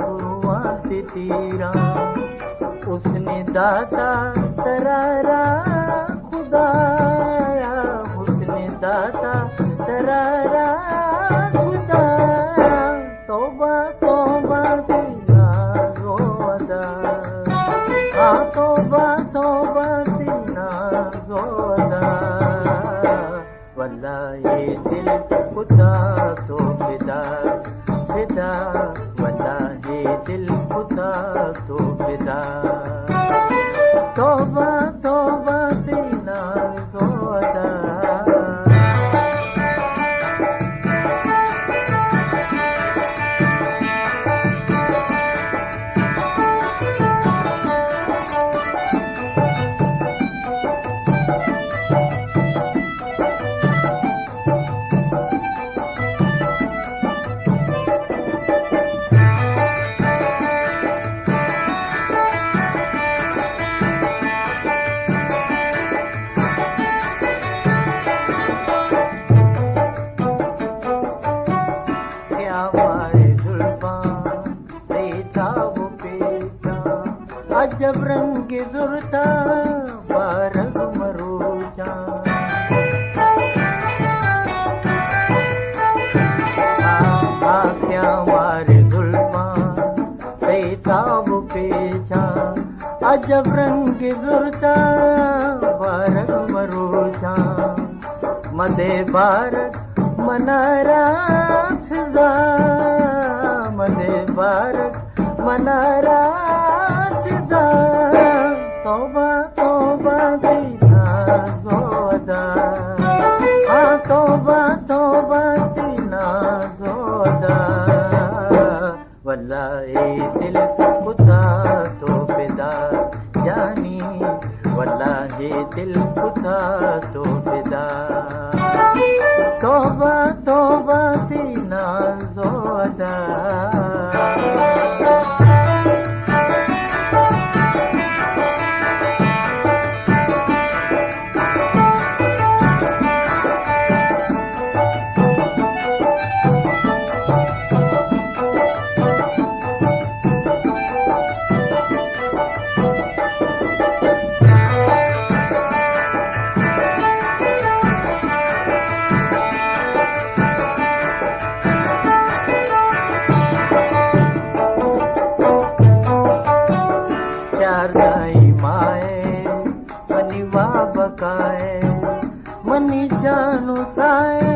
गुरुआती तीरा उसने दाता तरारा खुदाया, उसने दाता तरारा खुदाया। तौबा तौबा सीना ज़ोदा, हाँ तौबा तौबा सीना ज़ोदा। वल्ला ये दिल खुदा तो फिदा फिदा, वल्ला ये दिल खुदा तो फिदा। तौबा तौबा सीना ज़ोदा। अजब रंग जुरता बारग मरूचा, क्या मारे जुल्फा सैताब पेचा। अजब रंग जुरता बारग मरूचा, मदे बारक मनारा फिजा, मदे बारक मनारा। तौबा तौबा सीना ज़ोदा, हाँ तौबा तौबा सीना ज़ोदा। वल्ला ये दिल खुदा तो फिदा जानी, वल्ला ये दिल खुदा तो फिदा। तौबा तौबा सीना ज़ोदा। मनी जानो साए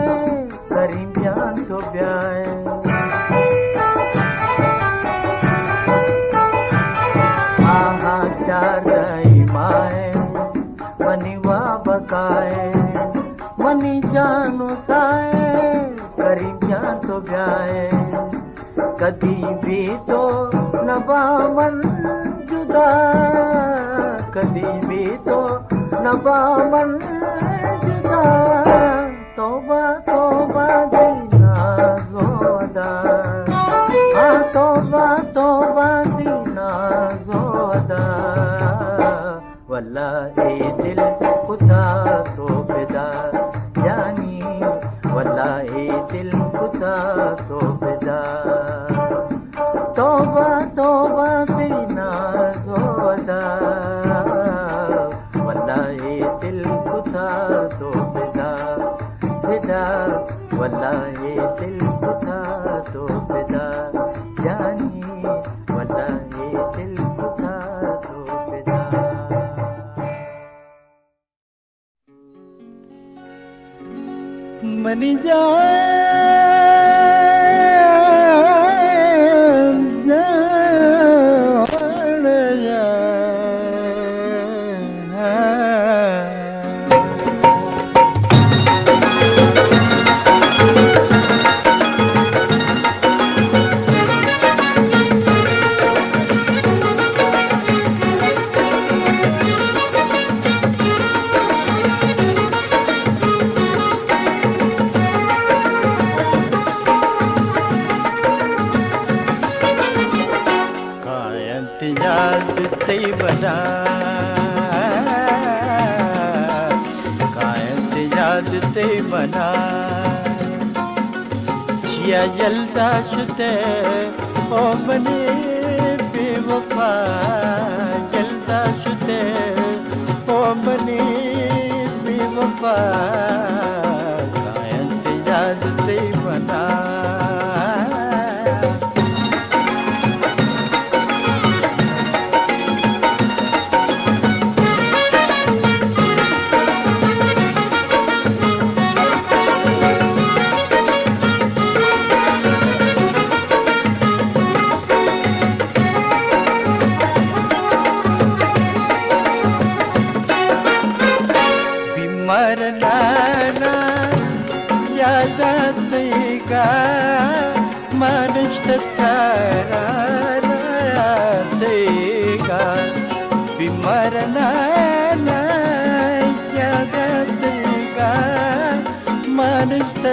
करीम जान तो ब्याए। आहा चार दाई माए मनी वा बकाए, मनी जानो साए करीम जान तो ब्याए। कदी भी तो नबामन जुदा, कदी भी तो नबामन जुदा। तौबा तौबा सीना ज़ोदा, हाँ तौबा तौबा सीना ज़ोदा। वल्ला ये दिल खुदा तो फिदा जानी, वल्ला ये दिल खुदा तो फिदा। तौबा तौबा सीना ज़ोदा, वल्ला ये दिल खुदा तो फिदा फिदा, वल्ला ये दिल खुदा तो फिदा जानी, वल्ला ये दिल खुदा तो फिदा। मनी जाए बना छिया जलदा शुते ओ मने बेवफा जलदा शुदे ओ मने बेवफा कायंत याद से बना मरना यादातैका मनष्टचारातैका विमरना यादातैका मनष्टचारातैका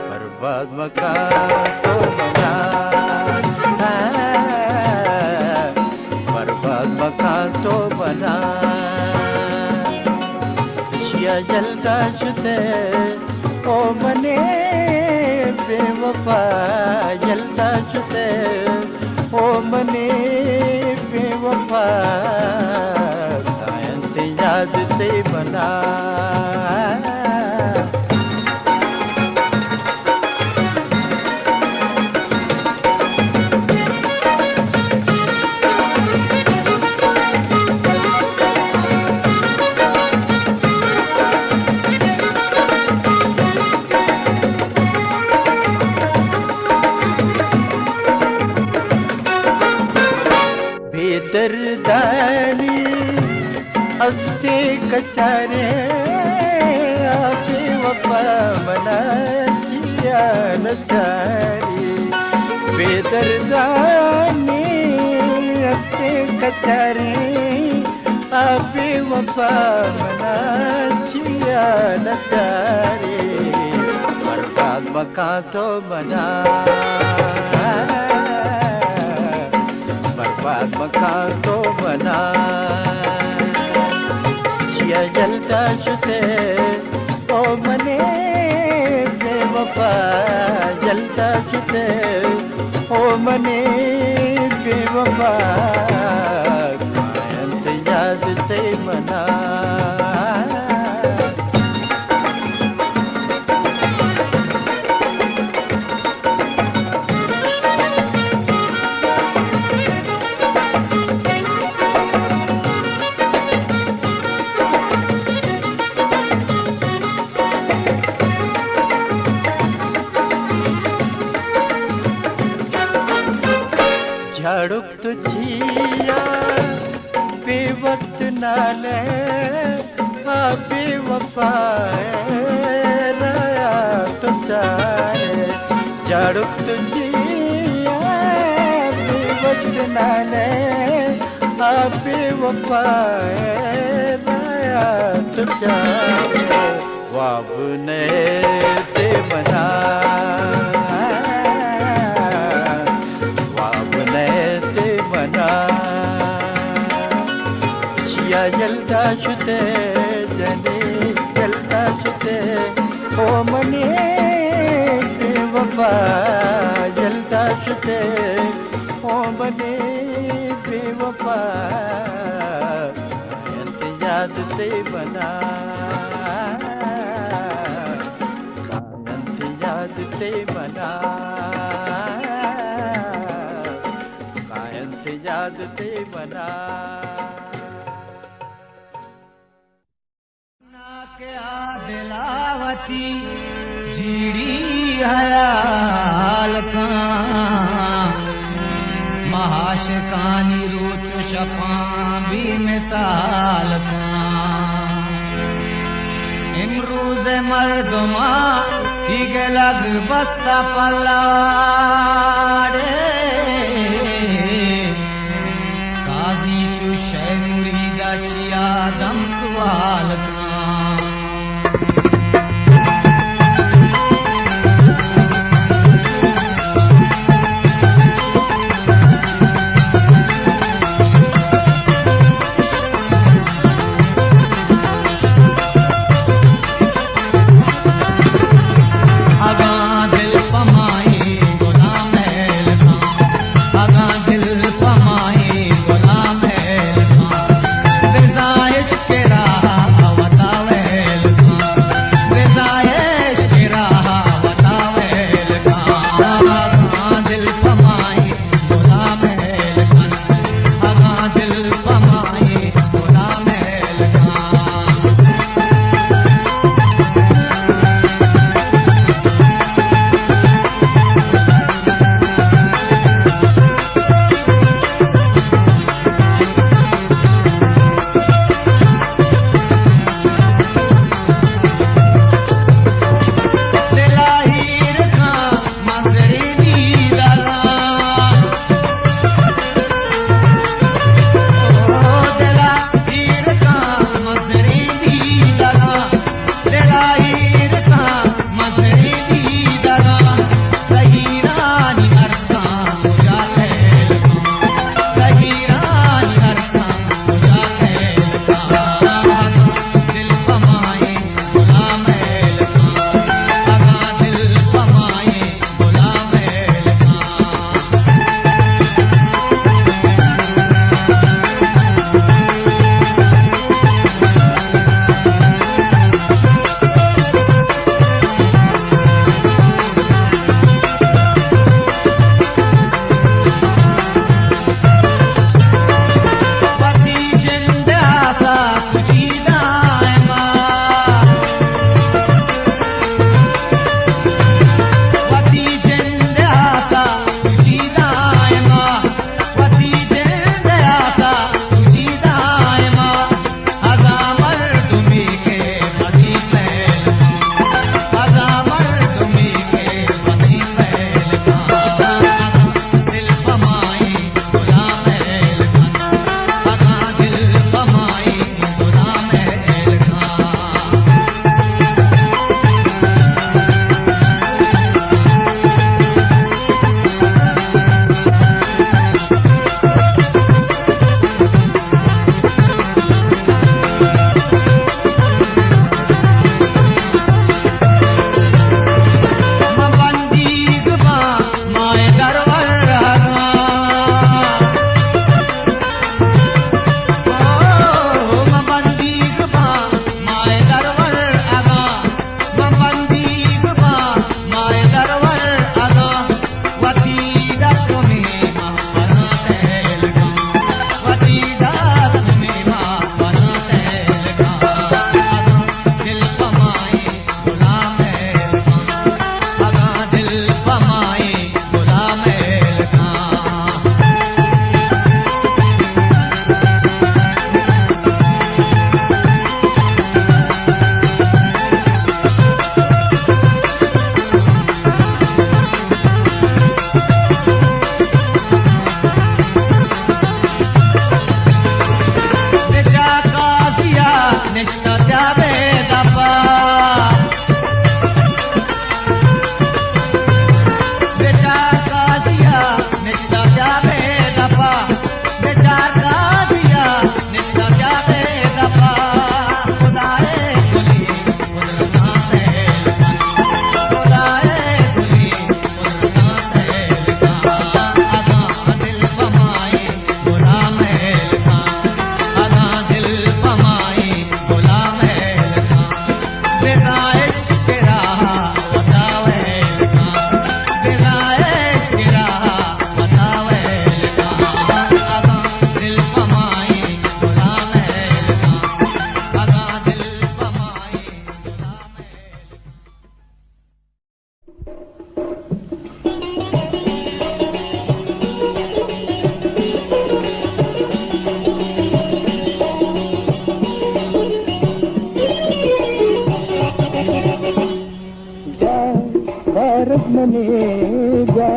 बर्बाद मका तो मना मकान तो बना शिया जलदा शुदे ओ मने बेवफा जलदा शुदे ओ मने बेवफा कायंत याद से बना दर्दानी अस्ते कचारे आपे वफा मना जिया नचारी बेदर्दानी अस्ते कचारे आपे वफा मना जिया नचारी बर्बाद मका तो बना बर्बाद मकान तो बना शिया जलदा शुदे ओ मने बेवफा जलदा शुदे ओ मने बेवफा कायंत याद से मना झड़ुक तुझिया बेवक्त नाले बेवफा रया तो चाहे झड़ुक तुझिया बेवक्त नाले बेवफा रया तो चाहे वाब ने ते बना शिया जलदा शुदे जने जलदा शुदे ओ मने बेवफा जलदा शुदे ओ मने बेवफा कायंत याद से बना कायंत याद से बना कायंत याद से बना दिलावती जीड़ी हयाल का महाशकानी रूत शफा भी मिसाल का इमरूज मर्दमा ठीक लग बस्ता पल्लाड़े काजी चुशे मुरीदा चिया दम वाल का भारत मने जा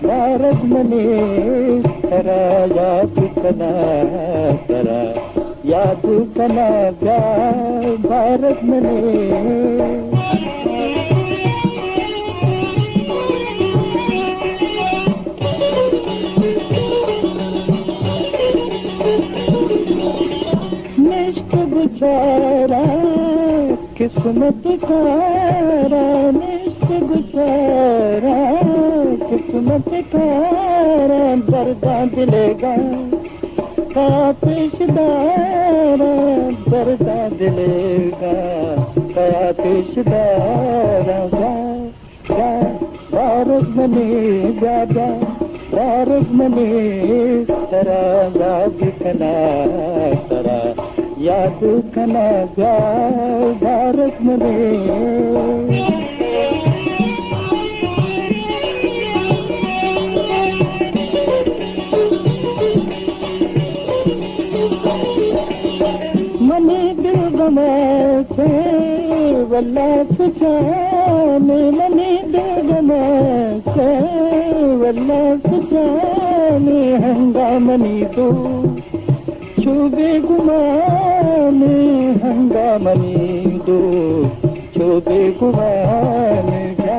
भारत मने तरा याद कना तरा याद कना जा भारत मने गुजारा किस्मत खारा निश्च गुजारा किस्मत खारा दर्दा दिलेगा का पेशदारा दर्दा दिलेगा का पेशदारा जा भारत मने जा भारत मने तरा याद कना तरा याद कना जा भारत मने मने दिल गमाते वल्ला सुजाने मने दिल गमाते वल्ला सुजाने हंगामनी दो चुबे गुमाने हंगामनी दो चुबे गुमाने जा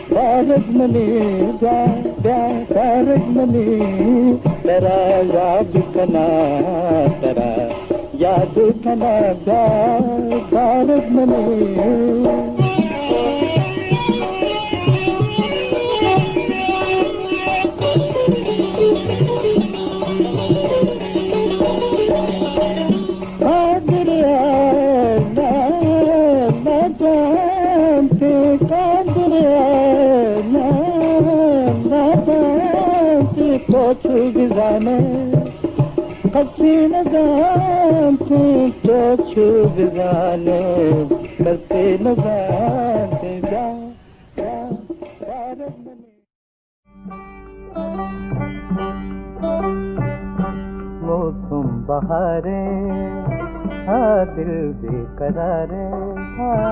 भारत मने जा भारत मने तरा याद कना तरा याद कना जा भारत मने तो गुजाने हसीन जानते तो गुजाने हसीन जानते जा भारत मने मौसम बहारे हाँ दिल बेकरारे हाँ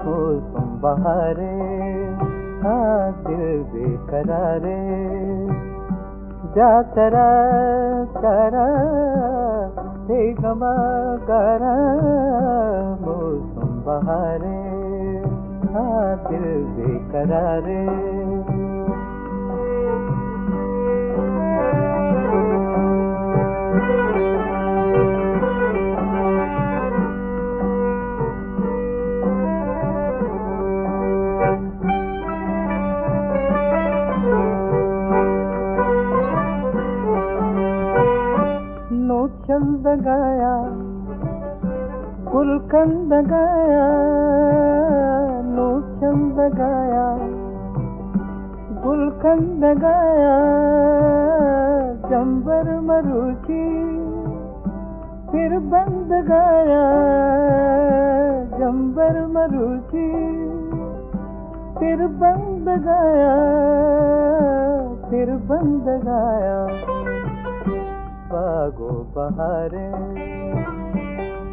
मौसम बहारे हाँ दिल बेकरारे जा तरा तरा हे गमा करा मौसम बहारे हाँ दिल बेकरारे चंद गाया गुलकंद गाया नो चंद गाया गुलकंद गाया जंबर मरुची फिर बंद गाया जंबर मरुची फिर बंद गाया फिर बंद गाया बागो बहारे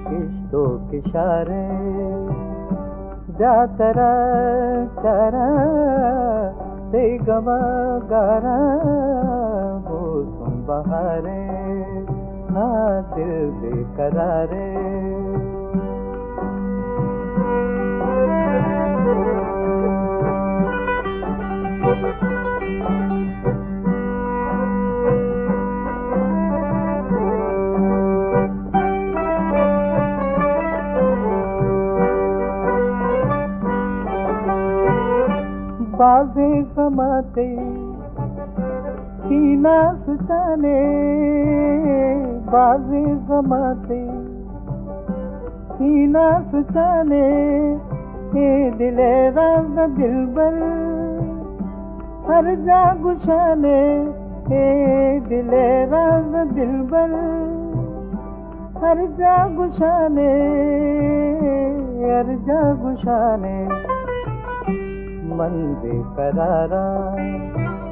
किश्तों किशारे जा तरा तरा ते गवा गारा मौसम बहारे हाँ दिल बेकरारे बाजे समाते सीना सुसाने बाजे समाते सीना सुसाने ये दिले राज दिलबर हर जा गुशाने ये दिले राज दिलबर हर जा गुशाने हर जा गुशाने मन बेकरारा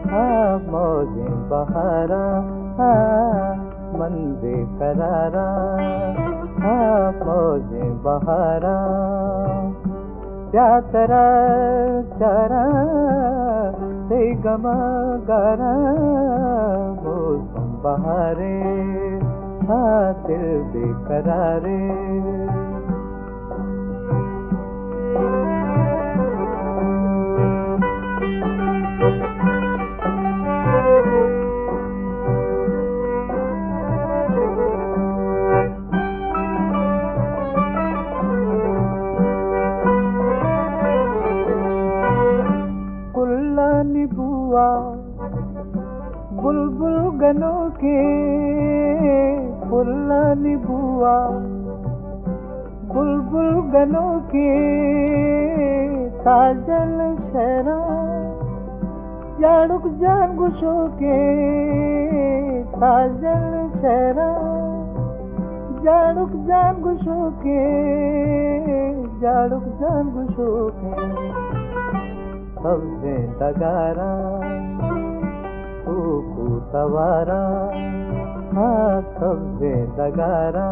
हाँ मौजें बहारा हाँ मन बेकरारा हाँ मौजें बहारा त्यातरा चारा ते गमा गारा मौसम बहारे दिल बेकरारे बुआ बुलबुल गनों के फुल्लानी बुआ बुलबुल गनों के साजन शहरा जाड़ुक जान गुशों के साजन शहरा जाड़ुक जान गुशों के जाड़ुक जान गुशों के सबसे तगारा कूकू सवारा सबसे तगारा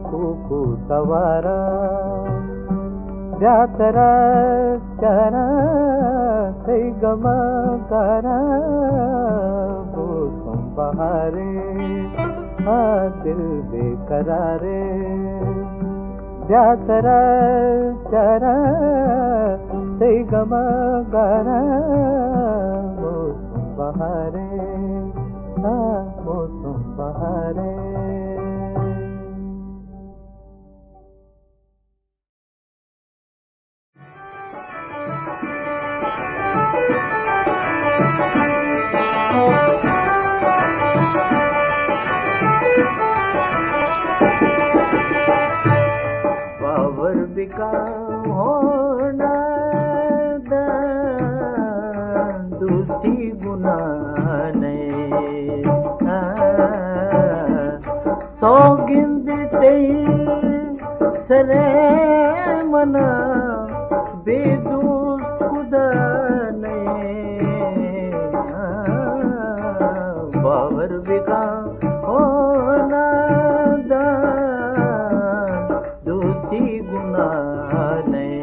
कूकू सवारा जातरा चारा कई गमा गारा मौसम बहारे दिल बेकरारे जातरा चारा कई गमा गारा मौसम बहारे मौसम बहारे बाबर बिका होना दूसरी गुना नहीं सौगिंद सरे मना बेदूस खुदा नहीं बाबर बिका होना दूसरी गुना नहीं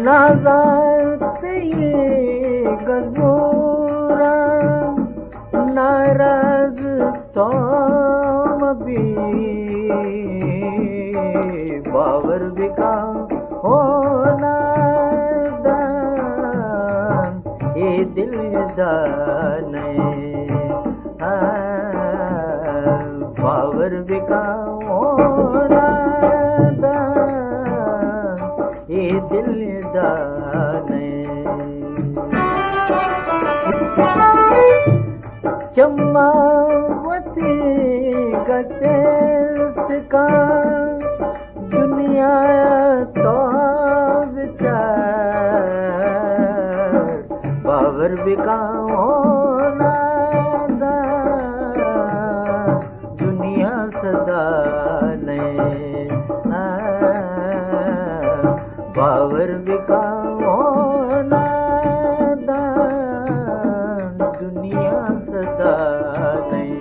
नाज़ात ये गज़ोरा नाराज़ तौम भी बावर बिका होना दान ये दिल दाने बावर बिका होना दान ये दिल चम्मावती गतेस का दुनिया तो विचार बाबर बिका होना दुनिया सदा नहीं बाबर बिका होना दुनिया सदा नहीं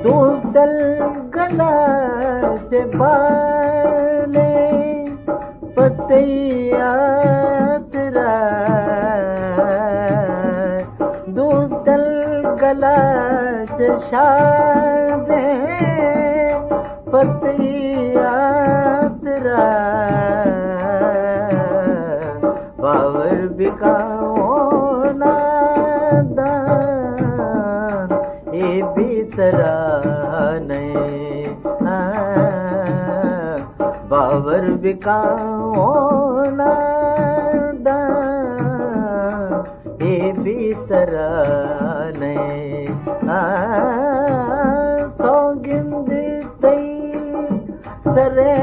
दो दल गला से बाले पतिया तेरा दो दल गला से शादे पतिया तेरा बाबर बिका होना दान ये भी तरह नहीं बाबर बिका होना दान ये भी तरह नहीं सौगिंद सरे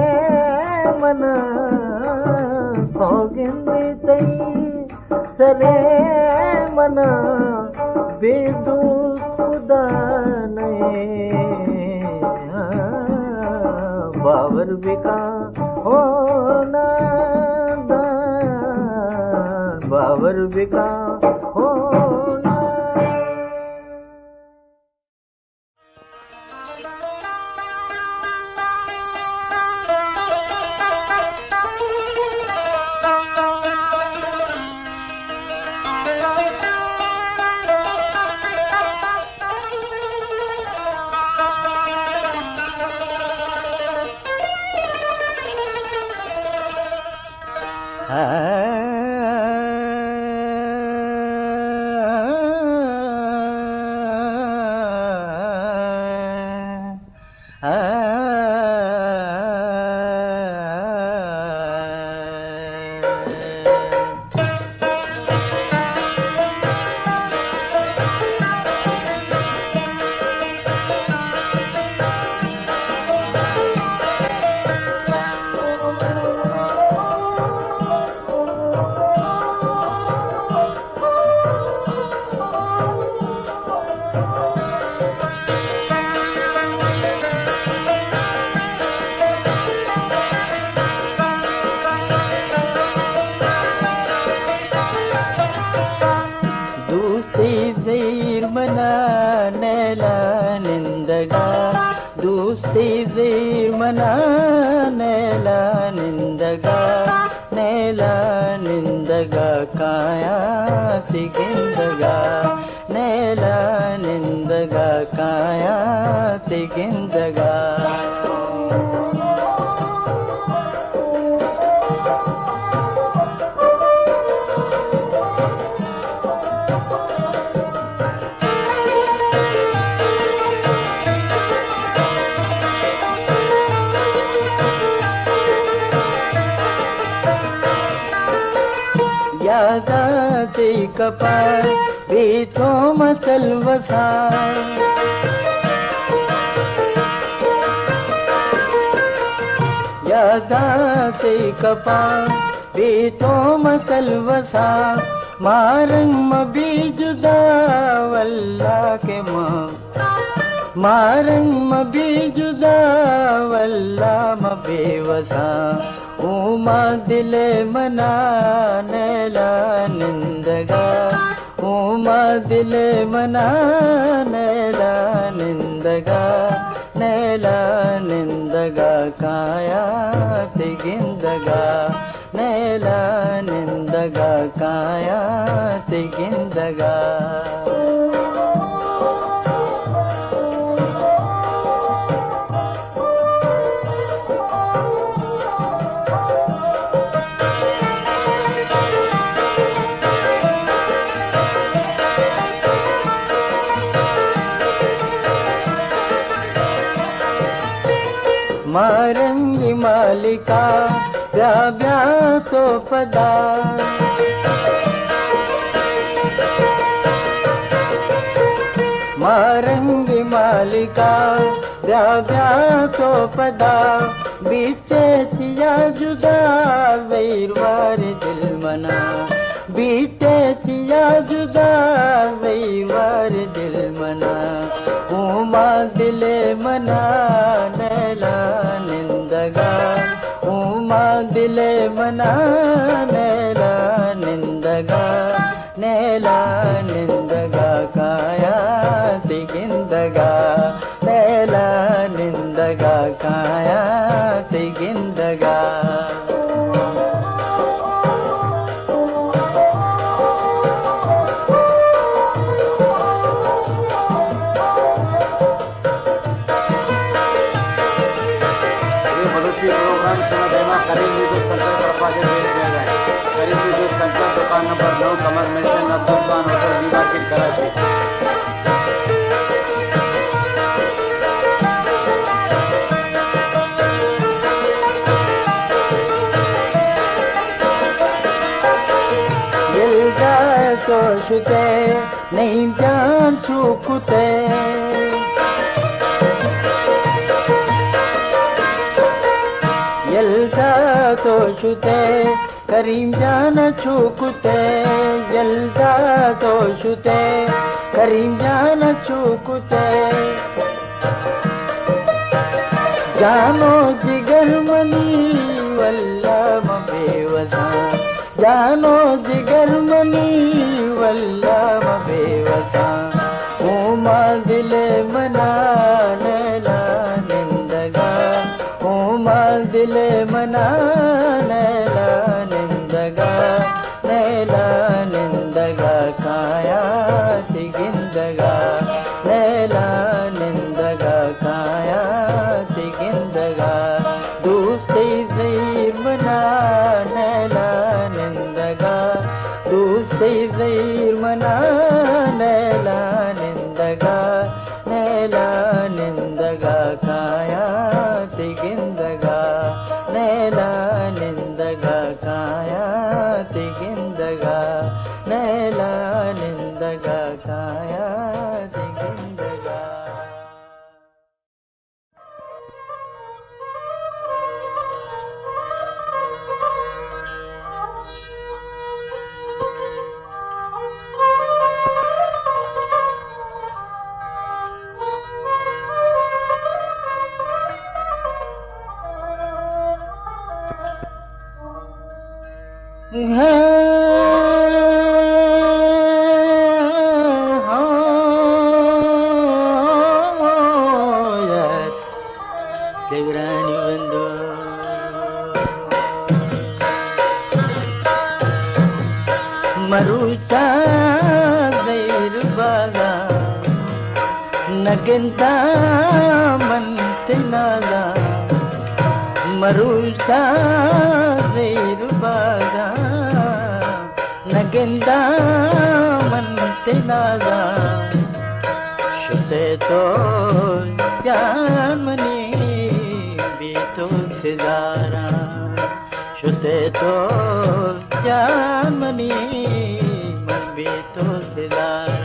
मना सौगिंद सरे ना बेदोस्त खुदा नहीं, बावर बिका होना दान, बावर बिका होना। दोस्ती ज़ीर मना नैला निंदगा, नैला निंदगा काया तिगिंदगा, नैला निंदगा काया तिगिंदगा। यादाते कपार बेतों मचल वसार, यादाते कपार बेतों मचल वसार, मारंग मबी जुदा वल्ला के मां, मारंग मबी जुदा वल्ला बेवसा, उमा दिले मना नैला निंदगा, उमा दिले मना नैला निंदगा, नैला निंदगा काया तिगिंदगा, नैला निंदगा काया तिगिंदगा। मारंगी मालिका ब्या ब्या तो पदा, मारंगी मालिका ब्या ब्या तो पदा, बीचे सिया जुदा वैरवार दिल मना, बीचे सिया जुदा वैरवार दिल मना, उमा दिले मना नैला निंदगा, उमा दिले मना नैला निंदगा, नैला निंदगा काया तिगिंदगा, नैला निंदगा काया तिगिंदगा। दुकान नंबर 9 कमर मेंशन अब्दुल होटल दीवा की कराची। दिल का सोचते नहीं जान चूकते, दिल का सोचते करीम जान चुकते यल्दा दोषुते करीम जान चुकते जानो जिगर मनी वल्ला बेवसा जानो जिगर मनी वल्ला बेवसा ओमा दिल मना नैला निंदगा ओमा दिल मना नैला निंदगा नैला निंदगा काया तिगिंदगा नैला निंदगा काया तिगिंदगा दूसरी ज़हीर मना नैला निंदगा दूसरी ज़हीर मना नैला निंदगा नैला निंदगा काया तिगिंदगा नैला निंदगा काया तिगिंदगा नैला निंदगा काया तिगिंदगा मरुचा ज़हीर बाज़ा नगिंदा मंतनाज़ा मरुचा ज़हीर बाज़ा नगिंदा मंतनाज़ा शुते तो जामनी बीतो सिदारा शुते तो जामनी मन बीतो सिदारा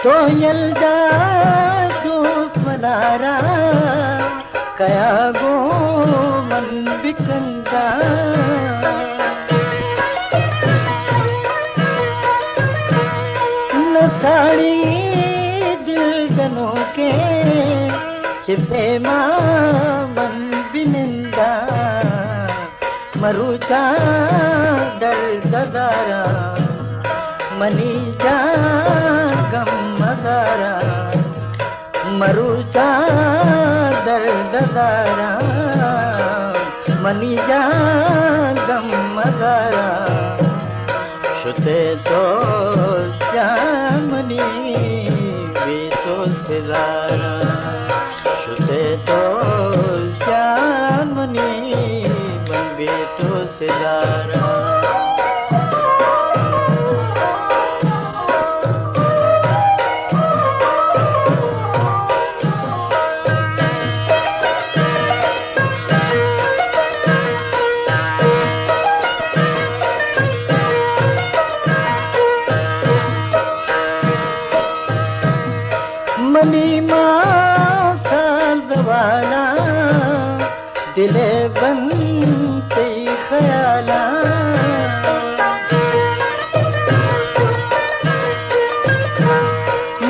तो यल्दा दुश्मनारा कया गो मन बिकंदा न साड़ी दिल गनों के छिपे मां मन बिनिंदा मरुचा दर्द दारा मनी जा गम मदारा मरुचा दर्द दारा मनी जा गम मदारा शुते तो जामनी बीतो सिदारा शुते तो जामनी मन बीतो सिदारा मनी माँ सालवाला दिले बनते ख्याला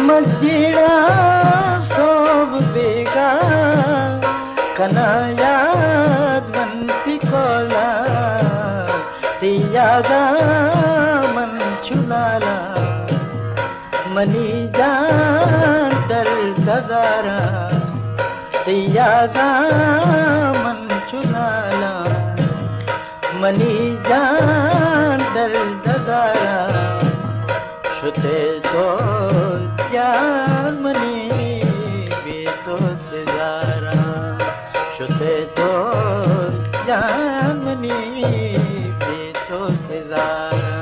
मस्जिदा सोब बेगा कना याद बनती कोला तियागा मन चुनाला मनी जान दर्द दारा तियागा मन चुनाला मनी जान दर्द दारा शुते तो जान मनी बीतो सिदारा शुते तो जान मनी बीतो सिदारा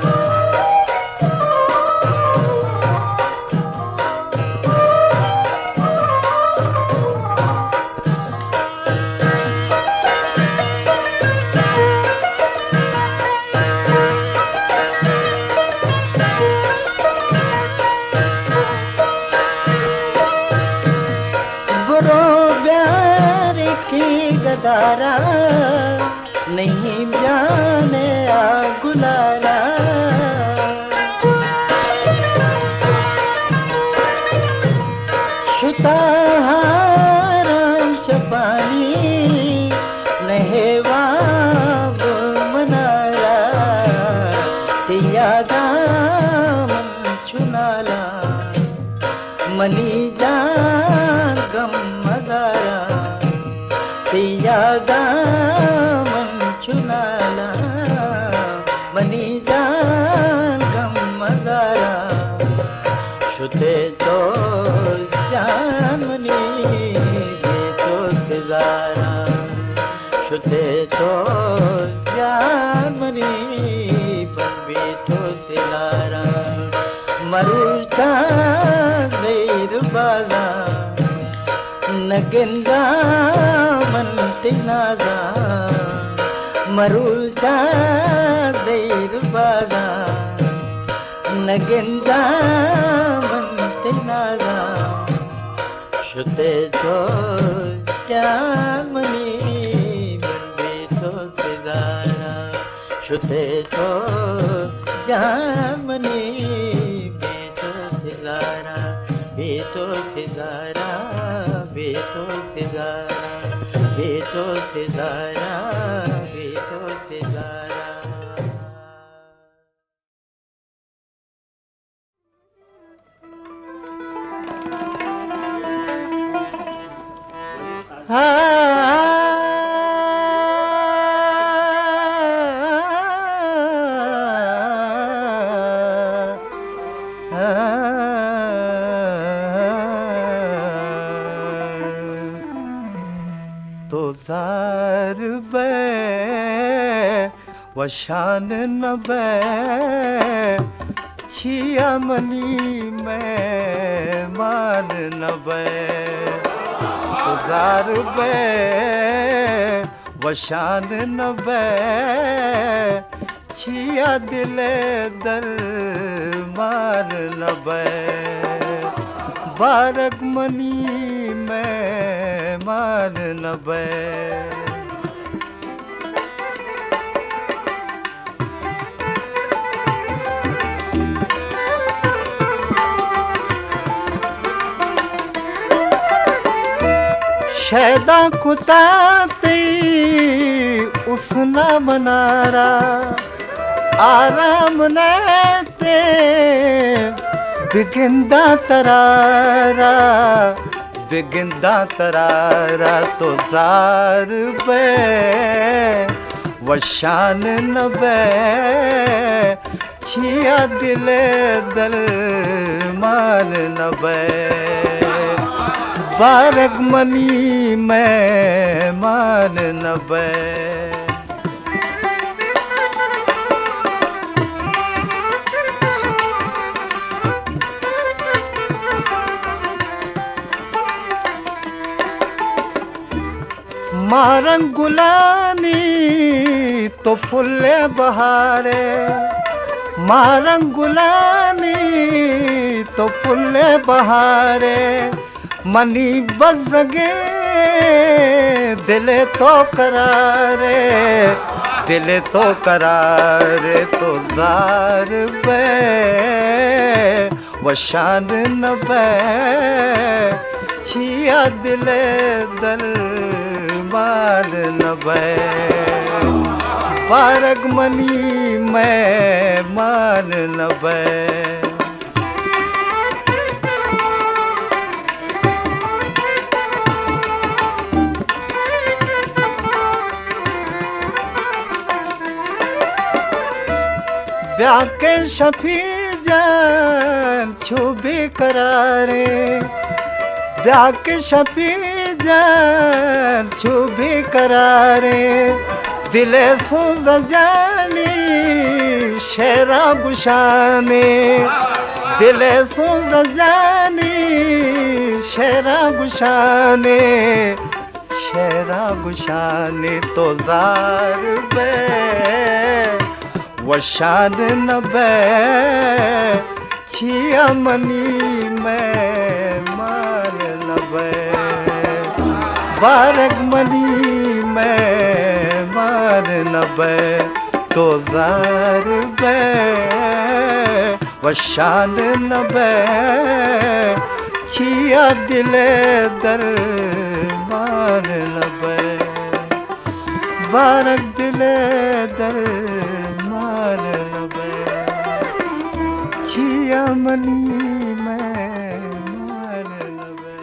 नहीं जाने आ गुलारा शुताहाराम शपानी नहेवाब मनारा तिया दामन चुनाला मनी जान गम मजारा तिया दामन चुनाला मनी जान गम मजारा शुते तो जान मनी जे तो सिजारा शुते तो जान मनी बंबे तो सिलारा मरुचा देर बाजा नगिंदा मनते नाजा मरुचा देर बाजा नगिंदा मनते नाजा शुते तो जान मनी बंबे तो सिजारा शुते तो जान मनी बेतो सिजारा बेतो सिजारा बेतो सिजारा बेतो सिजारा बेतो सिजारा तो जार बे वशान न बे छिया मनी में मान न बे तो जार बे वशान न बे छिया दिले दल मान न बे बारक मनी में मान न बे शैदा कुताती उसना मनारा आराम नैते बिगिंदा तरारा तो जार बे वशान न बे छिया दिले दल मान न बे बारक मनी में मान न बे मारंग गुलानी तो फुल्ले बहारे मारंग गुलानी तो फुल्ले बहारे मनी बजगे दिले तो करारे तो जार बे वशान न बे छिया दिले दल मान न बे बारक मनी में मान न बे ब्याह के शफी जान छुबी करारे ब्याह के शफी जान छुबी करारे दिले सुध जानी शेरा गुशाने दिले सुध जानी शेरा गुशाने तो जार बे वशान न बे छिया मनी में मान न बे बारक मनी में मान न नबे तो ज़ार बे वशान नबे छिया दिले दर मान नबे बारक दिले दर मान नबे छिया मनी में मान नबे।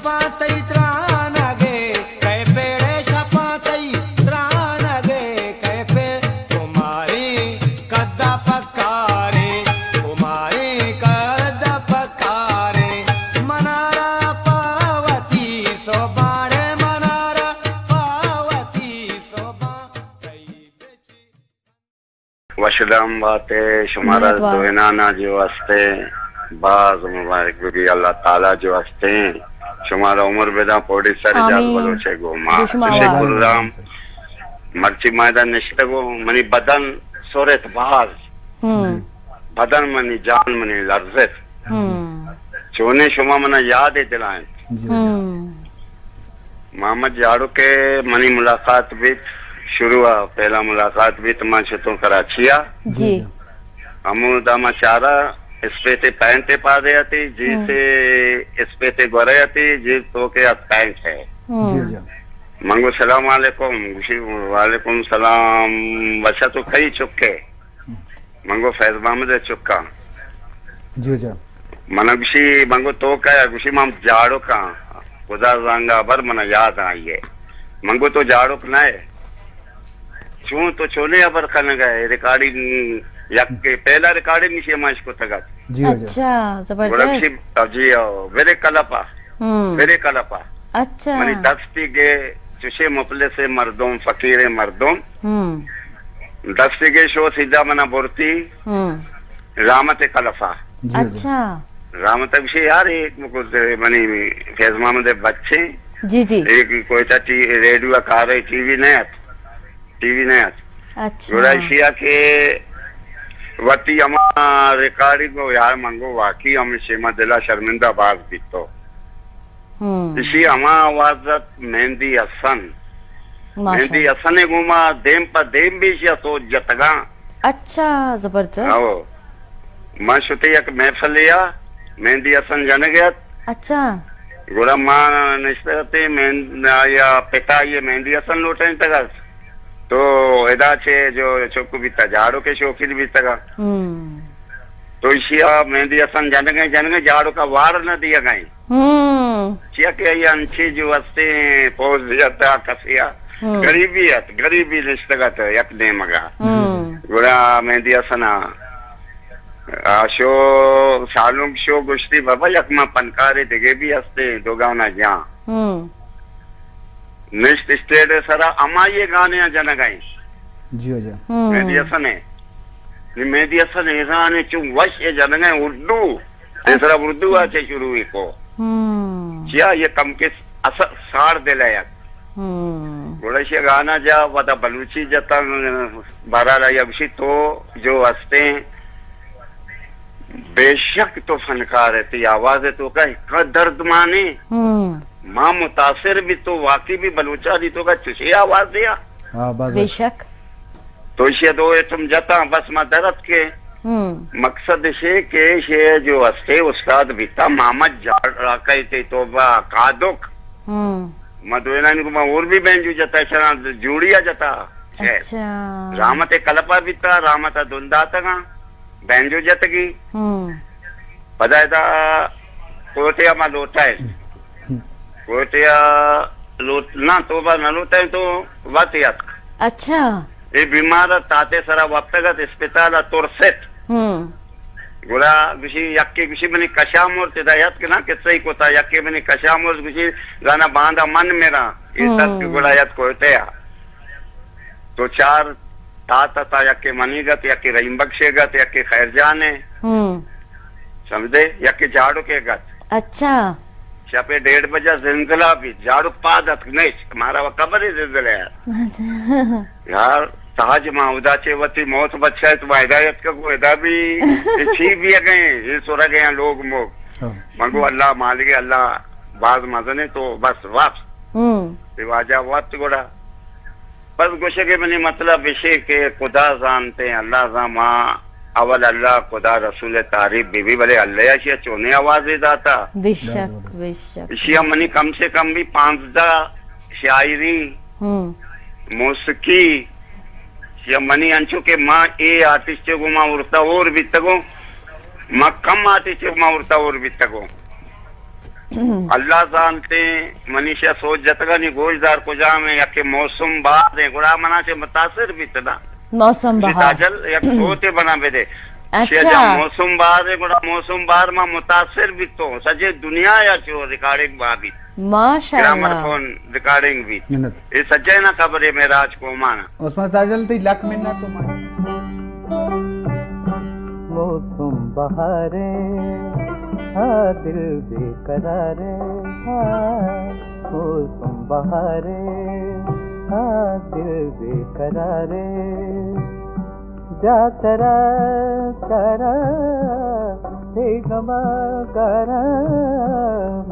शपातई त्रानगे कै पेड़े शपातई त्रानगे कै पे कुमारी कद्दा पकारे मनारा पावती सोबाड़े मनारा पावती सोबा वशदम बाते शुमारा दोनाना जो हस्ते बाज मुबारक भी अल्लाह ताला जो हस्ते शुमारा उम्र बेदा पोड़ी सर जाल बलोचे गो मां गुरुराम मर्ची मैदान निश्तगो मनी बदन सोरेत बाज बदन मनी जान मनी लर्जत चोने शुमा मना याद है दिलाएं मोहम्मद जाड़ो के मनी मुलाकात भी शुरू हुआ पहला मुलाकात भी तमाशे तो कराचिया जी अमुदामा चारा इस पे ते पैंटे पा दे आती जी से इस पे ते गोरे आती जी तो के पैंट है मंगो सलाम वालेकुम वालेकुम सलाम वैसा तो कई चुके मंगो फैज मोहम्मद चुका जी जी मना गुशी मंगो तो क्या गुशी माम जाड़ो का खुदा रंगा बर मना याद आई है मंगो तो जाड़ो ना है चू तो चोले अबर खन गए रिकॉर्डिंग यके पहला रिकॉर्डिंग निशे माश को तगा जी अच्छा जबरदस्त जी वेरे कलपा अच्छा मनी दस्ती के चुशे मुफले से मर्दों फकीरे मर्दों दस्ती के शो सीधा मना बोरती रामत कलफा अच्छा रामत विषय यार एक मनी फैज मोहम्मद बच्चे जी जी एक कोई ता रेडियो का रही टीवी नहीं अच्छा शिया के वती अमा रिकॉर्डिंग को यार मंगो वाकई हम शेमा दिला शर्मिंदा बाज भी तो इसी अमा आवाजत मेहंदी हसन घुमा देम पर देम भी शिया तो जतगा अच्छा जबरदस्त आओ मां शुते एक महफिल लिया मेहंदी हसन जन गया अच्छा गोरा मां निश्चित या पिता ये मेहंदी हसन लौटे तक तो एदा छे जो चौक भी झाड़ो के शौकीन भी तगा तो इसिया मेहंदी हसन जन गए झाड़ो का वार न दिया गए चिया के ये अंशी जो वस्ते पोज दिया कसिया गरीबी निश्चित यक दे मगा गोरा मेहंदी हसन शो सालुम शो गुश्ती बाबा यक मा पनकारे दिगे भी हस्ते दो गावना जा नेक्स्ट स्टेट सरा अमा ये गाने जन गए जी जी मेहंदी हसन गाने चु वश ये जन गए उर्दू तीसरा उर्दू आचे शुरू ही को चिया ये कम के असर सार दे लायक गोड़े गाना जा वदा बलूची जता बारा या तो जो हंसते बेशक तो फनकार रहती आवाज है तो का दर्द माने माँ मुतासिर भी तो वाकई भी बलूचा दी तो का चुशी आवाज दिया बेशक तो इसे दो तुम जता बस मैं दर्द के मकसद से के शे जो हस्ते उस्ताद बीता मोहम्मद जाड़ा कहते तो कादुक मधुना को मैं और भी बैंजू जता शरा जुड़िया जता अच्छा रामते कलपा बीता रामता दुंदा तगा बैंजो जतगी पदायदा कोटिया मा लोटा है कोटिया लोटना तो बा न लोटा है तो बात याद अच्छा ये बीमार ताते सरा वक्तगत अस्पताल तोरसेट गोला गुशी यक्के गुशी बनी कशामोर ते दायत के ना किसई को ता यक्के बनी कशामोर गुशी गाना बांधा मन मेरा ये सब की गोला याद कोते या तो चार ता यक्के मनीगत यक्के रहीम बख्शेगत यक्के खैरजान है समझे यक्के झाड़ू के गत अच्छा छपे 1:30 बजे जिंदला भी झाड़ू पादत नहीं हमारा वो कबर ही जिंदला यार ताज माउदा चे वती मौत बच्चा है तो हिदायत का को हिदा भी छी भी गए ये सोरा गए लोग मोग मंगो अल्लाह मालिक अल्लाह बाज मजने तो बस वापस रिवाजा वक्त गोड़ा बस गोशे के बनी मतलब विषय के खुदा जानते हैं अल्लाह जामा अवल अल्लाह खुदा रसूल तारीफ बीबी भले अल्लाह शिया चोने आवाज दाता बेशक बेशक शिया मनी कम से कम भी 5 शायरी मौसीकी शिया मनी अंचो के माँ ए आर्टिस्ट को माँ उड़ता और भी तगो माँ कम आर्टिस्ट को माँ उड़ता और भी तगो अल्लाह जानते मनीषा सोच जतगा नहीं गोशदार को जा में या के मौसम बाद है गुड़ा मना से मुतासिर भी तना मौसम बहार ताजल या सोते बना बेदे अच्छा मौसम बाद है गुड़ा मौसम बाद मां मुतासिर भी तो सजे दुनिया या जो रिकॉर्डिंग बा भी ग्रामर माशाल्लाह फोन रिकॉर्डिंग भी मिन्नत ये सच्चे ना खबर है मेराज को माना उस्मान ताजल ती लक मिन्नत तो मान मौसम बहारे हाँ दिल बेकरारे हाँ मौसम बहारे हाँ दिल बेकरारे जा तरा तरा से गमा करा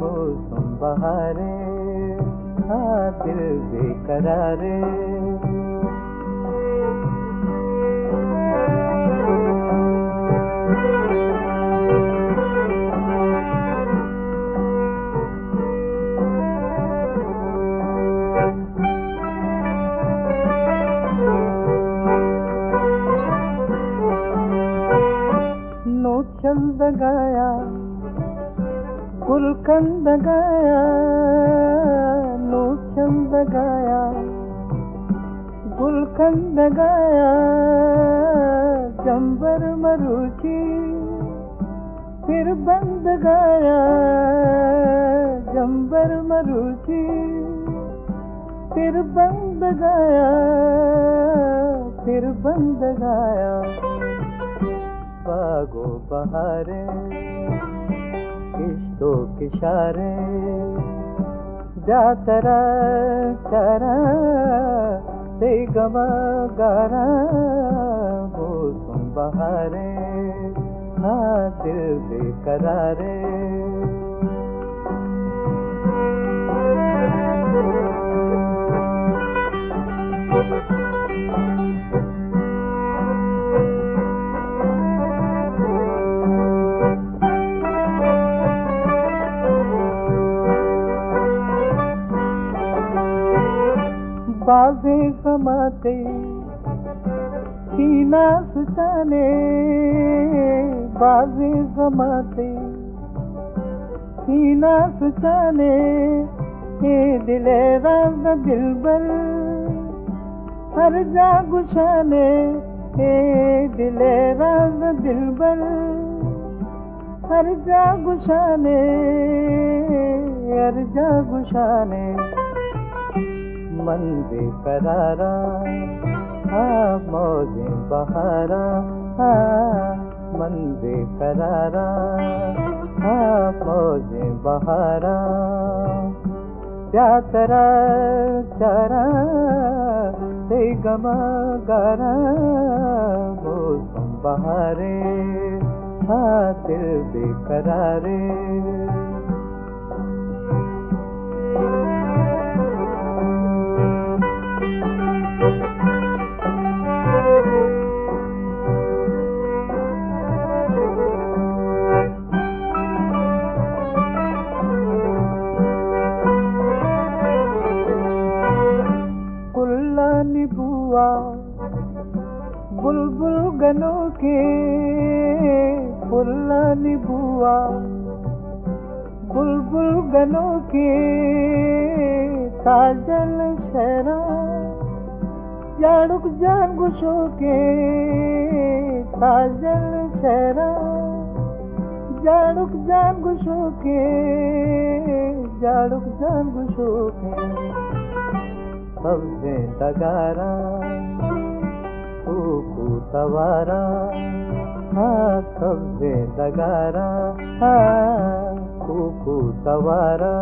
मौसम बहारे हाँ दिल बेकरारे चंद गाया गुलकंद गाया नो चंद गाया गुलकंद गाया जंबर मरुचि फिर बंद गाया जंबर मरुचि फिर बंद गाया फिर बंद गाया बागो बहारे किश्तों किशारे जा तरा तरा से गमा गारा मौसम बहारे हाँ दिल बेकरारे बाजे समाते सीना सुचाने बाजे समाते सीना सुचाने हे दिले राज दिलबर हर जा गुशाने हे दिले राज दिलबर हर जा गुशाने हर जा गुशाने मन बेकरारा हाँ मौजें बहारा हाँ मन बेकरारा हाँ मौजें बहारा क्या तरा चारा से गमा गारा मौसम बहारे हाँ दिल बेकरारे बुआ बुलबुल गनों के फुल्लानी बुआ बुलबुल गनों के ताजल शहरा जाड़ुक जान गुशों के ताजल शहरा जाड़ुक जान गुशों के जाड़ुक जान गुशों के सबसे तगारा कूकू तवारा हाँ सबसे तगारा हाँ कूकू तवारा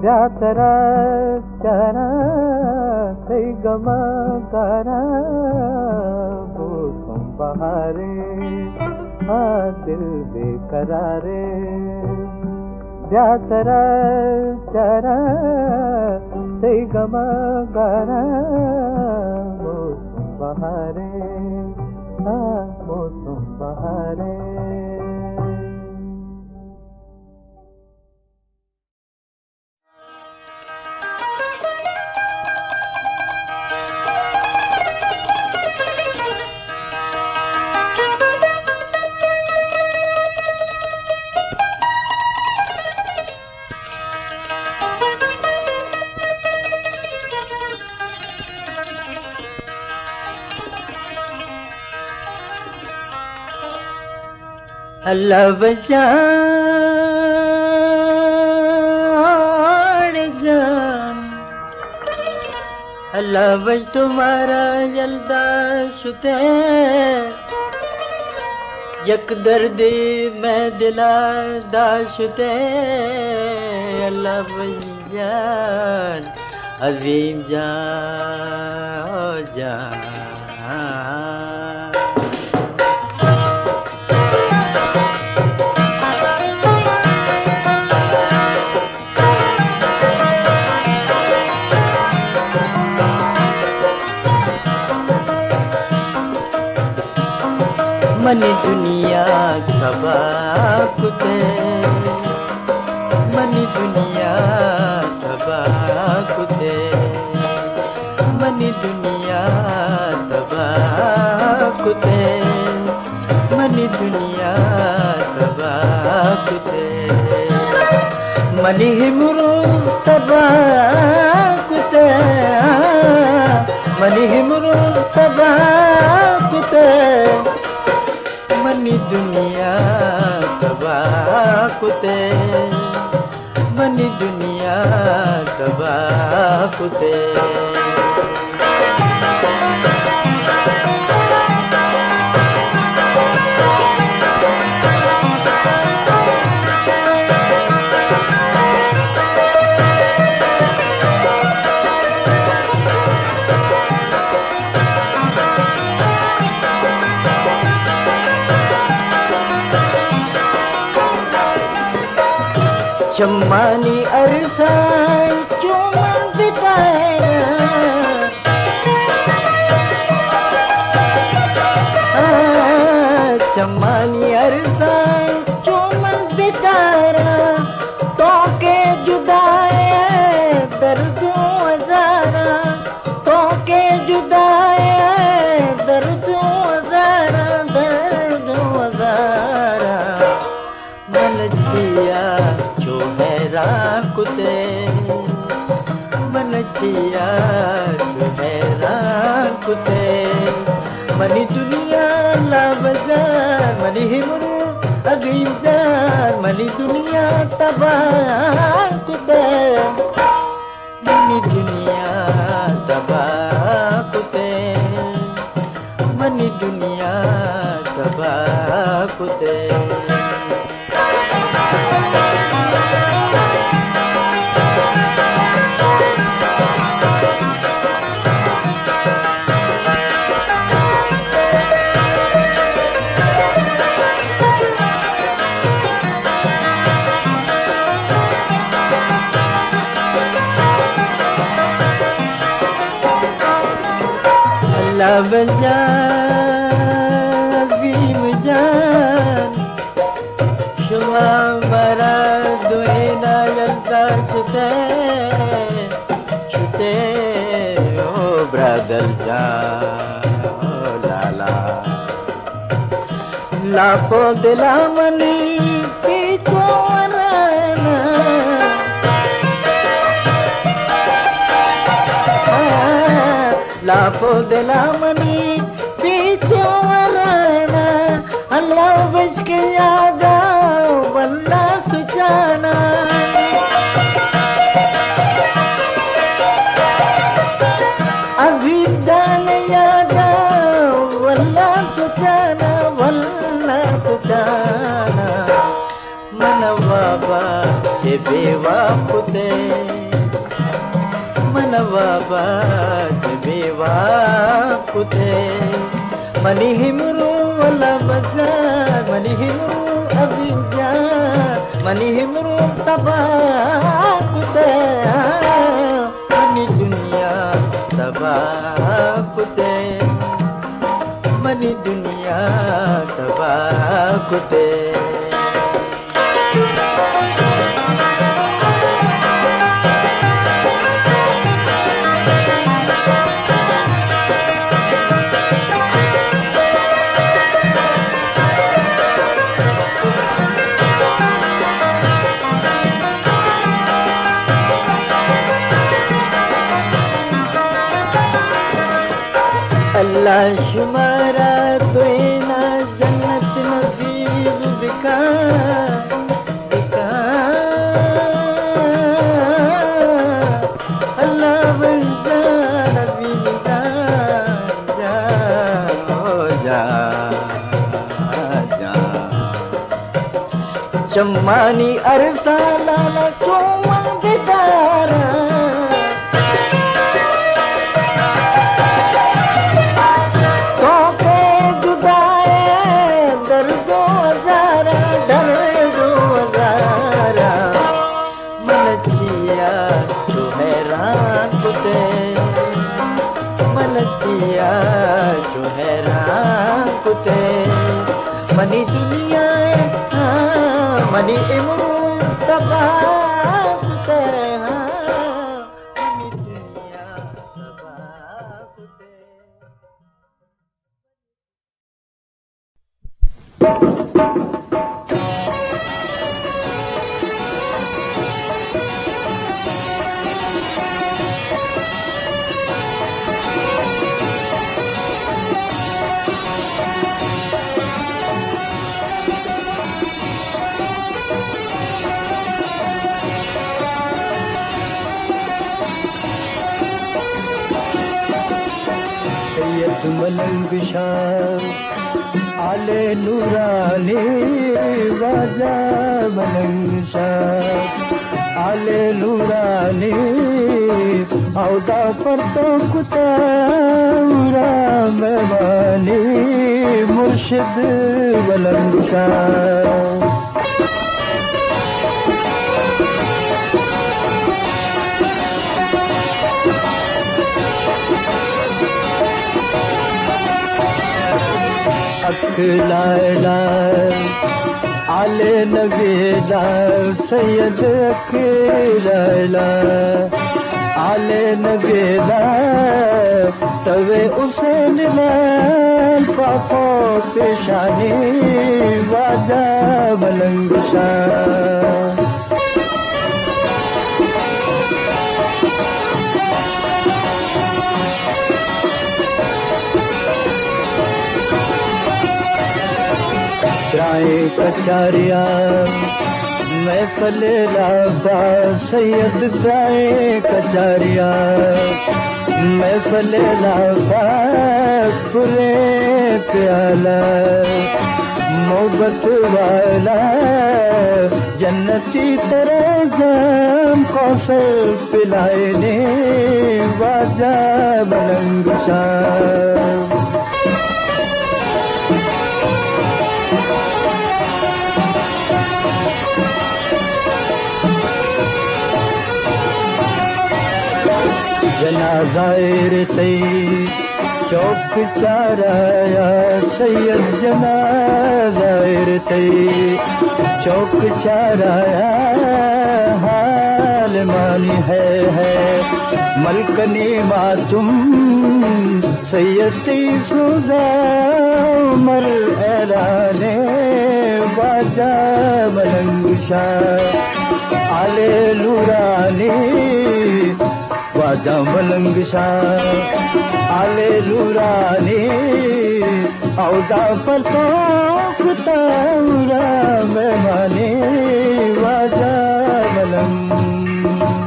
जातरा चारा कई गमा कारा मौसम बहारे हाँ दिल बेकरारे जातरा चारा से गमा गारा मौसम बहारे हाँ मौसम बहारे अल्लाह बजान जान अल्लाह बज तुम्हारा जलदा शुते यक दर्दी मैं दिला दाशुते अल्लाह बजान अजीम जान जान मनी दुनिया तबाकुते मनी दुनिया तबाकुते मनी दुनिया तबाकुते मनी दुनिया तबाकुते मनी हिमरू तबाकुते मनी हिमरू तबाकुते मनी दुनिया तबाकुते मनी दुनिया तबाकुते चम्मानी अरसा चुमन बितारा चम्मानी अरसा चुमन बितारा तो के जुदाए दर्दो हजारा तो के जुदाए दर्दो हजारा दर्दो हजारा मन छिया जो हैरान कुते मन छिया जो हैरान कुते मनी दुनिया लावजार मनी हिमरू अगीम जार मनी दुनिया तबाह कुते मनी दुनिया तबाह कुते मनी दुनिया तबाह कुते अल्लाह बजान बीम जान शुमा मरा दुएना जलता छुते छुते ओ ब्रदर जान ओ लाला लाखों दिला मनी पीछो वराना लाखों दिला मनी पीछे वराना अल्लाह बच के यादा वल्ला सुजाना अभी दान यादा वल्ला सुजाना वल्ला सुजाना मन बाबा के बेवा पुते मन बाबा बेवा कुते मनी हिमरू वाला बाजार मनी हिमरू अजीम जान मनी हिमरू तबाह कुते मनी दुनिया तबाह कुते मनी दुनिया तबाह कुते अल्लाह शुमारा कोई ना जन्नत नसीब अल्लाह बन जा नबी जा जा ओ जा जा चम्मानी अरसाला चोमन बेदारा मनचिया जो हैरान कुते मनी दुनिया मनी इमून सबा कुते मनी दुनिया सबा कुते मलंग शाह आले नूरानी वाजा मलंग शाह आले नूरानी औदा पर तो कुतारा मेवानी मुर्शिद मलंग शाह अखलाला आले नगेला सैयद अखलाला आले नगेला तवे उसेन लाल पापो पेशानी वाजा मलंग शाह जाए कचारिया मैं फले लाबा सैयद जाए कचारिया मैं फले लाबा खुले प्याला मोहब्बत वाला जन्नती तरह जाम कौशल पिलाए ने वाजा मलंग शाह जनाज़ायर तई चौक चाराया सैयद जनाज़ायर तई चौक चाराया हाल मानी है मलकनी मातुम सैयदी सुजा मल ऐलाने वाजा मलंग शाह आले लुरानी वाजा मलंग शाह आले लुरानी औदा पर तो कुतारा मेहमानी वाजा मलंग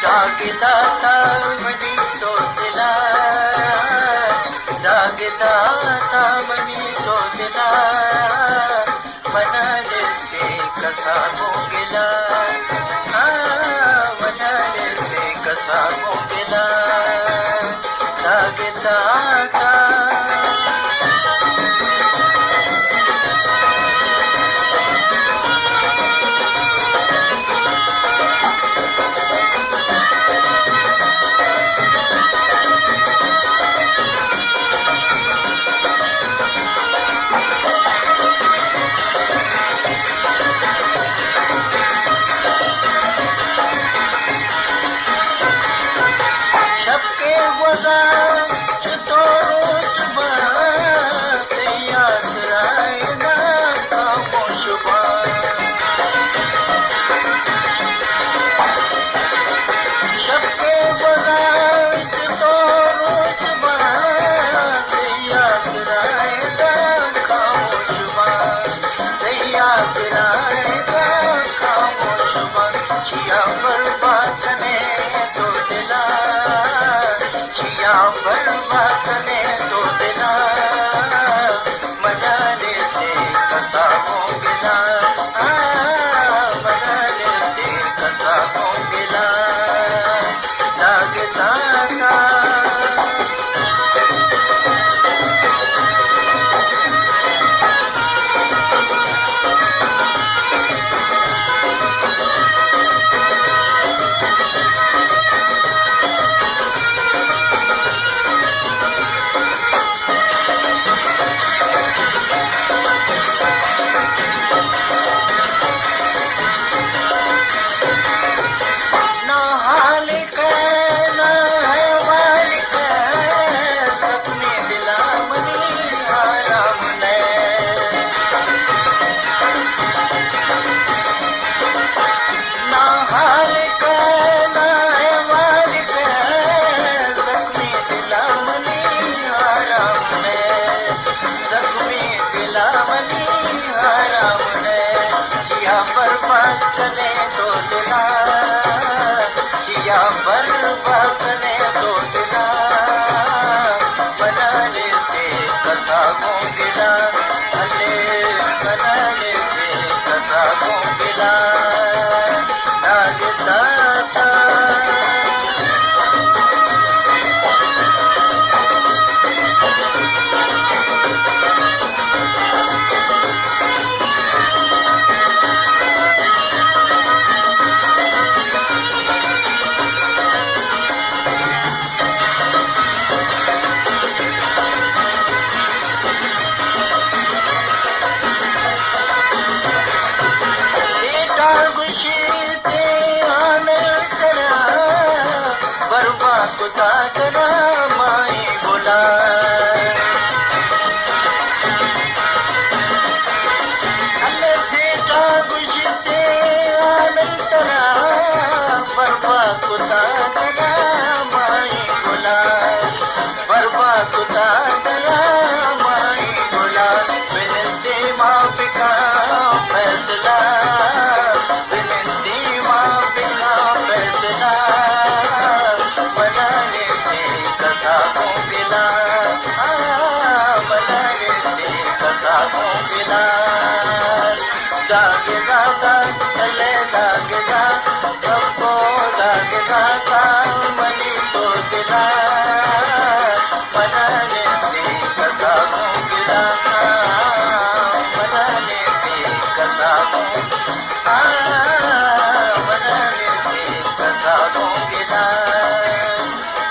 दागदाता मनी तो दिला दागदाता मनी तो दिला मनाले से कसा हो गिला मनाले से कसा हो गिला दागदाता शब के वज़ा जो तो कने तो दिला जिया बर्बाद कने तो दिला बनाने से कसा गोंगिला अले बनाने से कसा गोंगिला नाग साता माई बोला सेठा गुजते आनंदरा बर्बा कुता गया माई बोला बर्बा कुता गया माई बोला विनती माफी का फैसला विनती माफी का फैसला बनाने से कथा को मिला बनाने से कथा को मिला दागे दागा चले दागे दा सबको दागे दागा मनी को दिला बनाने से कथा को मिला बनाने से कथा को बनाने से कथा को मिला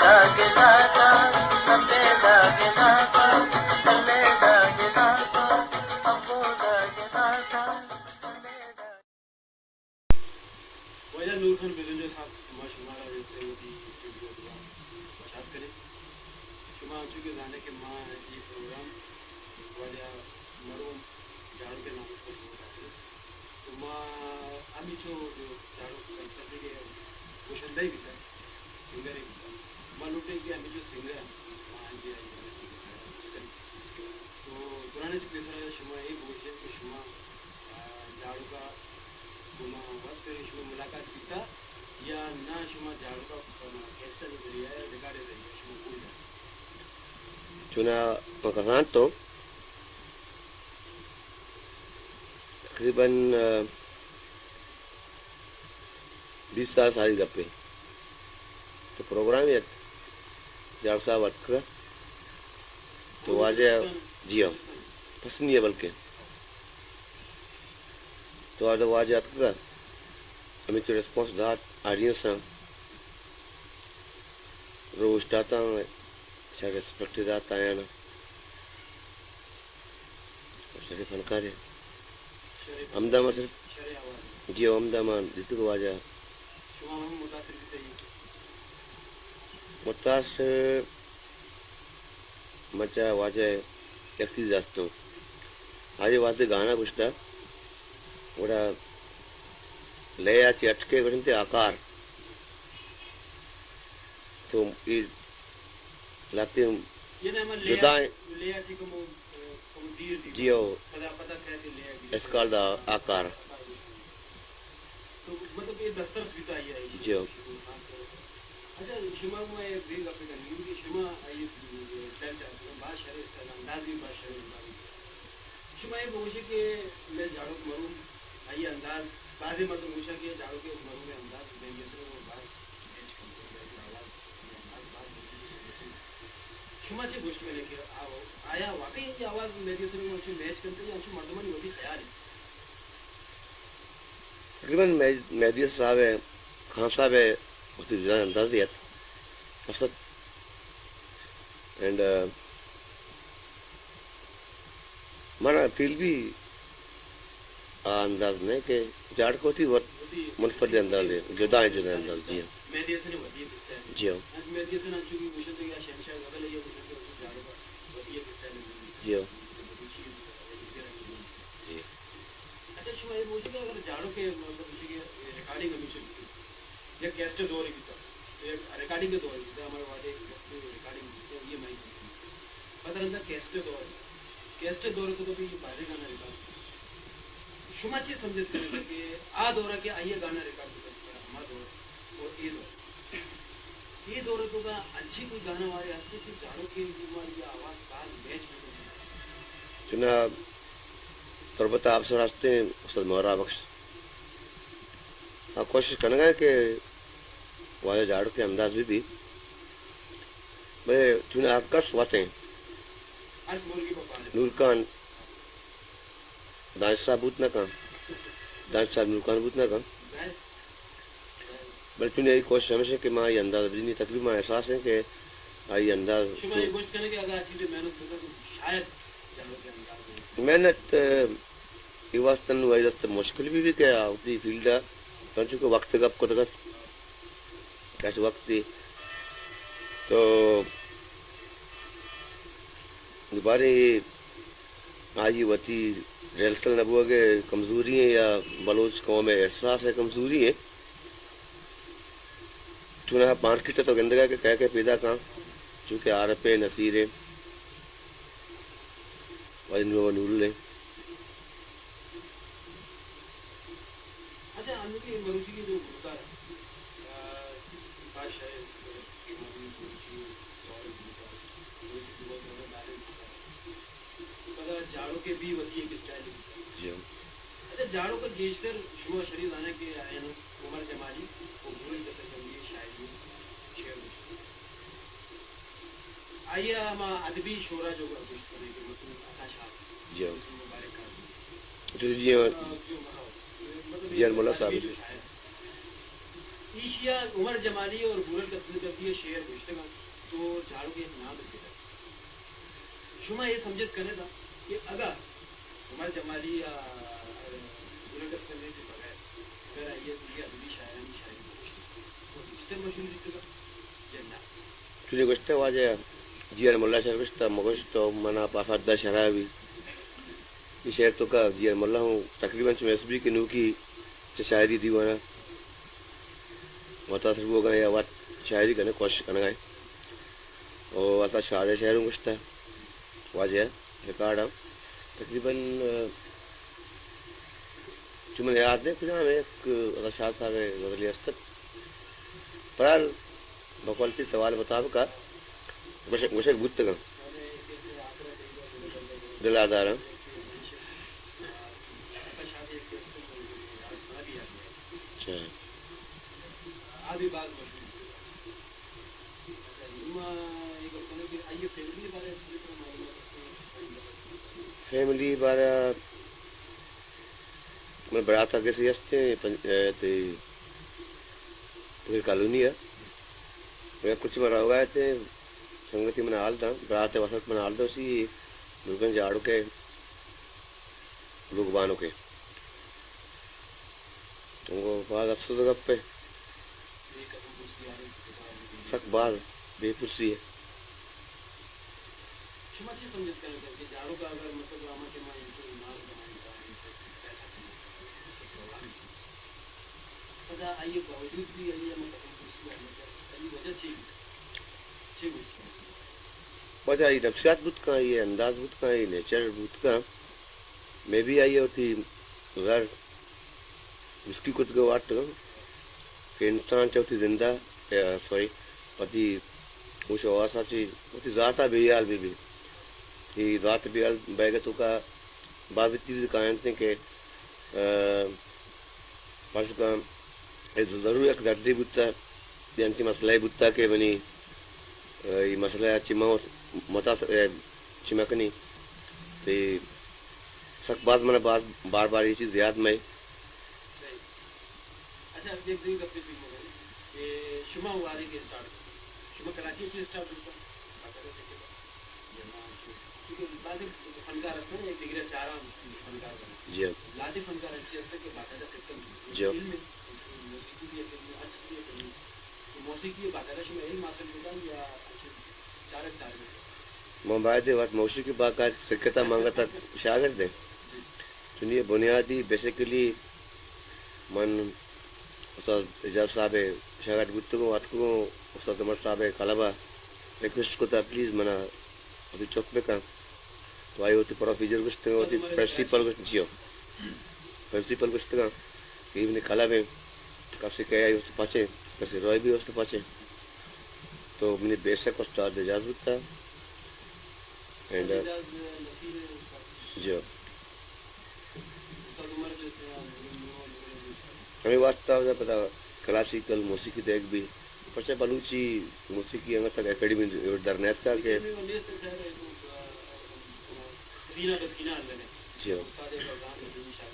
दागे दागा चले दागे दागा चले दागे दागा सबको दागे दागा वजह नूर खान बेगंजो साहब शुमारा रेवती स्टूडियो द्वारा बात करें शुमा चुके जाने के माँ ये प्रोग्राम वजह मरूम झाड़ू के नाम से तो माँ अमी जो झाड़ू करते के कुशलदा ही बिता सिंगर ही बिता माँ लुटे कि अमी जो सिंगर माँ जी तो पुराने जो पेशा शुमा एक बोझे कि शुमा झाड़ू का शुमा वक्त शुमा मुलाकात किया या ना शुमा झाड़ू का कैस्टा नहीं करिया है रिकॉर्ड रही है शुमा कोई चुना पकड़ान तो तकरीबन 20 साल सारी गप्पे तो प्रोग्राम है झाड़ू साहब अटका तो आज जियो पसंद है बल्कि तो आज वाज अटका हमें तो रिस्पॉन्स दात ऑडियंस रोज डाता शायद रिस्पेक्ट दाता आया ना शायद फनकार है अहमदाबाद सिर्फ जियो अहमदाबाद जितने को वाजा मुतासिर मचा वाजा एक्सीज जास्तो आज वादे गाना कुछ था वड़ा ले आची अटके करते आकार तो ये लाते जुदा जियो इसका आकार तो मतलब ये दस्तरस भी तो आई है जियो अच्छा शुमा में एक भी गप्पे करनी है कि शुमा ये स्टाइल चाहते हैं बात शरीर स्टाइल अंदाज भी बात शरीर शुमा ये बोझे के मैं झाड़ू मरूं आई अंदाज बाजे मत मुझे के झाड़ू के मरूं में अंदाज मैं ये सब वो बात मैच करते हैं आवाज बात शुमा से गोष्ट में लेके आया वाकई ये आवाज मेरे से मुझे मैच करते हैं मुझे मर्दमनी होती ख्याल है तकरीबन मेहदी साहब है खान साहब है उसकी ज़्यादा अंदाज दिया असद एंड माना फील भी अंदाज में कि झाड़ को थी वो मुनफरद अंदाज है जुदा अंदाज जी मेहदी से नहीं होती है जी हाँ मेहदी से ना चुकी मुझे तो या शहनशाह बदल ये मुझे तो झाड़ू का होती है स्टाइल जी हाँ अच्छा शुमा ये मुझे अगर झाड़ू के मतलब रिकॉर्डिंग हमेशा या कैस्ट दौर की था एक रिकॉर्डिंग के दौर की था हमारे वादे रिकॉर्डिंग ये मैं पता रहता कैस्ट दौर को तो भी बाहर गाना रिकॉर्ड शुमा चीज समझत करे कि आ दौरा के आइए गाना रिकॉर्ड कर हमारा दौर और ये दौर तो का अच्छी कोई गाना वाले हंसते थे झाड़ों के हमारी आवाज बाज मैच में चुना तरबत आपसे रास्ते उस्ताद मोहरा बख्श हाँ कोशिश करेंगे कि वाले झाड़ू के अंदाज भी भाई चुना आपका स्वाते आज बोल की पापा नूर खान दानिश साहब बूत ना काम दानिश साहब नूर खान बूत ना काम बल्कि तूने यही कोशिश हमेशा कि माँ ये अंदाज अपनी तकलीफ में एहसास है कि ये अंदाज शुमा ये कोशिश करें कि अगर अच्छी मेहनत होगा तो शायद झाड़ों के अंदाज में मेहनत ये वास्तव में वही रास्ते मुश्किल भी क्या होती फील्ड है तो चूँकि वक्त कब को तक कैसे वक्त थी तो दोबारा आज ये वती रेलसल नबुआ के कमज़ोरी है या बलोच कौम में एहसास है कमज़ोरी है चुना मार्केट तो गंदगा के कह के पैदा कहाँ चूँकि आरपे नसीरे नूल है अच्छा अनुकी मरुची की जो गुरुकार बादशाह झाड़ों के भी वती एक स्टाइल जी अच्छा झाड़ों का गेस्टर शुमा शरीफ आने के आए ना उमर जमाली वो भूल कैसे जंगी शायरी शेर आइए हम अदबी शोरा जो कुछ करने के मतलब आकाशा जी मुबारक तो जी मुल्ला साहब ईशिया उमर जमाली और भूल का सिल करती है शेर गुश्तगा तो झाड़ू के नाम रखेगा शुमा ये समझत करे था कि अगर उमर जमाली या भूल का सिल के बगैर अगर आइए तो ये अदबी शायरी तो गुश्ते मशहूर जिसका जन्ना तुझे गुश्ते वाजे जियर मुल्ला शहर गुश्ता मगोश तो मना पाफादा शराबी ये शेर तो का जियर मुल्ला हूँ तकरीबन चुमेसबी की नू की शायरी दीवाना मुतासर वो गए या बात शायरी करने कोशिश करना है और आता शायद शहरों गुश्ता वाजे रिकॉर्ड हम तकरीबन चुमन याद है कुछ हमें एक शाह साहब गजली अस्तर पर बकौलती सवाल मुताबिक मुशक बुत का दिलादार अच्छा आदि बात आइए फैमिली बारा मैं बरात आगे से हंसते ते कॉलोनी है मैं कुछ मरा हुआ थे संगति में हाल था बरात वसत में हाल था उसी दुर्गन झाड़ू के लोग बानों के तुमको बाद अफसोस गप पे सक बाद बेपुरसी है शुमा चीज समझ करके झाड़ू का अगर मतलब रामा के मां इनको नाम बनाएगा पैसा पता आइए बावजूद भी आइए मतलब कुर्सी आने का वजह थी वजह ये नफ्सियात बुत का ये अंदाज बुत का ये नेचर बुत का मैं भी आई होती घर उसकी कुछ को वाट कि इंसान चौथी जिंदा सॉरी पति कुछ आवासा ची होती ज़ाता बेयाल भी कि ज़ात बेयाल बैगे तो का बाद चीज़ कहते के पर्स का ज़रूर एक दर्दी बुत्ता यांची मसला बुत्ता के बनी ये मसला चिमा मता चिमकनी तो सक बाद मैंने बार बार ये चीज़ याद में अच्छा एक दिन कब फिल्म हो गई ये शुमा वाली के स्टार्ट शुमा कराची से स्टार्ट होता क्योंकि लादे फनकार है ना एक डिग्री चारा फनकार बना जी लादे फनकार अच्छी है कि बाकायदा सिस्टम जी मौसीकी बाकायदा शुमा एक मास्टर होता या अच्छे चारक चार मोबाइल दे बात मौसी की बात का सिक्कता मांगा तक शागिर्द दे सुनिए बुनियादी बेसिकली मन उस्ताद इजाज़ साहब शागिर्द गुत्तगो वातको उस्ताद उमर साहब कलाबा रिक्वेस्ट को था प्लीज मना अभी चौक पे का तो आई होती प्रोफीजर कुछ होती प्रिंसिपल कुछ जियो प्रिंसिपल कुछ तक कि इवने कला में काफी कया है उसके पाचे कैसे रॉय भी उसके पाचे तो मैंने बेसिक उस्ताद इजाजत था एंड जो हमें वास्ता होता पता क्लासिकल मौसीकी देख भी पचे बलूची मौसीकी अंग तक एकेडमी दरनेत का के जियो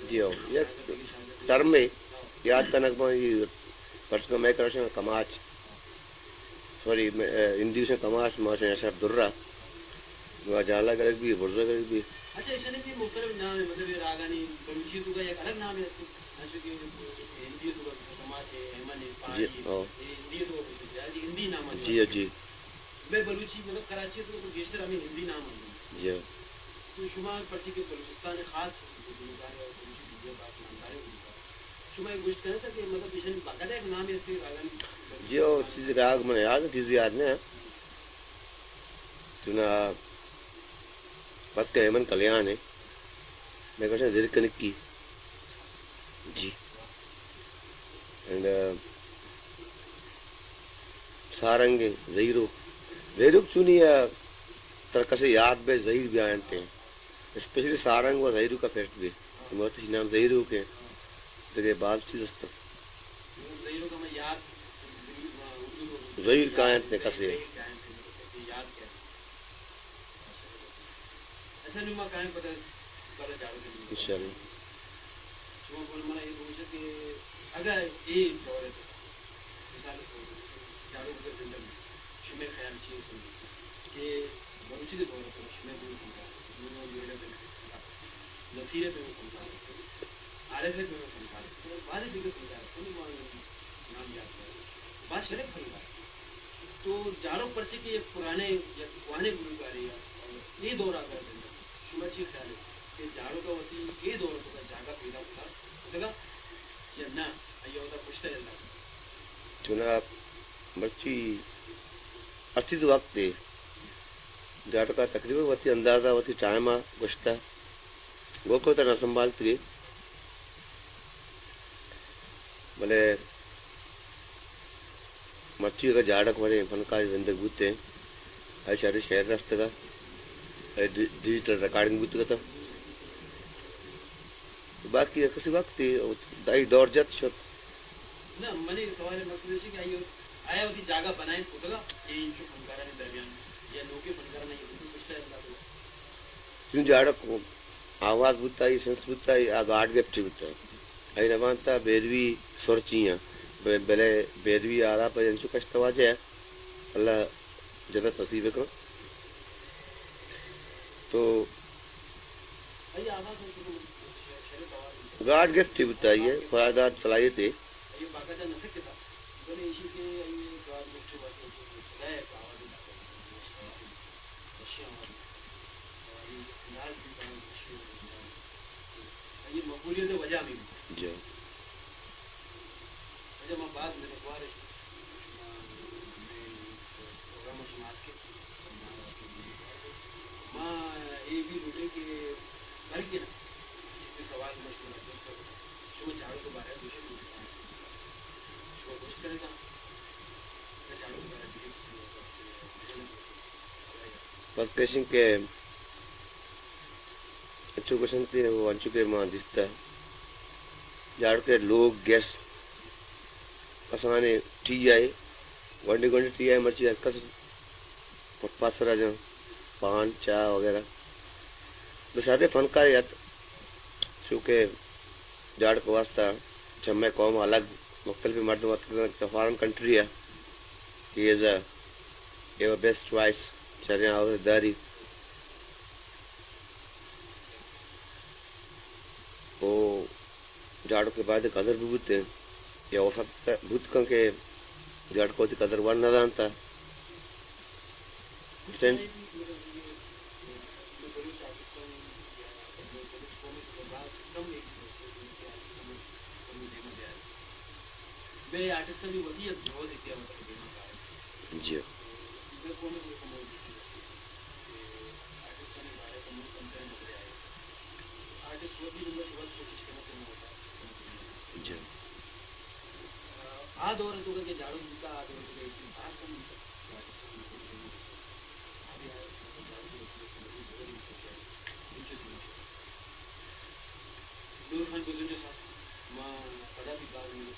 जियो ये टर्म में याद करना कि पर्स का मैं कर कमाच सॉरी हिंदी से कमाच माशा ऐसा दुर्रा वह जाला कर भी बुर्जा कर भी अच्छा इसने भी मुख्तलिफ नाम है मतलब ये रागानी बलूची तो का एक अलग नाम है जैसे कि हिंदी तो समाज है हेमन है पानी हिंदी तो हिंदी नाम है जी जी मैं बलूची मतलब कराची तो गेस्टर हमें हिंदी नाम है जी तो शुमार पर्ची के बलूचिस्तान खास शुमार गोश्त करना था कि मतलब इसने बाकायदा एक नाम है इसके रागानी जो चीज राग में याद चीज याद नहीं चुना बस के हेमन कल्याण है मैं कहता दिल कनिक की जी एंड सारंगे जहीरो जहीरुक चुनी तरह से याद में जहीर भी आते हैं स्पेशली सारंग व जहीरू का फेस्ट भी मोती नाम जहीरू के तेरे बात चीज जहीरो का मैं याद जहीर का आते कैसे नुमा कायम पता कल जाओ इंशाल्लाह जो बोल मना ये पूछे कि अगर ये दौर है मिसाल जाओ के जिंदगी में शुमे ख्याल चीज कि बलूची के दौर पर शुमे दूर होगा नुमा मेरे पे नसीरे पे होगा आरफ पे होगा वाले भी होगा कोई नाम याद है बात शरीफ होगा तो जाड़ो पर्चे के पुराने या पुराने गुरुगारी ये दौर आकर शुमाची ख्याल है कि जाड़ो का वती ये दौर का जागा पैदा होता होगा या ना ये होता पूछता है अल्लाह चुना मर्ची अर्थित वक्त है जाड़ो का तकरीबन वती अंदाजा वती टाइम आ गुश्ता गोको तरह संभालती है भले मर्ची का जाड़क वाले फनकार जिंदगी बूते हैं शहर शहर रास्ते का डिजिटल रिकॉर्डिंग भी तो बाकी किसी वक्त दाई दौर जत शत ना मने सवाल मकसद है कि आया होती जगह बनाए होगा ये इंशु फनकारा ने दरमियान या लोके फनकारा ने ये कुछ है अल्लाह को तुम जाड़ा को आवाज बुताई सेंस बुताई आ गार्ड गेप्ट बुताई आई नवांता बेदवी सोरचिया बेले बेदवी आला पर इंशु कष्टवाजे अल्लाह जन्नत नसीब करो तो गार्ड गिफ्ट बताइए फायदा चलाइए थे ये बाकायदा नसक के था बोले इसी के ये गार्ड गिफ्ट बात है आवाज ये मकबूलियत वजह में जी अच्छा मैं बात मेरे बारे प्रोग्राम समाज के मां ये भी बोले कि घर के ना ये सवाल मशहूर है दोस्तों जो झाड़ू के बारे में दूसरे पूछता है जो कुछ करेगा मैं झाड़ू के बारे में बस पेशिंग के अच्छे क्वेश्चन थे वो अंचु के मां दिखता है झाड़ के लोग गैस असाने टी आई वंडी वंडी टी आई मर्ची कस पासरा जो पान चाय वगैरह तो सारे फनकार याद चूँकि जाड़ को वास्ता जम्मे कौम अलग मुख्तलिफ मर्द फॉरेन कंट्री है he is a best choice चरिया और दारी वो जाड़ के बाद कदर भी बुते या हो सकता है बुत के जाड़ को कदर वन न जानता बे आर्टिस्ट भी वही है बहुत देखिए मतलब गेम का जी बे कौन को कमो आर्टिस्ट ने बारे में कंटेंट हो गया है आर्टिस्ट वो भी नंबर बहुत कोशिश करना होता है दौर तो के झाड़ू का दौर के पास कम दूर खान बुजुर्ग साहब मां पदाधिकारी में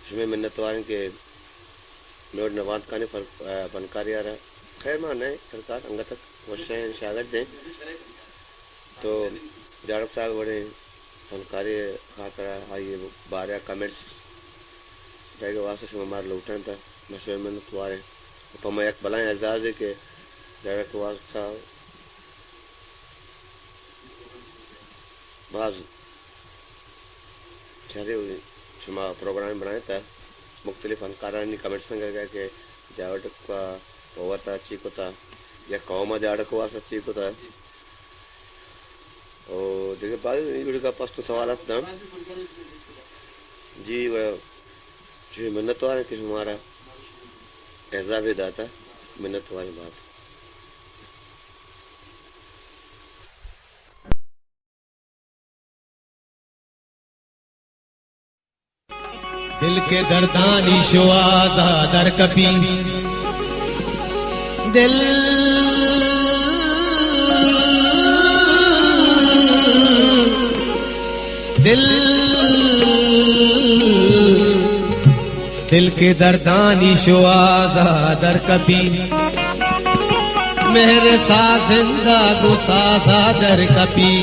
इसमें मिन्नत वारन के नोट नवाद काने फनकार यार खैर मान है सरकार अंग तक वशे शागत दें तो जाड़क साहब बड़े फनकारे खाकर आइए बारह कमेंट्स जाएगा वास्ते से हमारे लौटन था मशहूर मिन्नत वारे तो मैं एक बलाएं एजाज है कि जाड़क वास्ते साहब बाज चले हुए शुमा प्रोग्राम बनाया था मुख्तलिफ फनकारानी कमेंट्स गया कि जावट का होता चीक होता या कौम जाड़क वास्ता चीक होता और देखिए बाद वीडियो का पास तो सवाल आता जी वह जो मिन्नत वाले कि हमारा एजाब दाता मिन्नत वाली बात दिल के दर्दानी शुआजा दर कपी दिल दिल दिल के दर्दानी शुआजा दर कपी मेरे साथ जिंदा गुसाजा दर कपी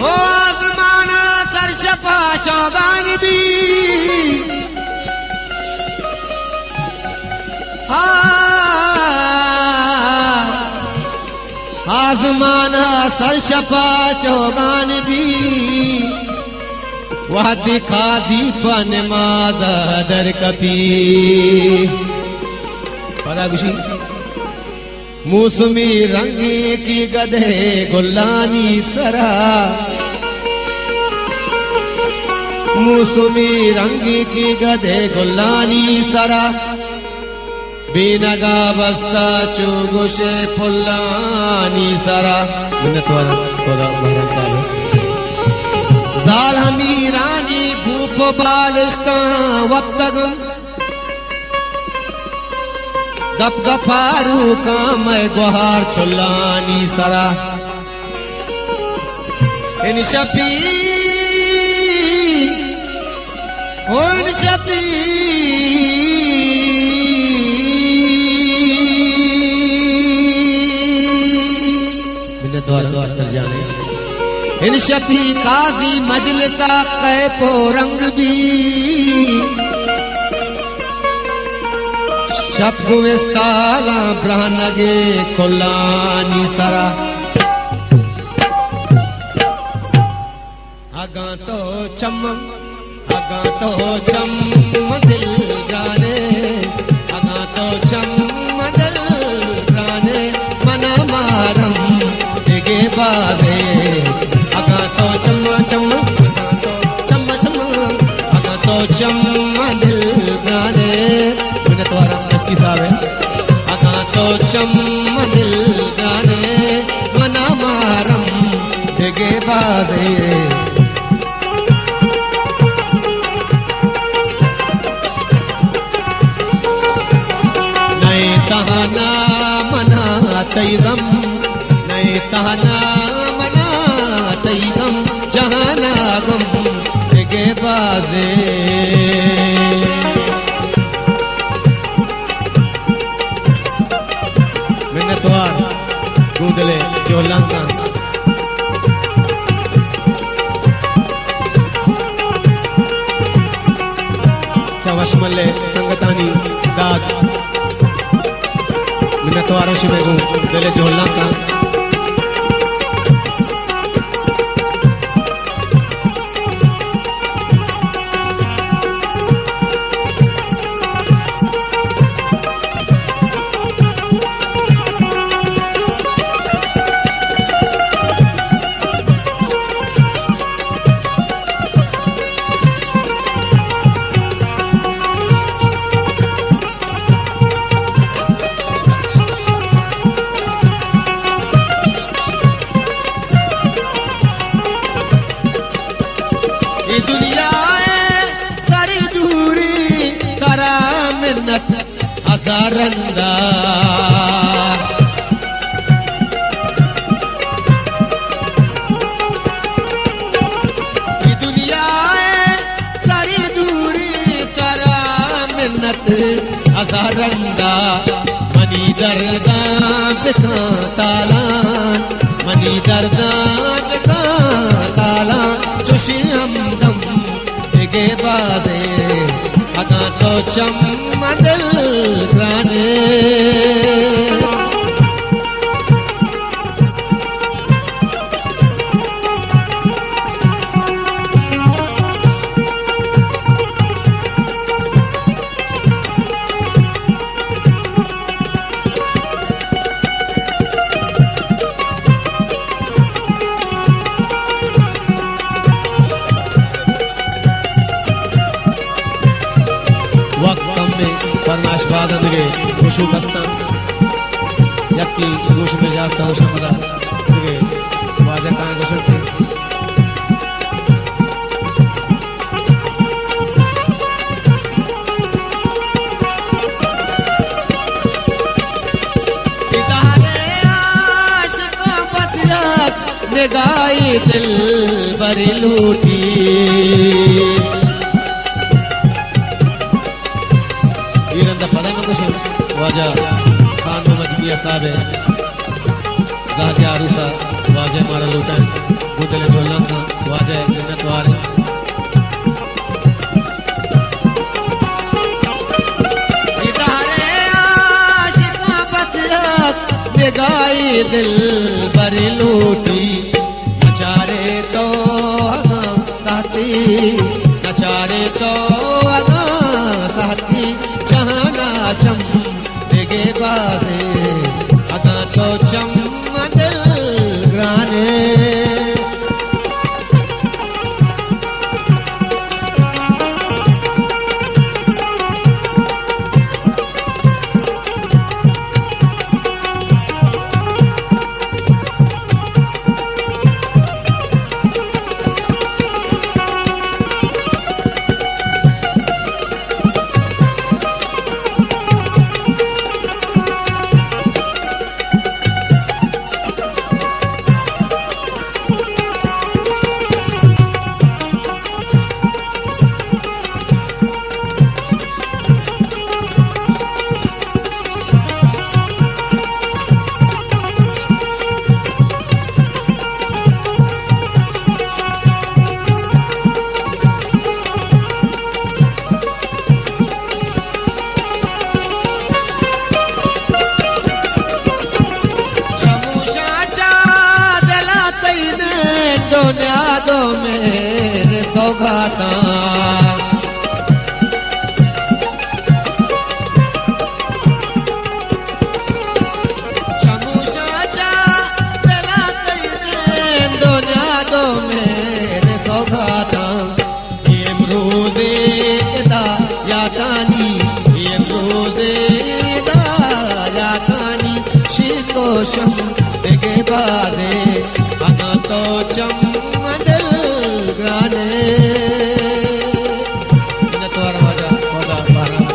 हो शफा चौगान भी आजमाना सर शफा चौगान भी वह दिखा दी पन माजा दर कपी पता खुशी मौसमी रंगी की गधे गुल्लानी सरा मौसमी रंगी की गधे गुल्लानी सरा बेनगा बस्ता चुगुशे फुल्लानी सरा मिन्नत वाला तोरा बहरम साल जाल हमीरानी भूप बालिस्ता वक्तगम गप गफारू का मैं गुहार चुल्लानी सरा इन शफी इन शफी इन शफी काजी मजलिसा कैपो रंग भी शफ विस्ताला ब्रहनगे कुल्लानी सरा अगा तो चम दिल गाने अगा तो चम दिल गाने मना मारम दिगे बाजे अगा तो चम अगा तो चम दिल गाने मैंने तुम्हारा मस्ती साहब है अगा तो चम दिल गाने मना मारम दिगे बाजे तहना मना तैगम नए तहना मना तैगम जहाना गम के बाजे मैंने तो गूदले चोलंगा चवशमले संगतानी दाद मिन्नत वारों से मैं दिले जोहला का मिन्नत हजारंदा ये दुनिया सारी दूरी करा मिन्नत हजारंदा मनी दर्दा बिका तालान मनी दर्दा बिका तालान चुशी हमदम दिगे बाजे अगा तो चम दिल ग्राने फरमाश बादल के खुशू बस्ता यक्की गोश में जाता है शमदा के वाजा का गोशते इतारे आशिकों बसियत निगाही दिल बरी लूटी वाजा खान मोहम्मद मियां साहब है जहां आरूसा वाजे मारा लूटा गुदले ढोलक वाजे जन्नत वारे इतारे आशिकों बसियत निगाही दिल बरी लूटी नचारे तो साथी नचारे तो साथी जहाना चम दिगे बाजे अगा तो चम दिल ग्राने यादों मेरे सौगाता शमूशाचा दिला तेरे दुनिया मेरे सौगाता ये मरूदे दा यादानी ये मरूदे दा यादानी शिको शम देगे बादे अगा तो चम दिल ग्राने तो वाजा होगा बारा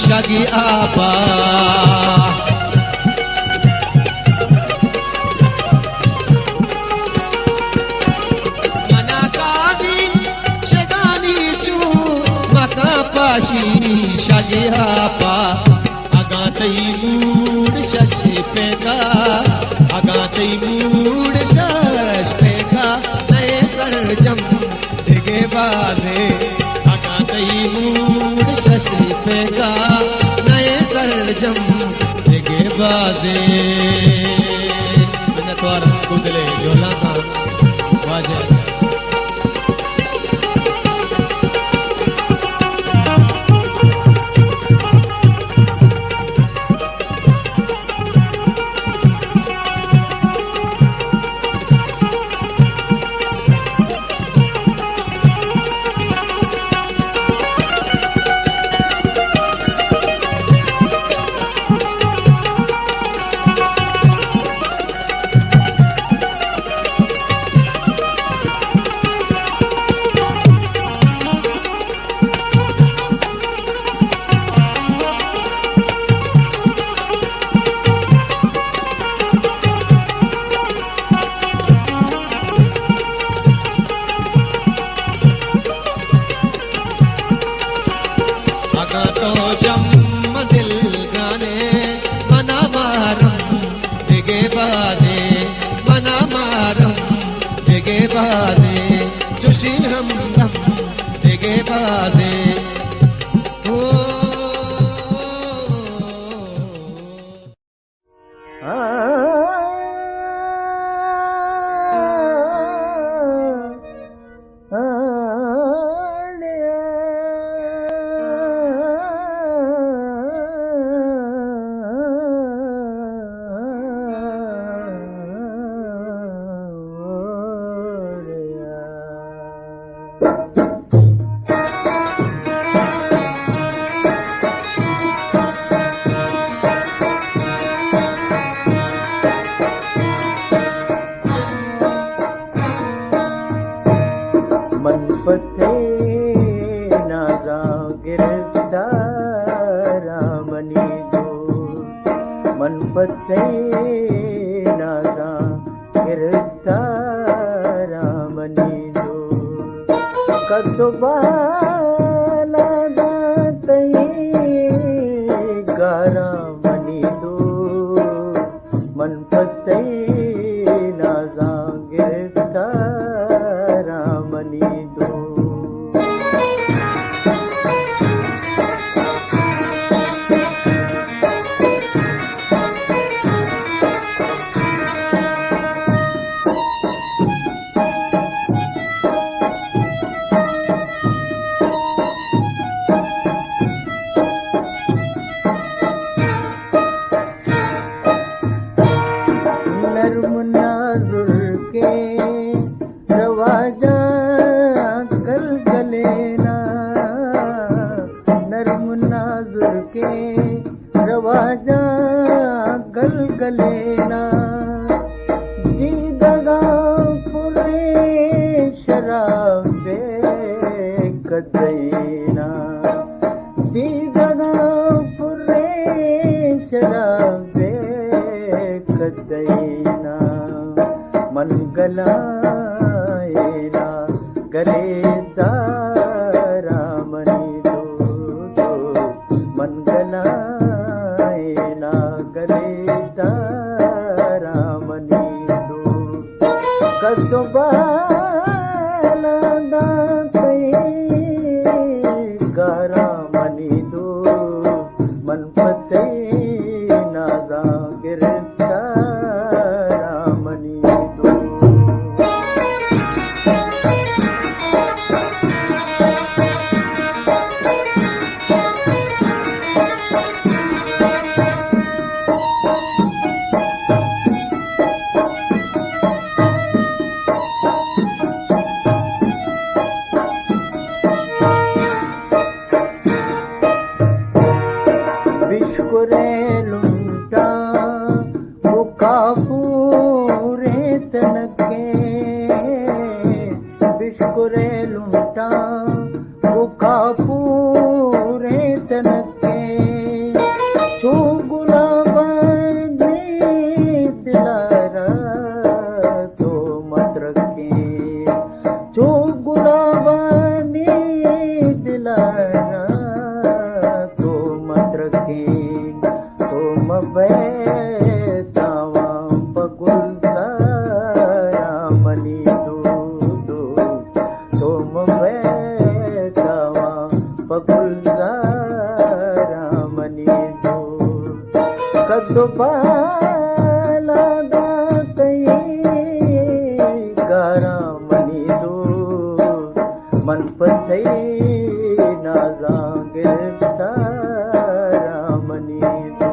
शगी आपा मना कादी शगानी चू मका पाशी शगी आपा अगातई मूड शशि पेगा अगातई मूड शश सरजम दिगे बाजे आका कई मूड शशि पेगा नए सरजम दिगे बाजे मैंने तोर कुदले जोला का वाजे जोशी हम दिगे बाजे मनपते नाजा गिरफ्तारा मनी दो मनपते नाजा गिरफ्तारा मनी दो कतुबाला दाते गारा मनी दो मनपते नाजा गिरफ्तारा मनी दो नर्म नाजुर के रवाजा कल गलेना नर्म नाजुर के रवाजा कल गलेना जी दगा पुरे शराबे कदैना जी दगा पुरे शराबे कदैना मन गलाएना गलेदारा मनी दो मन गलाएना गलेदारा मनी दो कतुबाला दाते गारा मनी दो मनपते नाजा गिरफ्तारा मनी दो बिश्कुरे लुंटा मुकाफूरे तनके बिश्कुरे लुंटा मुकाफूरे तनके तू गुलाबानी दिलारा तो मत रखे तू गुलाबानी दिलारा तो मत रखे तो मबैतावा पगुलदार कद्दुबाला दातई गारा मनी दो मन पथई नाजा गिरफ्तारा मनी दो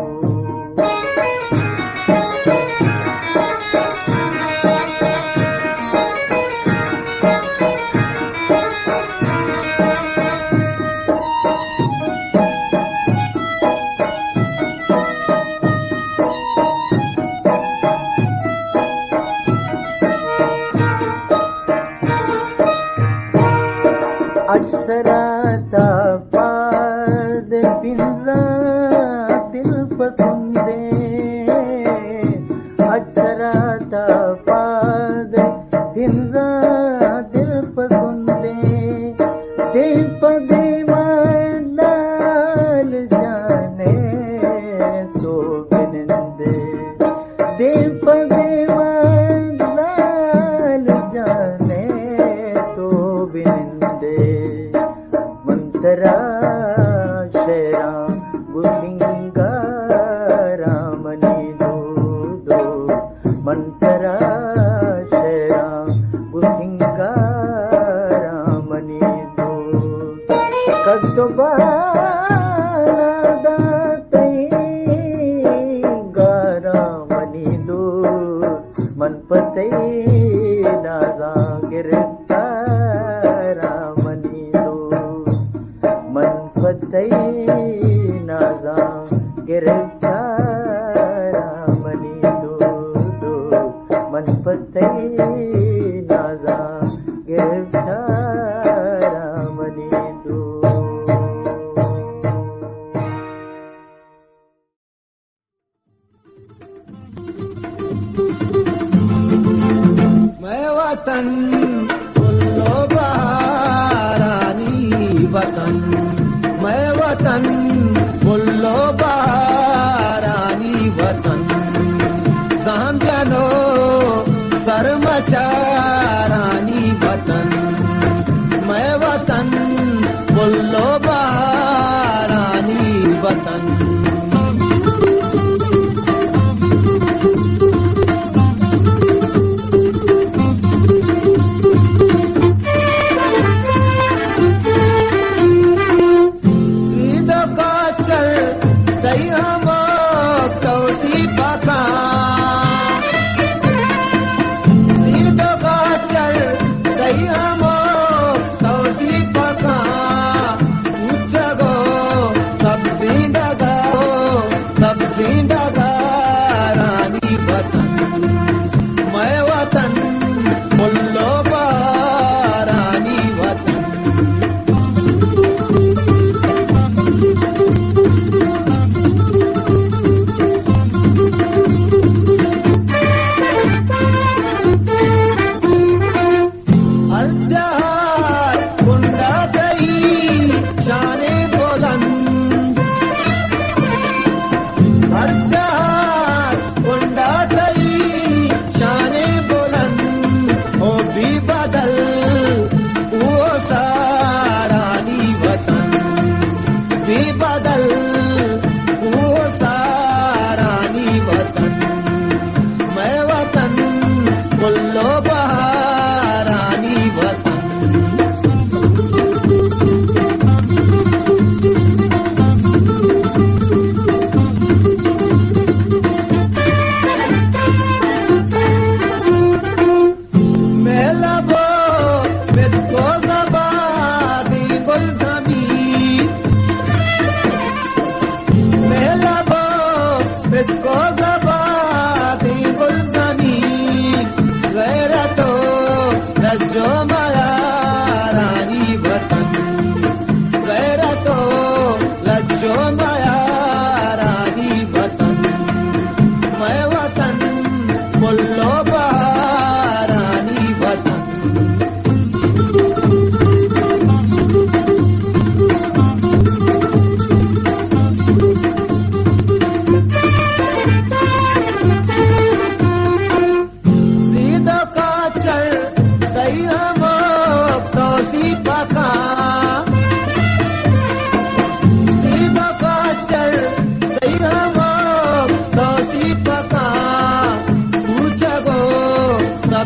अक्षराता पाद पिंजरा दिल पसंदे अक्षराता पाद पिंजरा दिल पसंदे दे पदे लाल जाने तो बिनंदे दे पदे लाल जाने तो बिनंदे मंतरा शेरा गुसिंगारा मनी दो दो मंतरा शेरा गुसिंगारा मनी दो कद्दुबाला दातई गारा मनी दो मन पतई नाजा गिरफ्तारा मनी दो मन पतई नाजा गिरफ्तारा मनी दो दो मन पतई नाजा गिरफ्तारा मनी दो मैं वतन कुल्लो बहारानी वतन मैं वतन कुल्लो बहारानी वतन सांझनो सरमचारानी वतन मैं वतन कुल्लो बहारानी वतन हम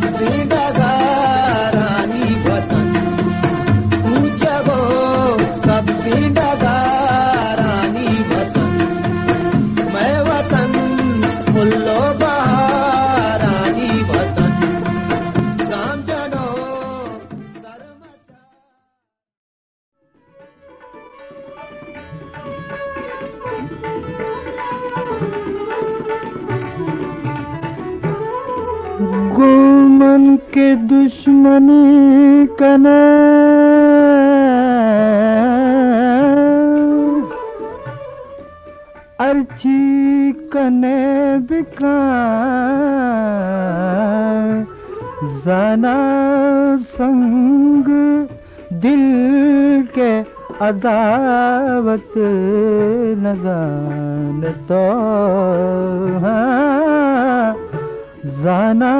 सबसे डगा रानी वतन ऊंचगो सबसे डगा रानी वतन मैं वतन फुल्लो बहारानी वतन शाम जनो सरमचा गोमन के दुश्मनी कने अर्ची कने बिका जाना संग दिल के अदावत न जान तो जाना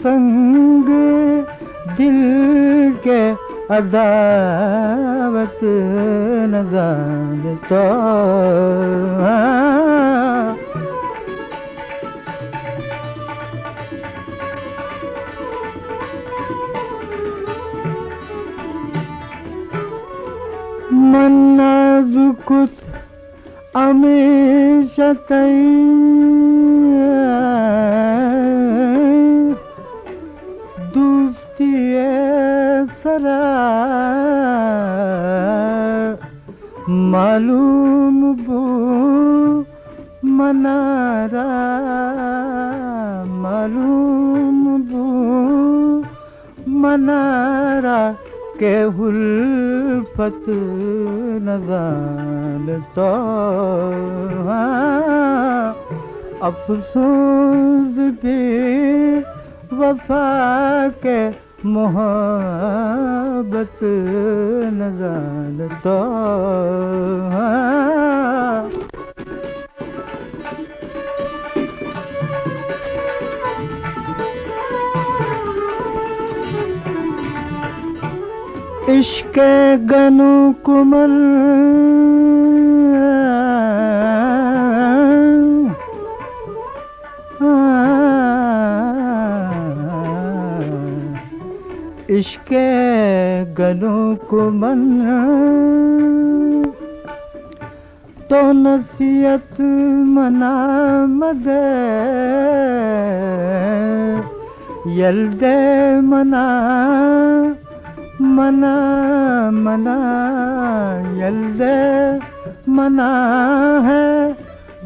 संग दिल के अदावत न जान तो मन्नाजुकुत हमेशा दूसरी सरा मालूम बो मनारा मालूम बो मनारा के हुल्फत नजान सो अफसोस भी वफा के मोहब्बत नजान तो इश्क गनु कुमल इश्क गनु कुमल तो नसीहत मना मदे यल्दे मना मना मना यल्दे मना है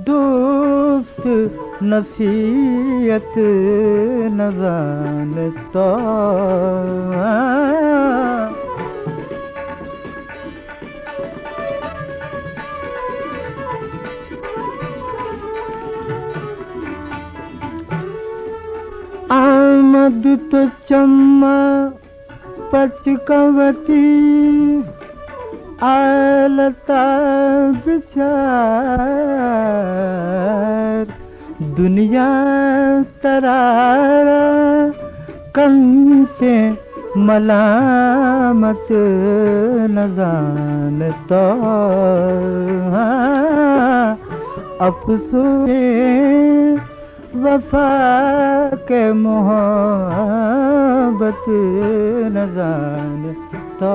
दोस्त नसीहत न जाने तो आमद तो चम्मा पचकवती आलता बिचार दुनिया तरारा कन से मलामत न जान तो अफसोस वफा के मोहब्बत न जान तो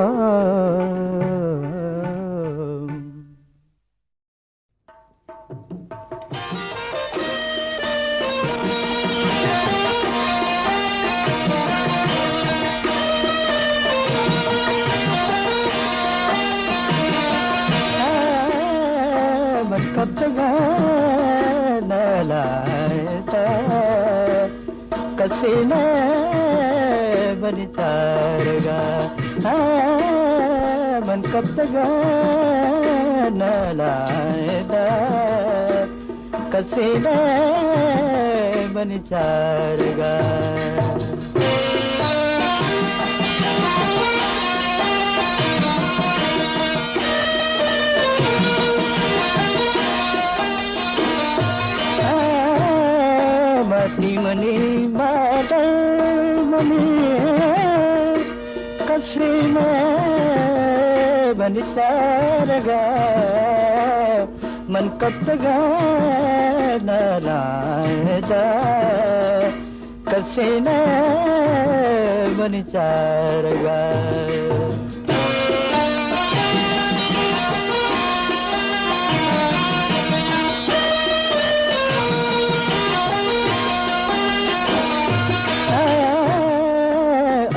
कब तक न लाए कसीने बनितारगा मन कब तक न लाए कसीने बनितारगा मनी बादल मनी कसीने बनितारगा मन कब तक न लाए कसे न बनिचारगा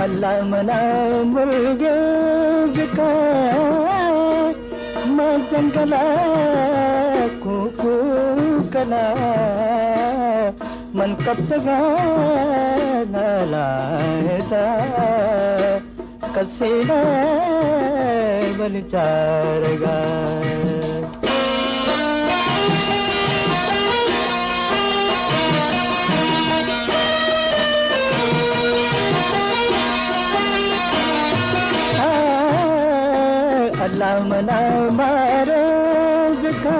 अल्लाह मना मुर्गे बिका मैं जंगला कुकू कला मन कब तक नलायदा कसे न बलिचारगा अल्लाह मना मारे जिका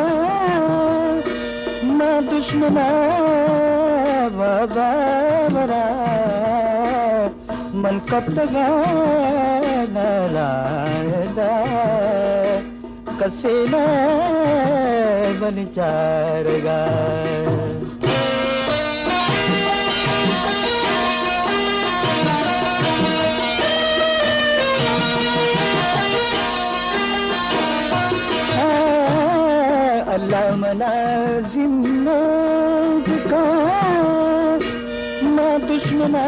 मां दुश्मना बाबा मरा मन कब तक नलायदा कसे न बनिचारगा अल्लाह मना जिंदगी का मां दुश्मना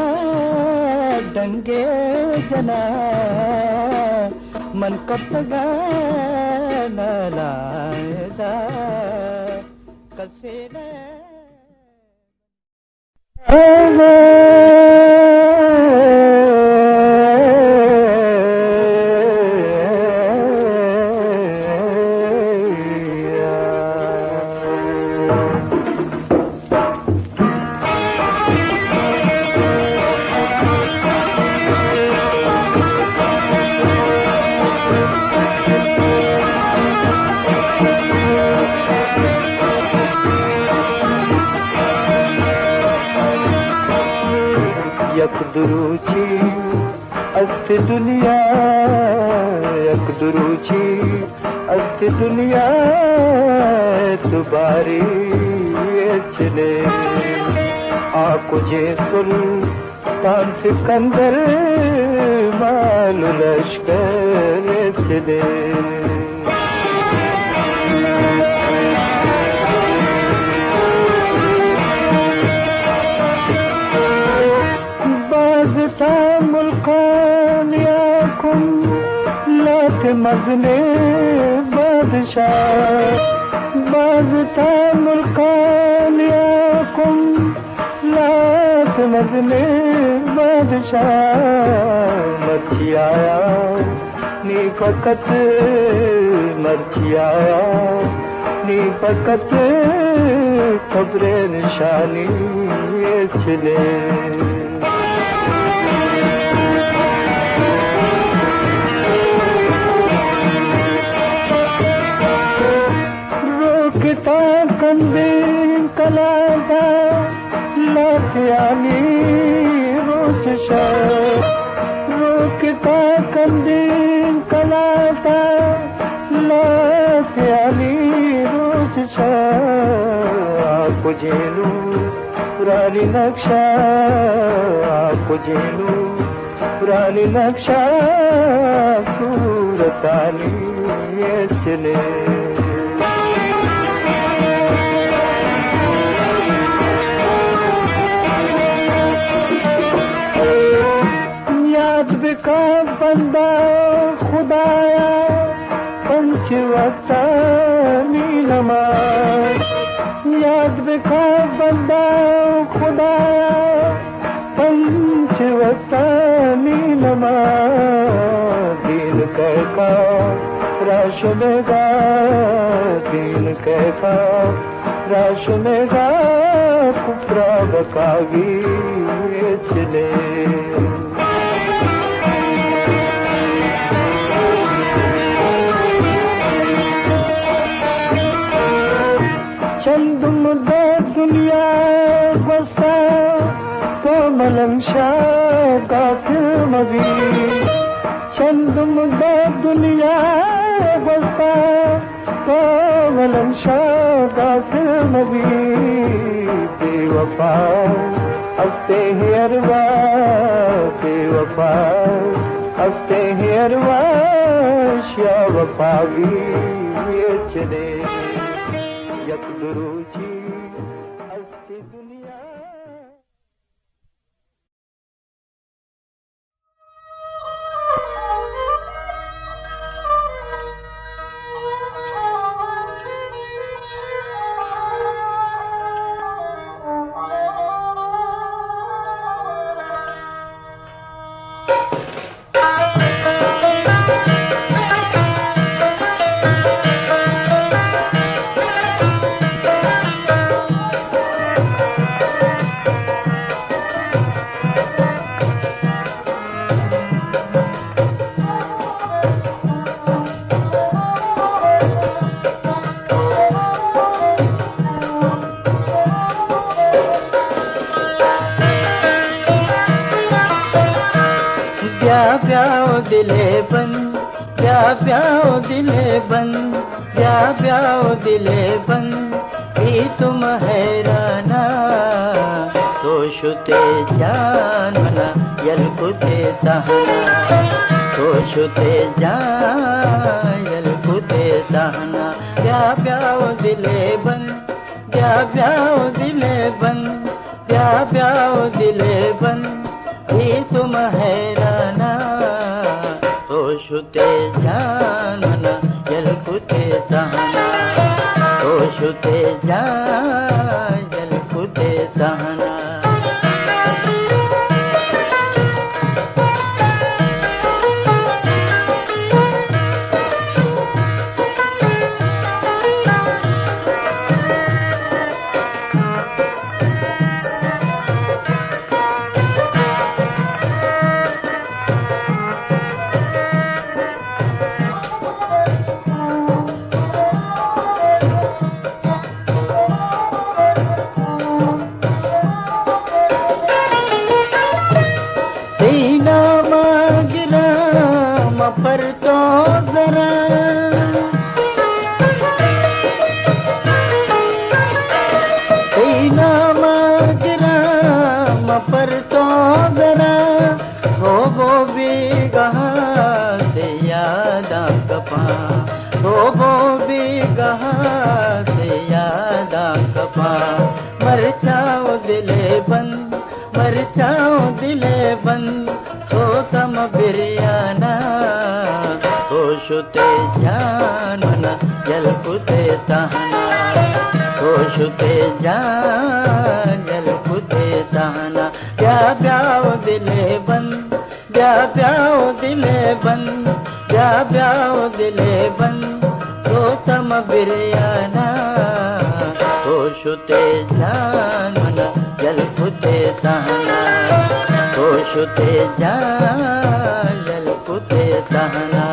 दंगे जना मन कब तक नलायदा कसे न यकदुरुची अस्ति दुनिया यकदुरुची अस्ति दुनिया तुबारी चले आकुजे सुल्तान सिकंदर मालू लश्कर चले मुल्कान याकुम लाख मजने बादशाह बाज था मुल्कान याकुम लाख मजने बादशाह मर्ची आया नी फकत मर्ची आया नी फकत खबरे निशानी चले कंदे कलादा लाखयानी रोशा रोकता कंदे कलादा लाखयानी रोशा आपको जेलू पुरानी नक्शा आपको जेलू पुरानी नक्शा सूरतानी चले का बंदा खुदाया पंच वक्त नमाज याद बिखा बंदा खुदाया पंच वक्त नमाज दीन कहका राशनेगा दीन कहका राशनेगा कुफरा बकागी चले चंद मुद्दे दुनिया बसा तो मलंशा काफिर मबी चंद मुद्दे दुनिया बसा तो मलंशा काफिर मबी बेवफा हफ्ते हेरवा बेवफा हफ्ते हेरवा शा वफागी चले यक दुरूची हस्ती दुनिया दिले बन प्याओ दिले बन प्याओ दिले बन भी तुम हैराना तो शुते जान मना यलकुते तहना तो शुते जान यलकुते तहना प्याओ दिले बन प्याओ दिले बन प्याओ दिले बन भी तुम हैराना तो शुते जानना यलकुते तहना तो शुते जान यलकुते तहना पर तो जरा ना मगराम पर तो जरा हो वो भी कहाँ से याद कपा हो वो भी कहाँ से याद कपा मर जाओ दिले बंद मर जाओ दिले बंद तो तम बिरयाना तो शुते जानना यलकुते तहना तो शुते जान यलकुते तहना प्याओ दिले बंद प्याओ दिले बंद प्याओ दिले बंद तो तम बिरयाना तो शुते जानना यलकुते तहना तो शुते जान यलकुते तहना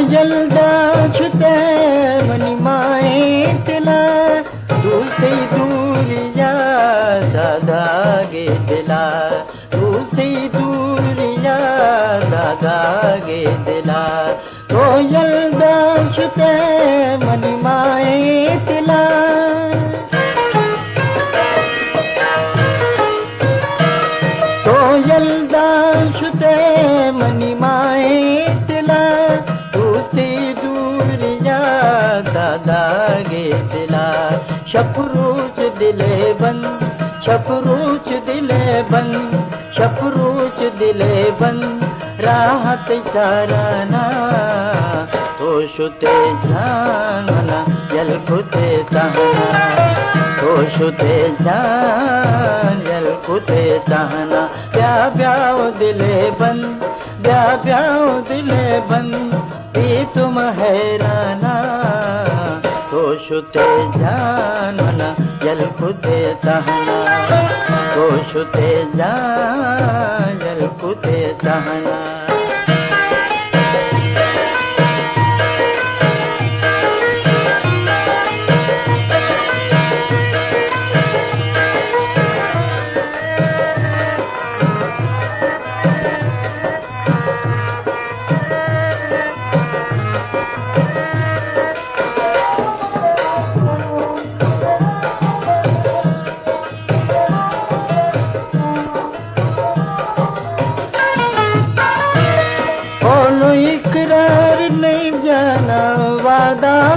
जलदाशते मनी माए तिला दूसरी दूरिया दादा गे दिला दूसरी दूरिया दादा गे दिला तो जलदाशते मनी माए तिला तो जलदाशते मनी माए तिला दादा गे दिला शफरूच दिले बंद शफरूच दिले बंद शफरूच दिले बंद राहत चाराना तो शुते जानना यलकुते तहना तो शुते जान यलकुते तहना प्याओ दिले बंद प्याओ दिले बंद तुम हैराना तो शुते जानना यलकुते तहना गोशुते जा यलकुते तहना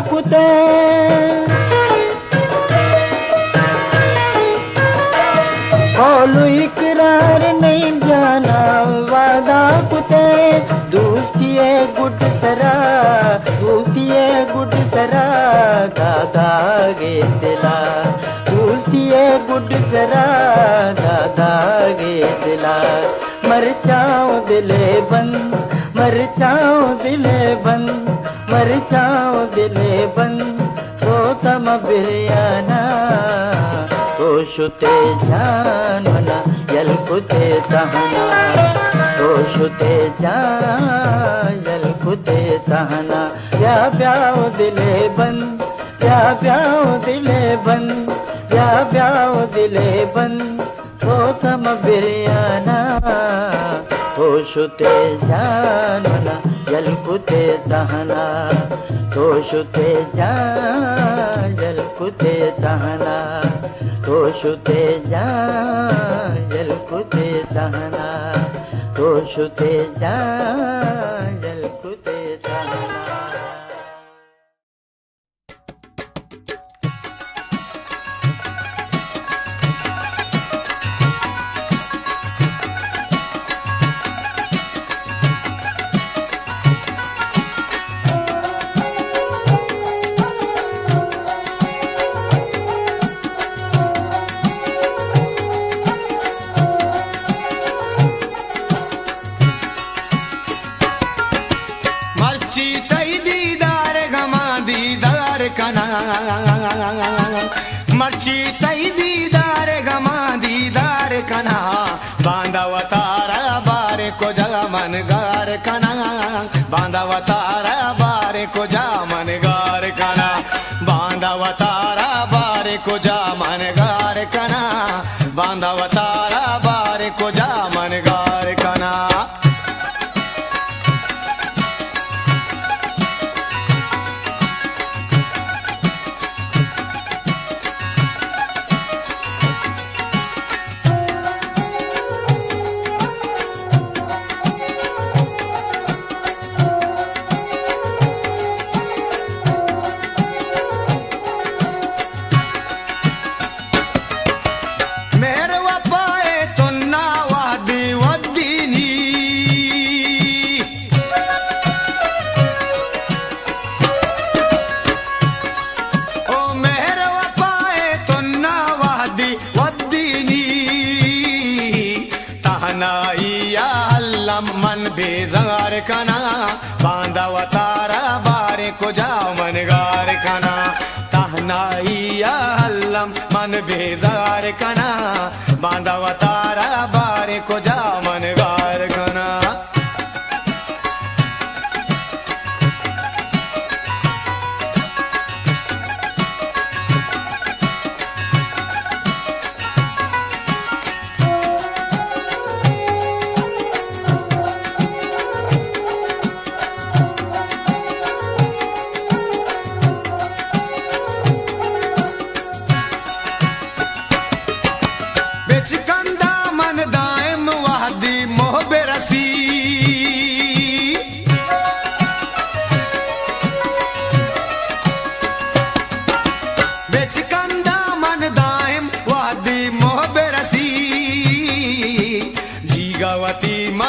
कुते बोलू इकरार नहीं जाना वादा कुते दूसरी गुड सरा दादा गे दिला दूसरी गुड सरा दादा गे दिला मर जाओ दिले बंद मर जाओ दिले बंद मर जाओ दिले बंद सोतम बिरयाना गोशुते जानवना यलकुते तहना गोशुते जान यलकुते तहना या ब्याओ दिले बंद या ब्याओ दिले बंद या ब्याओ दिले बंद सोतम बिरयाना गोशुते जानवना यलकुते तहना गोशुते जान यलकुते तहना गोशुते जान यलकुते तहना गोशुते जान यलकुते तहना मर्ची तई दीदार गमा दीदार कना बांधावतारा बारे को जा मन गार कना बांधावतारा बारे को जा मन गार कना बांधावतारा बारे को जा मन गार कना बांधावतारा बारे को जा मन गार कना मन बेजार कना बांधावतारा बारे को जाओ मन गार कना तहनाइया हल्लम मन बेजार कना बांधावतारा बारे को जाओ मन गार कना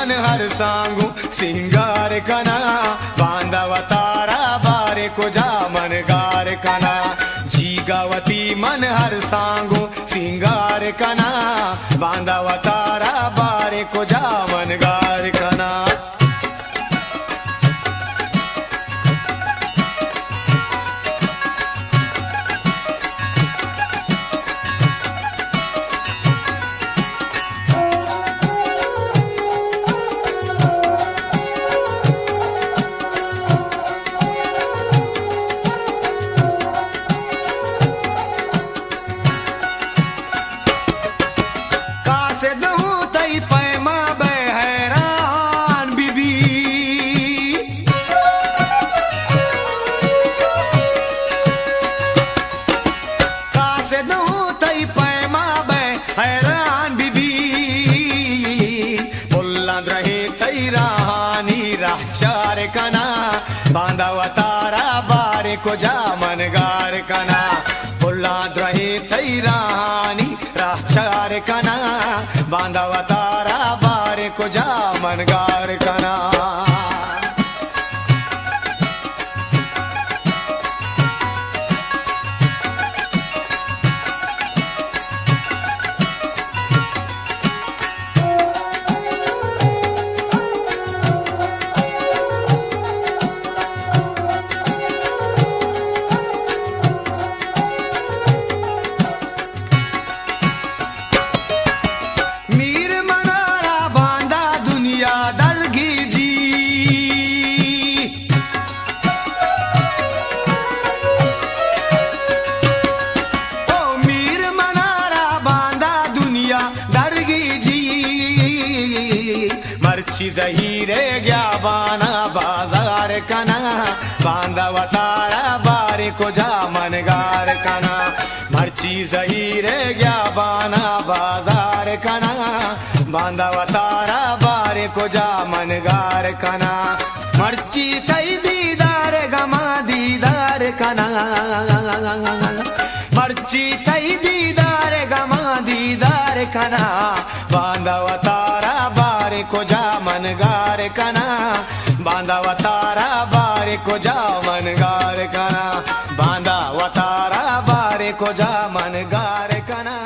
मन हर सांगू सिंगार कना बांधावतारा बारे को जा मन गार कना जीगावती मन हर सांगू सिंगार कना बांधावतारा बारे को जा मन गार कना कासिद हूँ तई पैमा बे हैरान बीबी कासिद हूँ तई पैमा बे हैरान बीबी बुलंद रहे तई रानी राह चार कना बांधा वतारा बारे को जा मनगार कना बुलंद रहे तई रानी राह चार कना बांधा वतारा बारे को जा मनगार कना जहीरे गया बाना बाजार कना बांधा वतारा बारे को जा मनगार कना मर्ची जहीरे गया बाना बाजार कना बांधा वतारा बारे को जा मनगार कना मर्ची तई दीदार गमा दीदार कना मर्ची तई दीदार गमा दीदार कना बांधा वतारा बारे को जा मनगार कना बांधा वतारा बारे को जा मनगार कना बांधा वतारा बारे को जा मनगार कना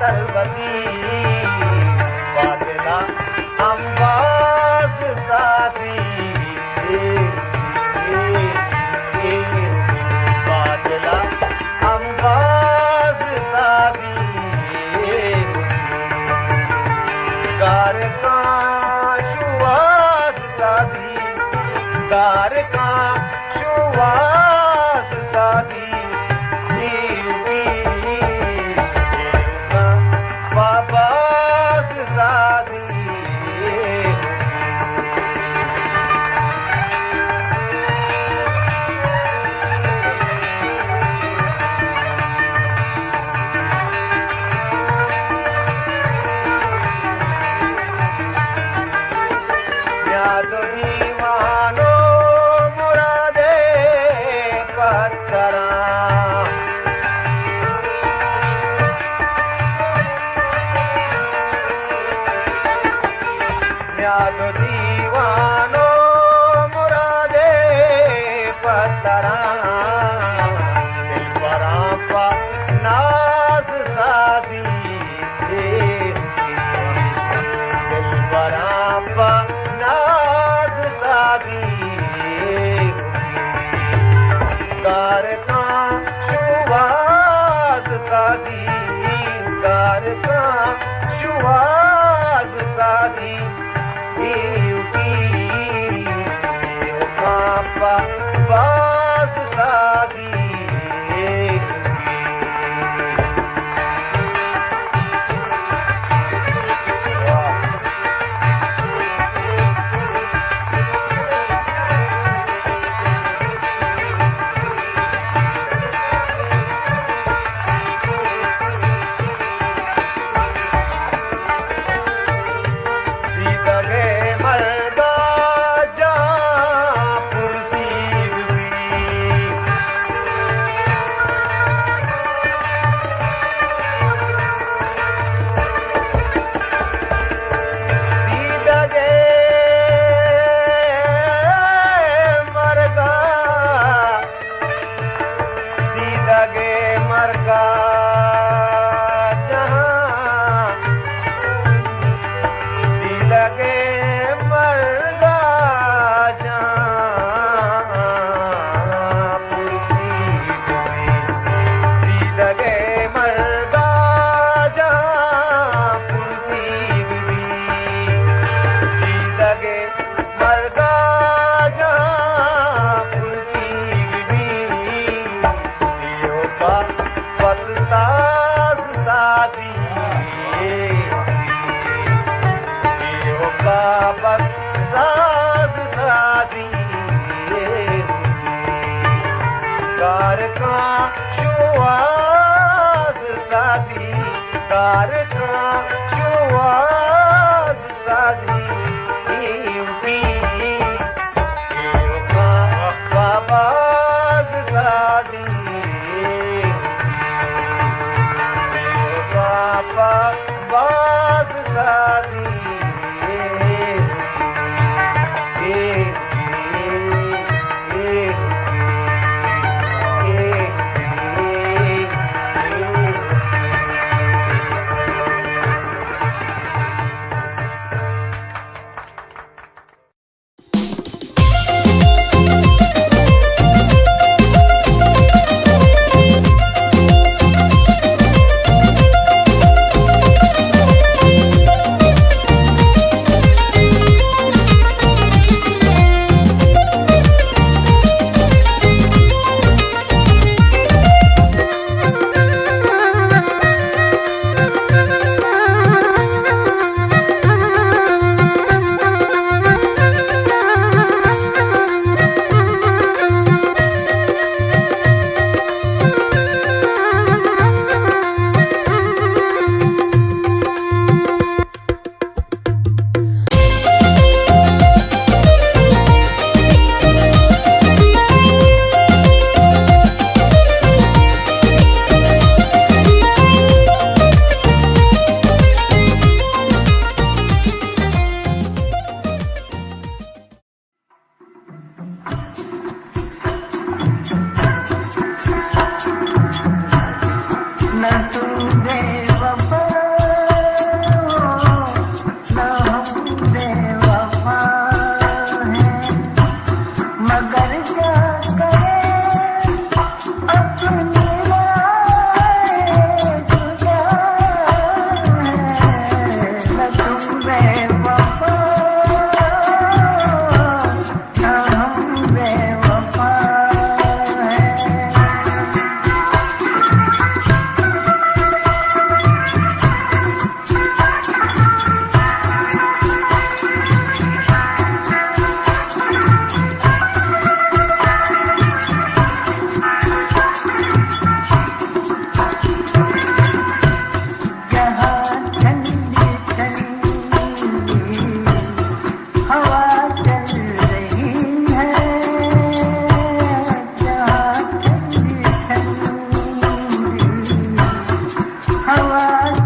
तलवती अम्बाज सादी बादला अम्बाज सादी गार का शुआस सादी गार का शुआस सादी बाबास सादी याद दीवानो मुरादे पत्थरा याद दीवानो मुरादे पत्थरा दिल परापा नाज सादी दिल परापा नाज सादी गार का शुआज सादी गार का शुआज सादी बास सादी कार का शुआस सादी कार का शुआस सादी बाबाज सादी बाबा बाज सादी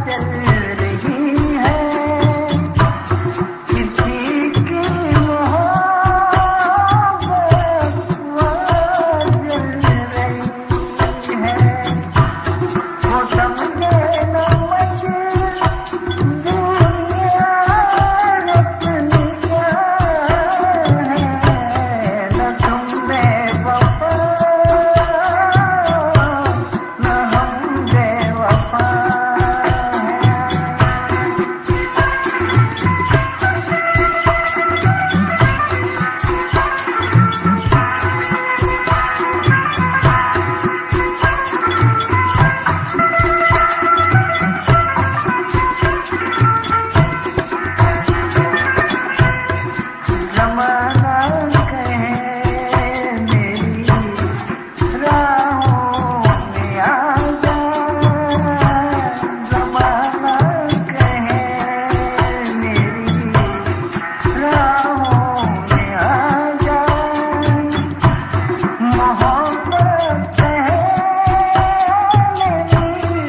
चल रही है किसी की मोहब्बत जल रही है वो समझे न मुझे दुनिया अपनी क्या है न तुम बेवफा न हम बेवफा ज़माना कहे मेरी राहों में आ जा ज़माना कहे मेरी राहों में आ जा मोहब्बत कहे मेरी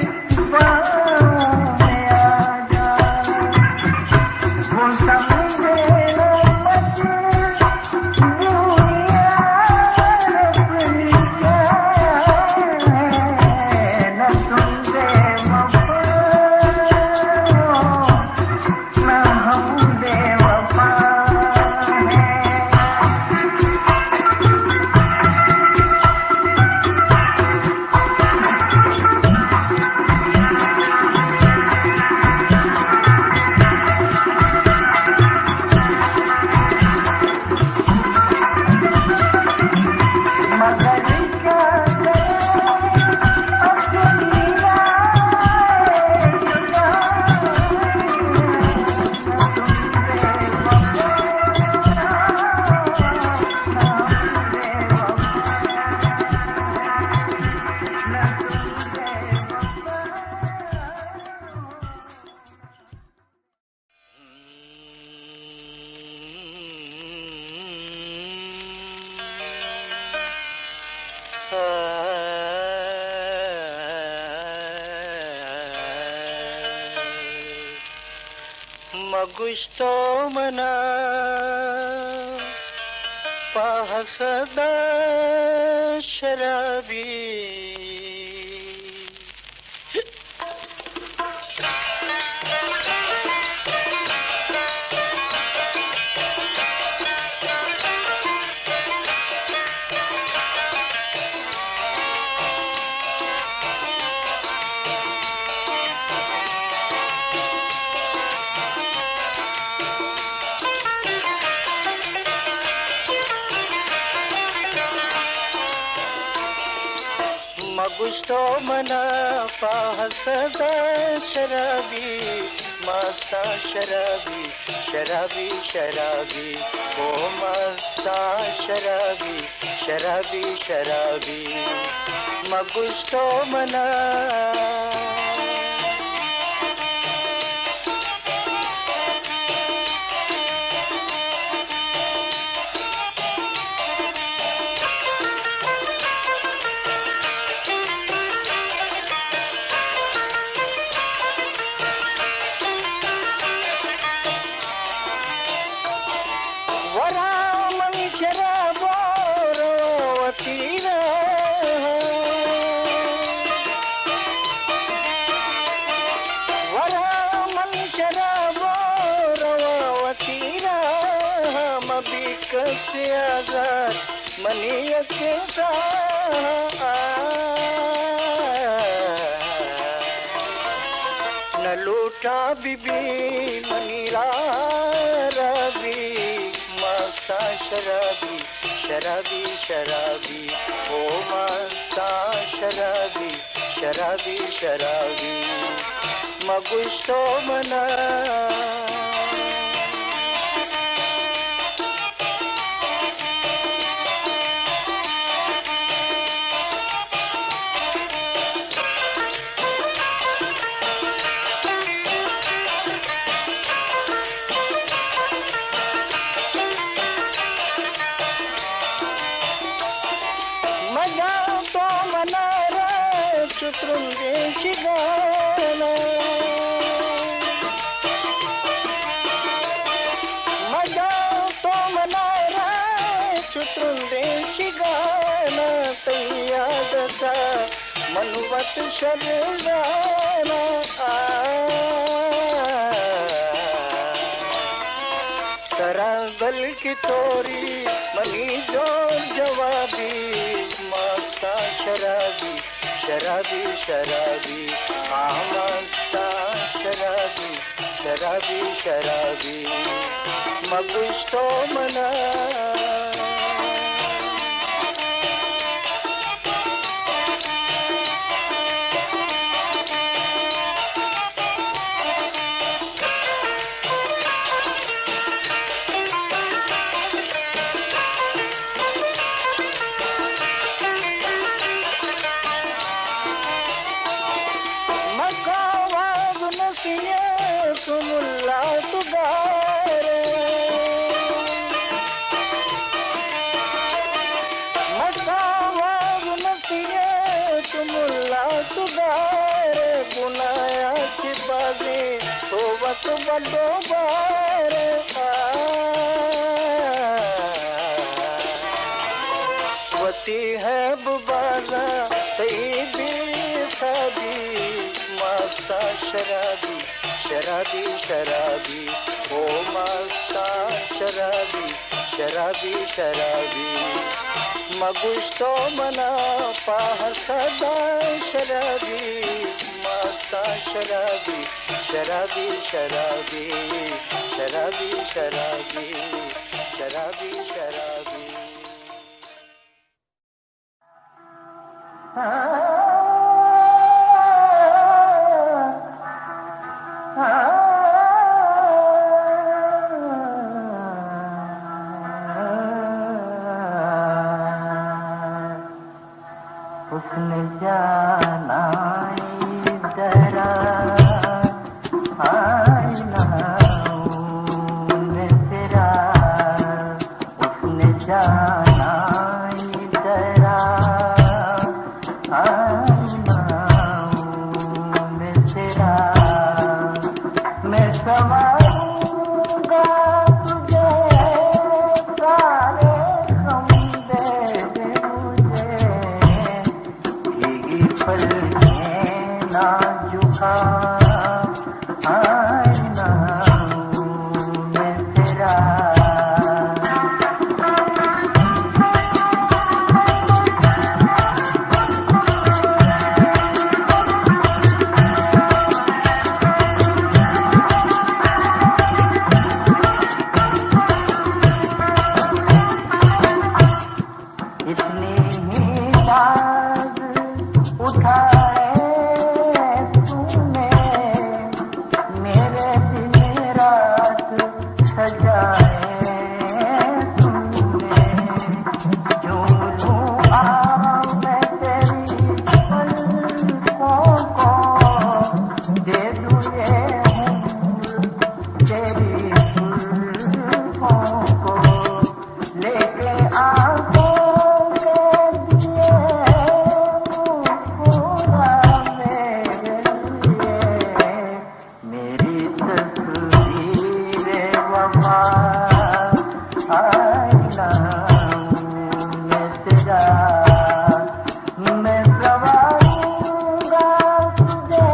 बाहों में आ जा वो समझे न मुझे दुनिया अपनी क्या है न तुम बेवफा न हम बेवफा हैं मगर क्या करें अपनी मगुस्तो मना पाहसदा शराबी मगुस्तो मना पाहसदा शराबी मस्ता शराबी शराबी शराबी ओ मस्ता शराबी शराबी शराबी मगुस्तो मना वरामन शराबो रोवतीरा वरामन शराबो रोवतीरा मबिकस आजाद मनियकेता न लूटा बीबी मनीरा रवि मस्ता शराबी शराबी शराबी ओ मस्ता शराबी शराबी शराबी मगुस्तो मना मजा तो मना रे चुतरुंगे शिगाना मनवत शर्माना तरंगल की तोरी मनी जो जवाबी मस्ता शराबी शराबी शराबी मस्ता शराबी शराबी शराबी मगुश तो मना वती है बुबाना तैबी सादी मस्ता शराबी शराबी शराबी ओ मस्ता शराबी शराबी शराबी मगुश तो मना पाहर सदा शराबी मस्ता शराबी शराबी शराबी शराबी शराबी शराबी शराबी उसने जाना जरा आईना में तेरा उसने जाना जरा आईना में तेरा मैं संवारूंगा तुझे सारे गम दे दे मुझे भीगी पलकें ना झुका आईना में तेरा इतनी ही बात उठाए तूने मेरे दिन रात सजाए तूने झूम लूं मैं तेरी पलकों को दे दूं ये तेरी जुल्फों को लेके आंखों मेरी तस्वीर वफा आईना में तेरा मैं संवारूंगा तुझे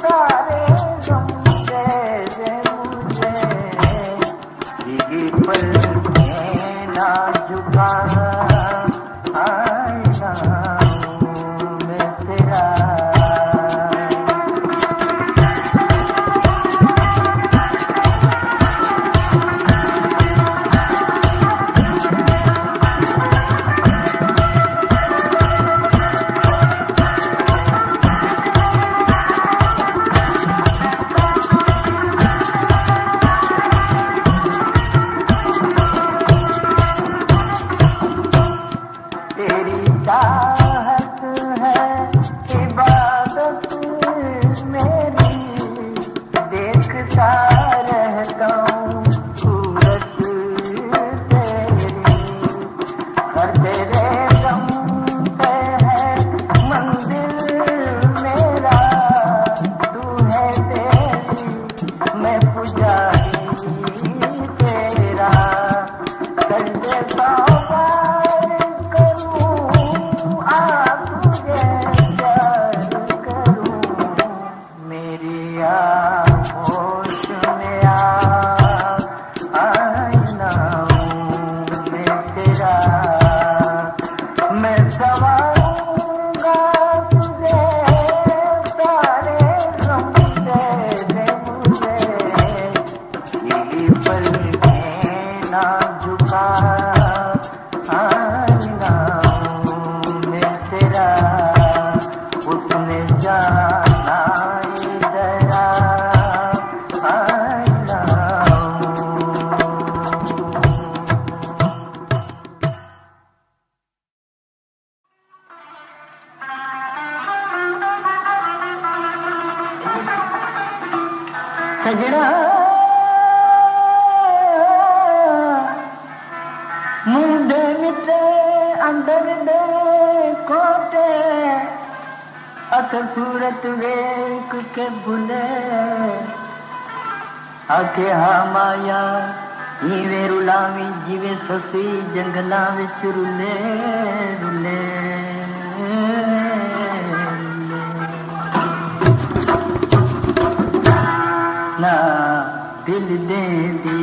सारे गम दे दे मुझे भीगी पलकें ना झुका आईना में तेरा तेरी चाहत है इबादत मेरी देखता रहता हूँ सूरत तेरी हर तेरे गम पे है मंदिर मेरा तू है तेरी मैं पुजारी तेरा कर देता सजना मुंडे मिटे अंदर दे कोटे अख सूरत वेख के भुले आखे हा माया हीवे रुलावी जिवे ससी जंगला विच रुले रुले ना दिल दे दी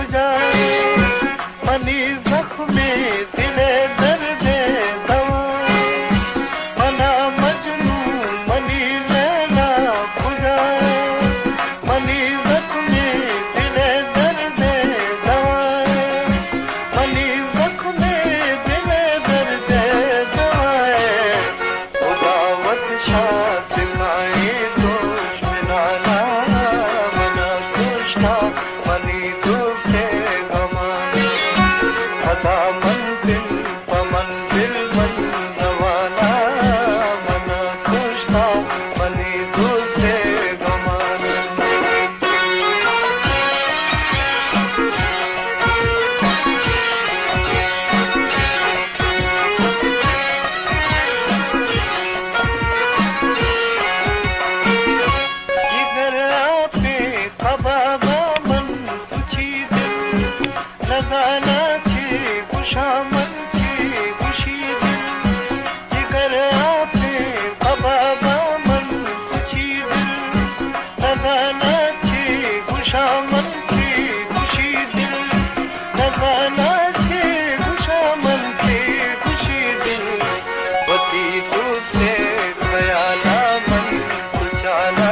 बुझाए मनी जख्मे दिले दर्दे दवा मना मजनू मनी लैला बुझाए मनी जख्मे दिले दर्दे दवाए मनी जख्मे दिले दर्दे दवाए खुदावत शाद माए दोष मिलाना मना दोषा मनी दुखे गमाना खता मंदिर पमंदिर मन रवाना मना दोषा मनी दुखे गमाना जिगर आपे कबाबा मन कुछी दिल लगाना छे खुशामन छे खुशी दिल जिगर आपे कबाबा मन कुछी दिल लगाना छे खुशामन छे खुशी दिल लगाना छे खुशामन छे खुशी दिल बती तुझसे खयाला मन कुचाला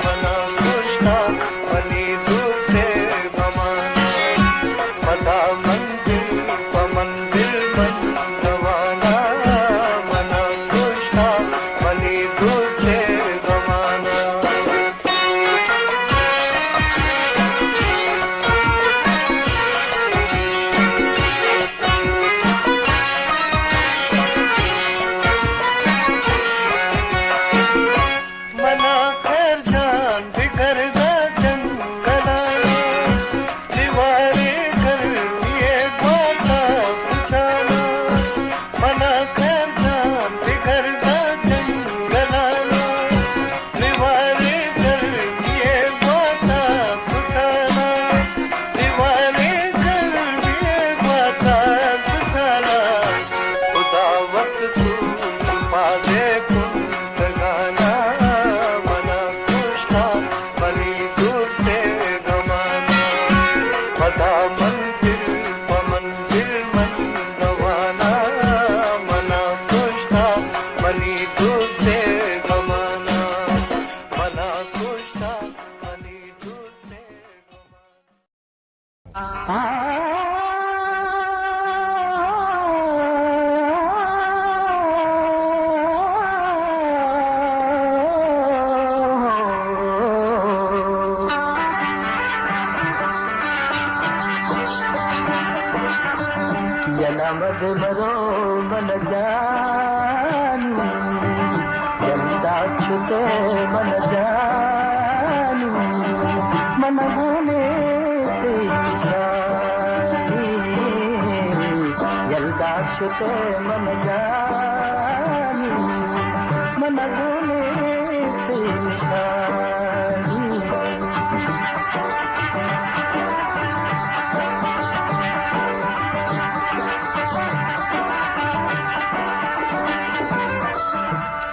मना खुशा मनी तुझसे गमाना पता मंदिर पमंदिर मन रवाना मना खुशा मनी तुझसे गमाना मना खैर जान बिखर दा जंगलाना दीवारे कर दिए बाता बुझाना मना खैर जान बिखर दा जंगलाना दीवारे कर दिए बाता बुझाना दीवारे कर दिए बाता बुझाना खुदा वक्त तू पादे कुन लगाना मना खुशा मनी दूसरे गमाना पता मंदिर पमंदिर मन रवाना मना खुशा मनी दूसरे गमाना मना खुशा मनी दूसरे जनमद मरो मन जानी जंदा छुटे मन जानी मन गुने शानी जंदा छुटे मन जानी मन गुने शानी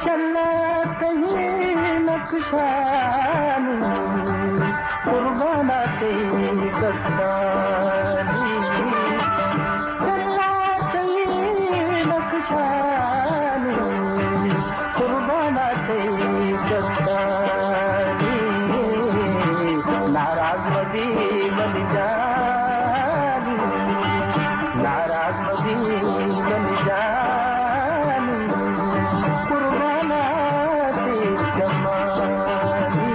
चला कहीं नक्शानी कुर्बाना तेरी कसानी चला कहीं नक्शानी कुर्बाना तेरी कसानी नाराज मदी बन जानी नाराज मदी बन जानी कुर्बाना तेरी जमानी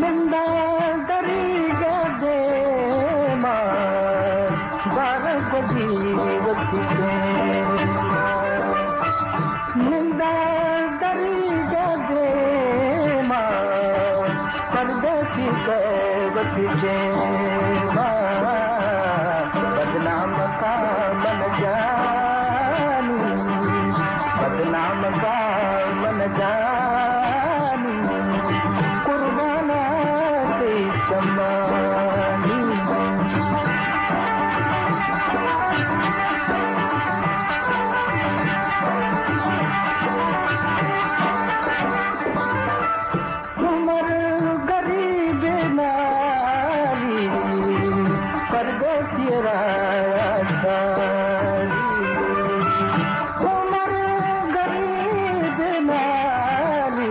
नंदा दरी गदे मां बारह बजी वती नंदा दरी गदे मां परदेसी वती बदनाम का मन जानी बदनाम का मन जानी कुर्बाना ते जमानी परदेसी राया छाड़ी उमर गरीब नाली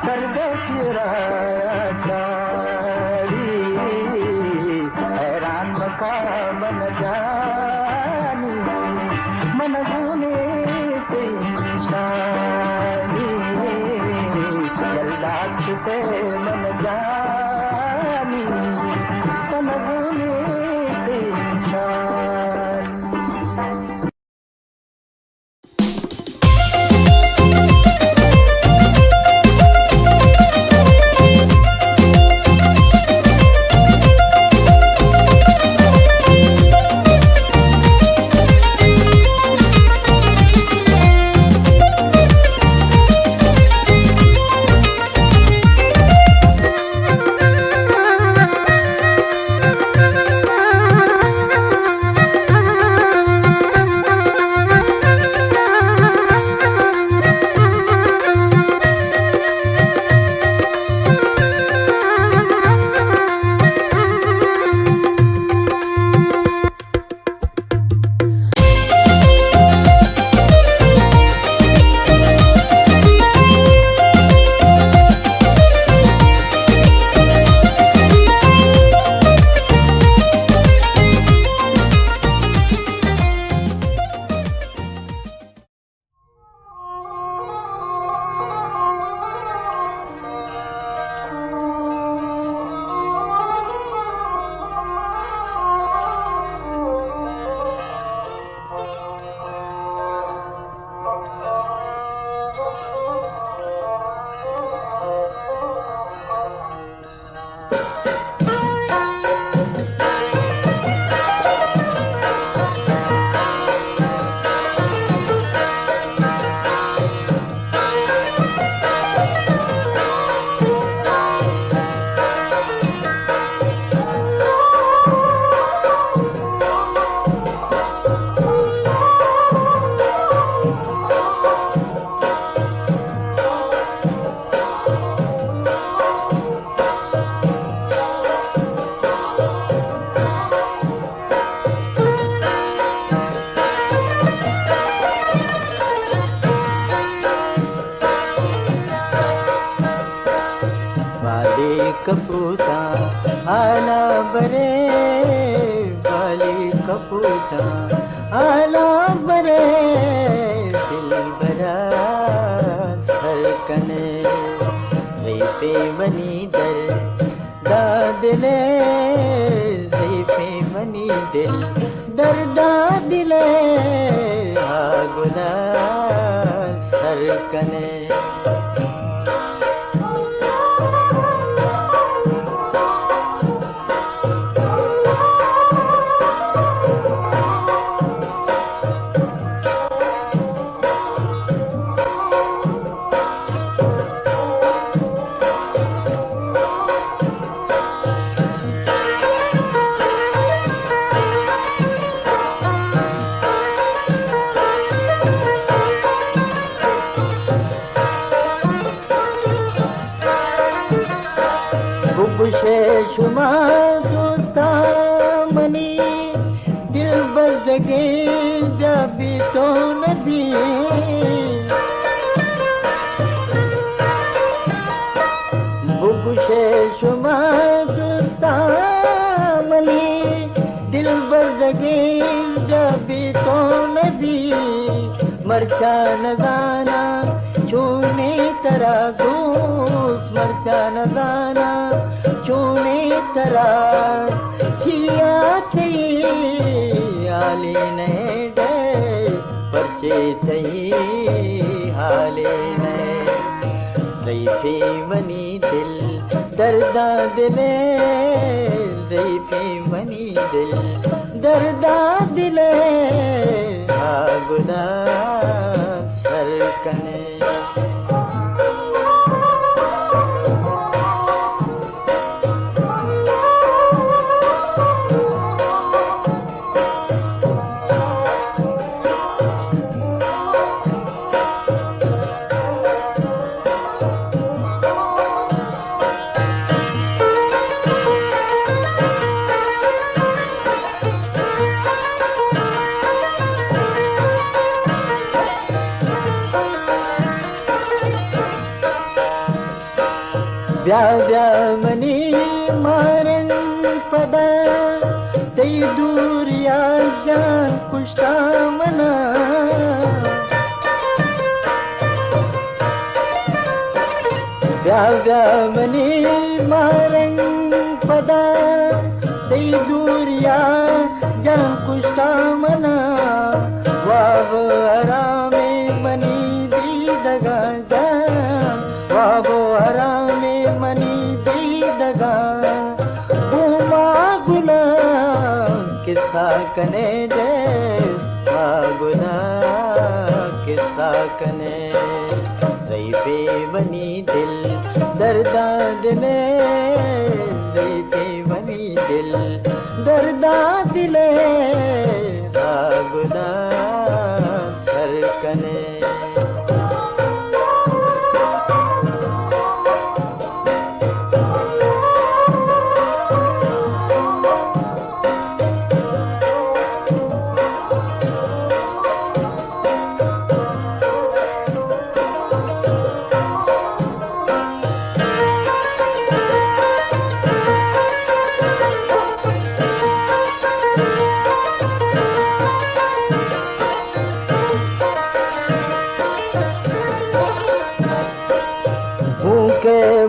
परदेसी राया छाड़ी हैरान का मन जानी मन गुने शानी जल्दा छुटे मन जानी मन गुने शानी। कपूता आला बरे वाली कपूता आला बरे दिल बरा सरकने पे मनी दर दादले पे मनी दिल दर दादले आगुला सरकने शुमा दोस्ता मनी दिल बजगे जबी तो नदी बुगुशे शुमा दोस्ता मनी दिल बजगे जबी तो नदी मरचा नगाना चूने तरा घूस मरचा नगाना चूने तरा छियाते आले ने डे परचे तई हाले ने ज़ईफ़े मनी दिल दर्दा दिले ज़ईफ़े मनी दिल दर्दा दिले आगुदा सरकने दई दूरिया जान कुश्ता मना व्या मनी मारंग पदा दई दूरिया जान कुश्ता मना वाव हरामे मनी दी दगा जान वाव हरामे मनी दी दगा घुमा गुना किस्सा कने जे गुना किस्सा कने रही बेवनी दिल दर्दा दिले रही बेवनी दिल दर्दा दिले गुना सरकने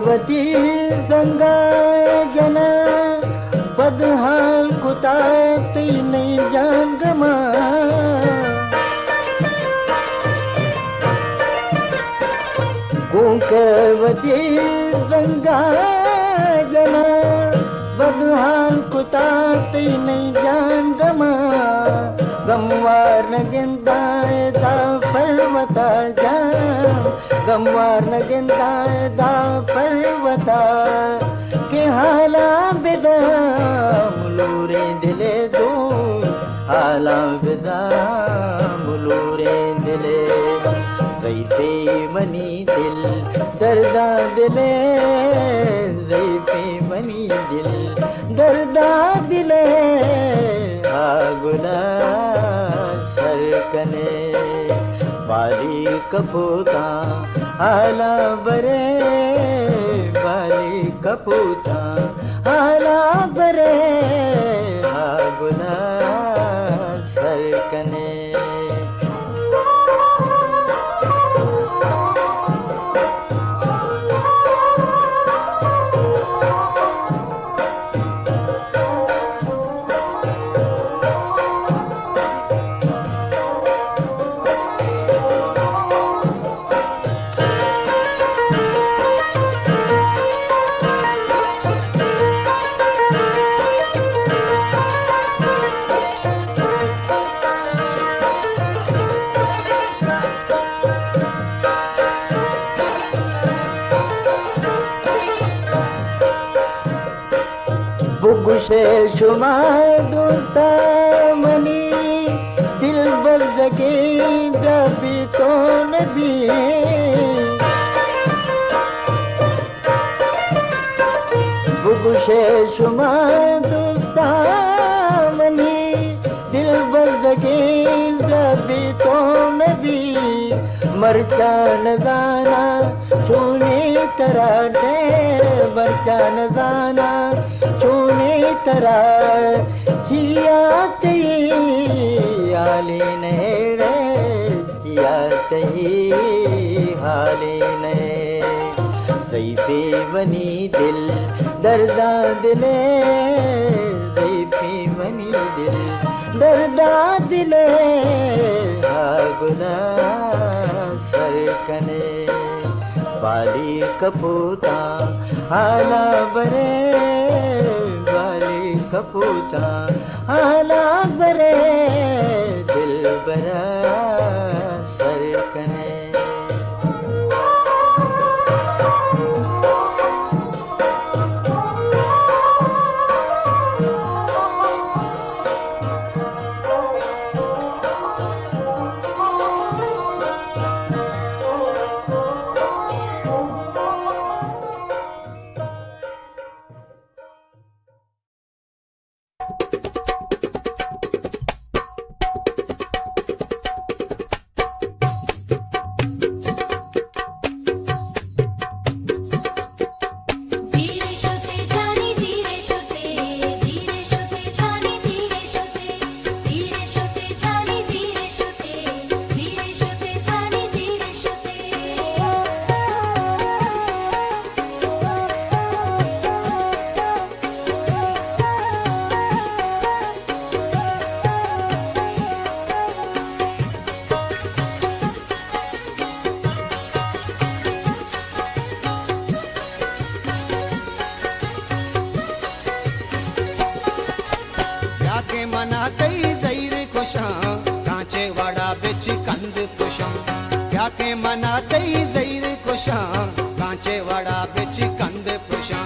वती गंगा जना बदहाल कुताती नहीं जान गमा वती गंगा जना बदहाल कुताती नहीं जान गमा गमवार न गिंदाए दा पर्वता जान गमवार न गिंदाए दा पर्वता के हाला बिदा मुलूरे दिले दो हाला बिदा मुलूरे दिले ज़ैफ़े मनी दिल दर्दा दिले ज़ैफ़े मनी दिल दर्दा दिले गुना सरकने बाली कपूता आला बरे बाली कपूता आला बरे गुना सरकने बुगुशे शुमा दोस्ता मनी दिल बजके जबी तो नबी बुगुशे शुमा दोस्ता मनी दिल बजके जबी तो नबी मरचान गाना सुनी तराटे मरचान गाना सुनी तरह सियाते हाले नहरे सियाते हाले नहरे ज़ैफ़े मनी दिल दर्दा दिले ज़ैफ़े मनी दिल दर्दा दिले गुना सरकने बाली कपूता आला बरे बाली कपूता आला बरे दिल बरा सरकने जाके मना तई जैर खुशां कांचे वाड़ा बिच कंद पुशां जाके मना तई जैर खुशां कांचे वाड़ा बिच कंद पुशां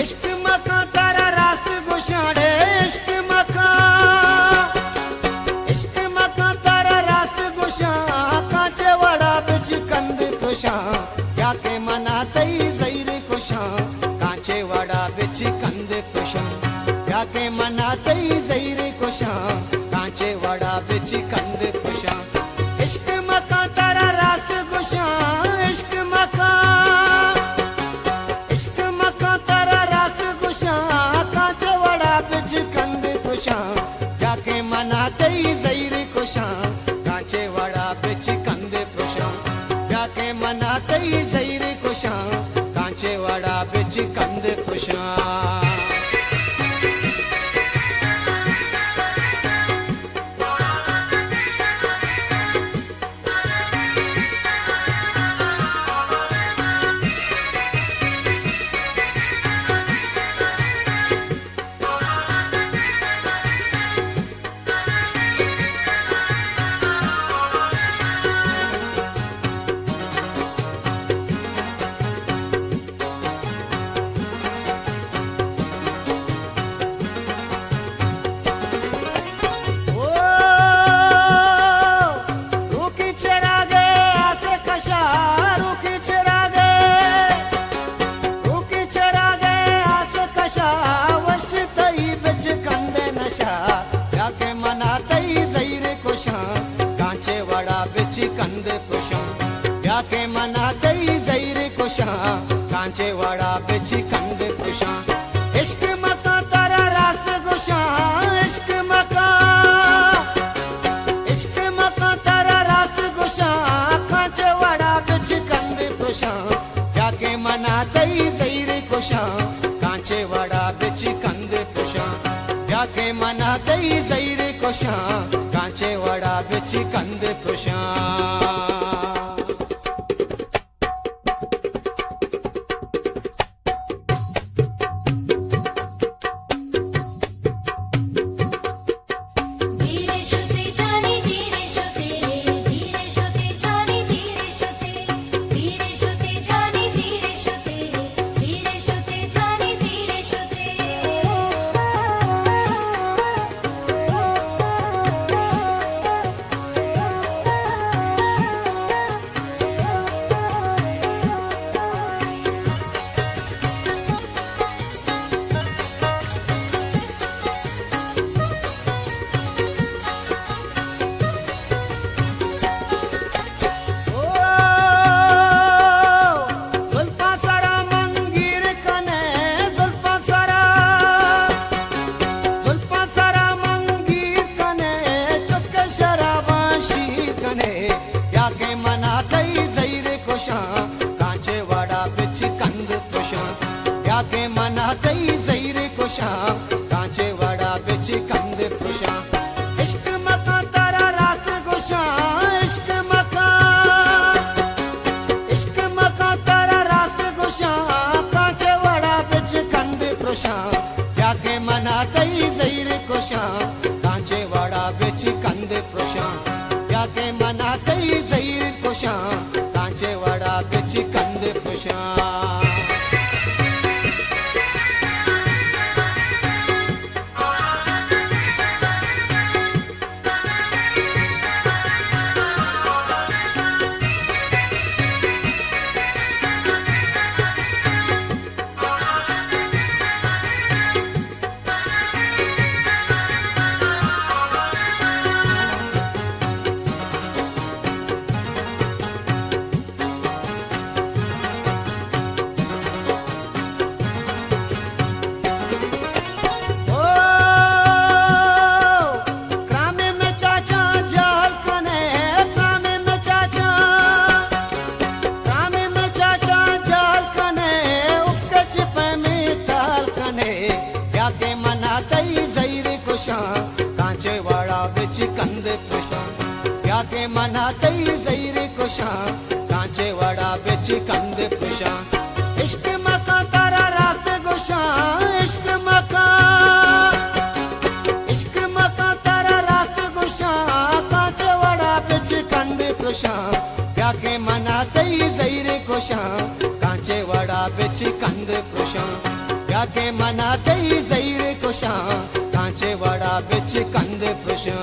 इश्क मका तारा रास्त गुशाड़े इश्क मका तारा रास्त गुशां कांचे वाड़ा बिच कंद पुशां जाके मना तई जैर खुशां कांचे वाड़ा बिच कंद पुशां जाके मना तई जैर खुशां कांचे वाड़ा बिच कंद पुशां इश्क मका तारा रास्त गुशां इश्क मका तारा रास्त गुशां कांचे वाड़ा बिच कंद पुशां जाके मना तई जैर खुशां कांचे वाड़ा बिच कंद पुशां जाके मना तई जैर खुशां कांचे वाड़ा बिच कंद पुशां जाके मना तई जैर खुशां कांचे वाड़ा बिच कंद पुशां जाके मना तई जैर खुशां कांचे वाड़ा बिच कंद पुशां इश्क मका तारा रास्त गुशां इश्क मका तारा रास्त गुशां कांचे वाड़ा बिच कंद पुशां जाके मना तई जैर खुशां कांचे वाड़ा बिच कंद पुशां जाके मना तई जैर खुशां कांचे वाड़ा बिच कंद पुशां कांचे वाड़ा बिच कंद पुशां जाके मना तई जैर खुशां कांचे वाड़ा बिच कंद पुशां इश्क मका तारा रास्त गुशां इश्क मका तारा रास्त गुशां कांचे वाड़ा बिच कंद पुशां जाके मना तई जैर खुशां कांचे वाड़ा बिच कंद पुशां जाके मना तई जैर खुशां कांचे वाड़ा बिच कंद पुशां कांचे वाड़ा बिच कंद पुशां जाके मना तई जैर खुशां कांचे वाड़ा बिच कंद पुशां इश्क मका तारा रास्त गुशां इश्क मका कोशा याके मनाते जैरे कोशा कांचे वड़ा बिच कंद पुरुषा याके मनाते जैरे कोशा कांचे वड़ा बिच कंद पुरुषा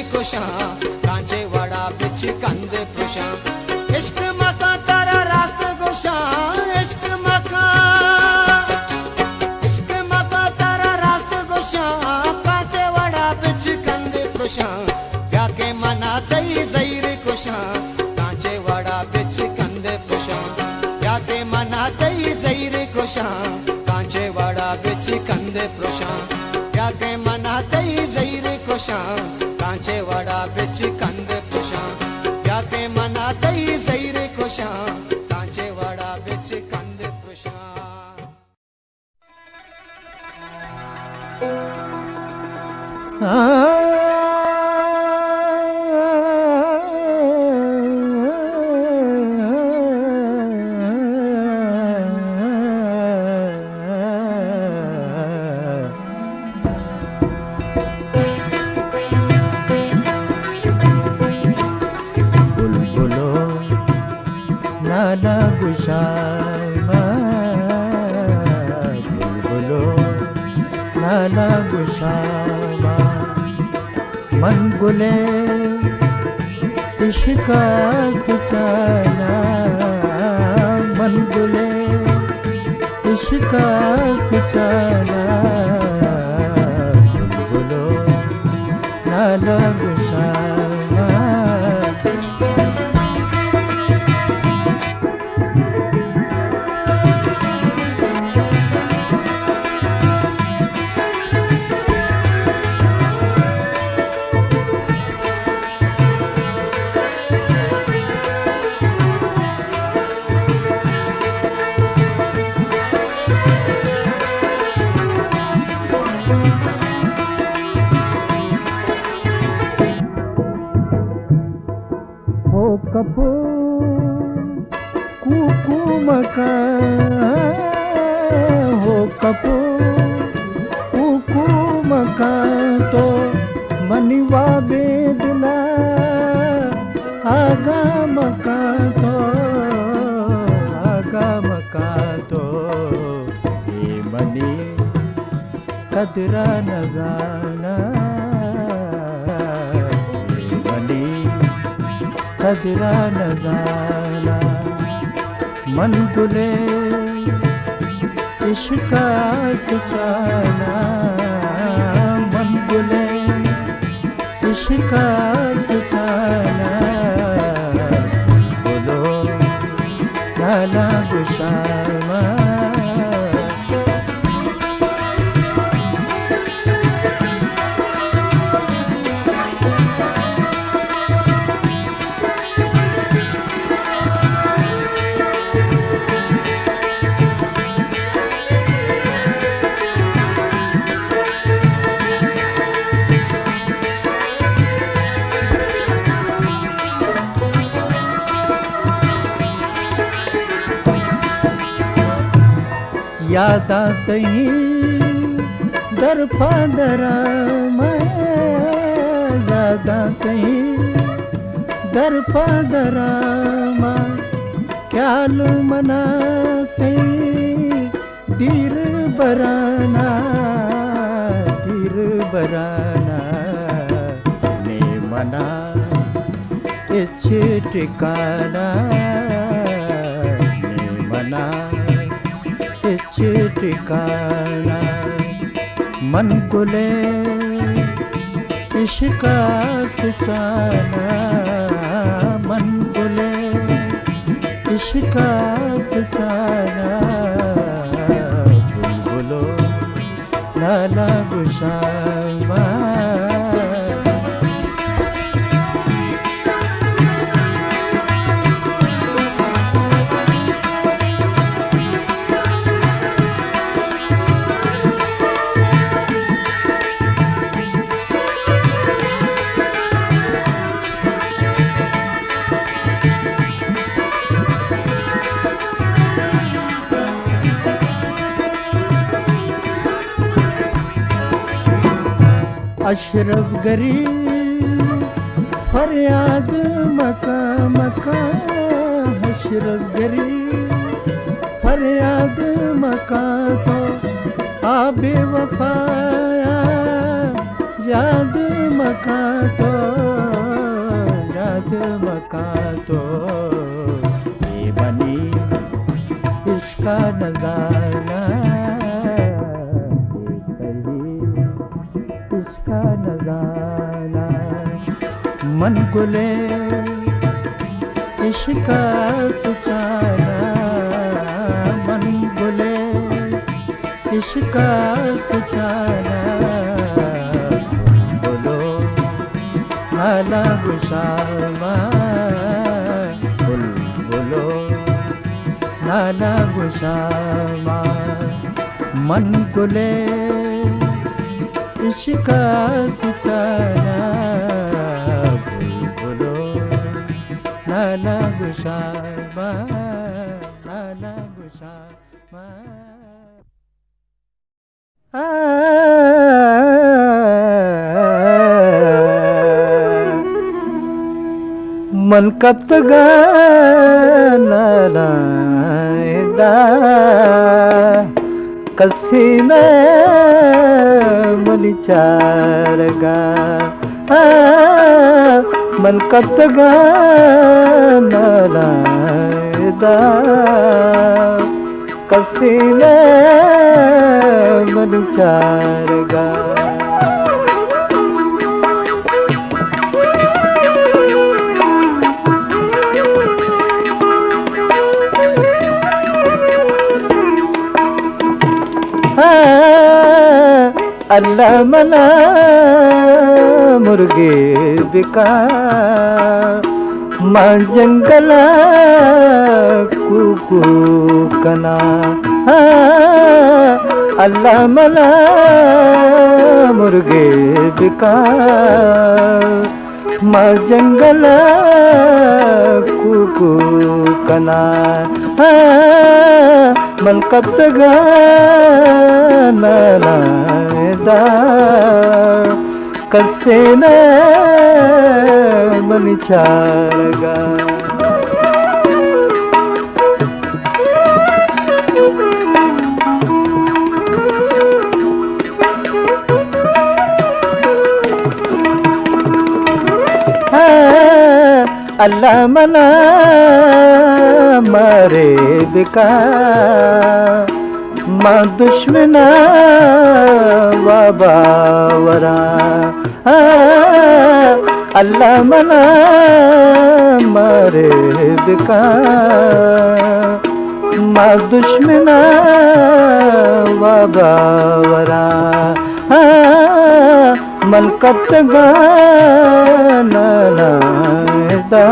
कांचे वड़ा बिच कंद पुरुषा इश्क मका तारा रास्त गोशा इश्क मका तारा रास्त गोशा कांचे वड़ा बिच कंद पुरुषा याके मनाते जैर कोशा कांचे वड़ा बिच कंद पुरुषा याके मनाते जैर कोशा कांचे वड़ा बिच कंद पुरुषा याके मनाते जैर कोशा कांचे वड़ा बिच कंद पुरुषा याके मनाते जैर कोशा कांचे वड़ा बिच कंद पुरुषा नाला गुशामा बुलबुलो नाला गुशामा मन गुले इश्का खिंचाना मन गुले इश्का खिंचाना बुलबुलो नाला गुशामा कपो कुकु मका हो कपो कुकु मका तो मनिवा बेदना आगा मका तो ये मनी कदरा न जाना ये मनी कदरा न जाना मन गुले इश्का खिंचाना मन गुले इश्का खिंचाना बोलो नाला गुशामा याद आते ही दर फादरा मैं याद आते ही दर फादरा मैं क्या लू मनाते धीर बराना ने मना इच्छे ठिकाना ने मना इच्छे ठिकाना मन गुले इश्का तुचाना मन गुले इश्का तुचाना बुलबुलो लाला गुशामा अशरफ गरीब फरियाद मका मका अशरफ गरीब फरियाद मका तो आबे वफाया याद मका तो ये बनी इसका नजारा नजारा मन गुले इश्का तुचाना मन गुले इश्का तुचाना बोलो नाला गुशामा बोलो नाला गुशामा मन गुले इश्का तुचाना बुलबुलो नाला गुशामा नाला गुशामा मन कत गाना कसीने मलिचारगा मन कतगा नालायदा कसीने मलिचारगा अल्लाह मना मुर्गे बिका मां जंगला कुकू कना अल्लाह मना मुर्गे बिका मां जंगला कुकू कना मन कब गाना दा कसे न मन चारगा अल्लाह मना मारे बिका मां दुश्मना वाबावरा अल्लाह मना मारे बिका मां दुश्मना वाबावरा मन कत गाना दा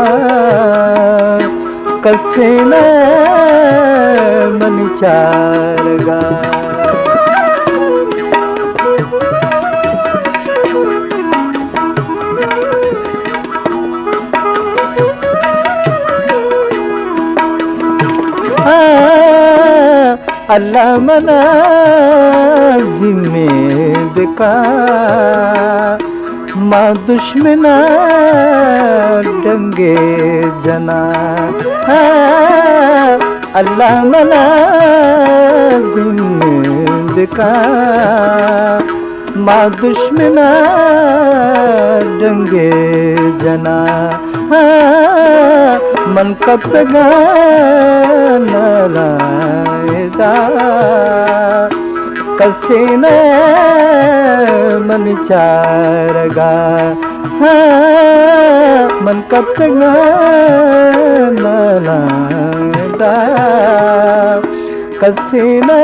कसे न मन चारगा अल्लाह मना जिम्मे बिका मां दुश्मना डंगे जना अल्लाह मना जिंद का माँ दुश्मना डंगे जना मन कपगा नारायदा कसीने मन चारगा मन कपगा नारायदा कसीने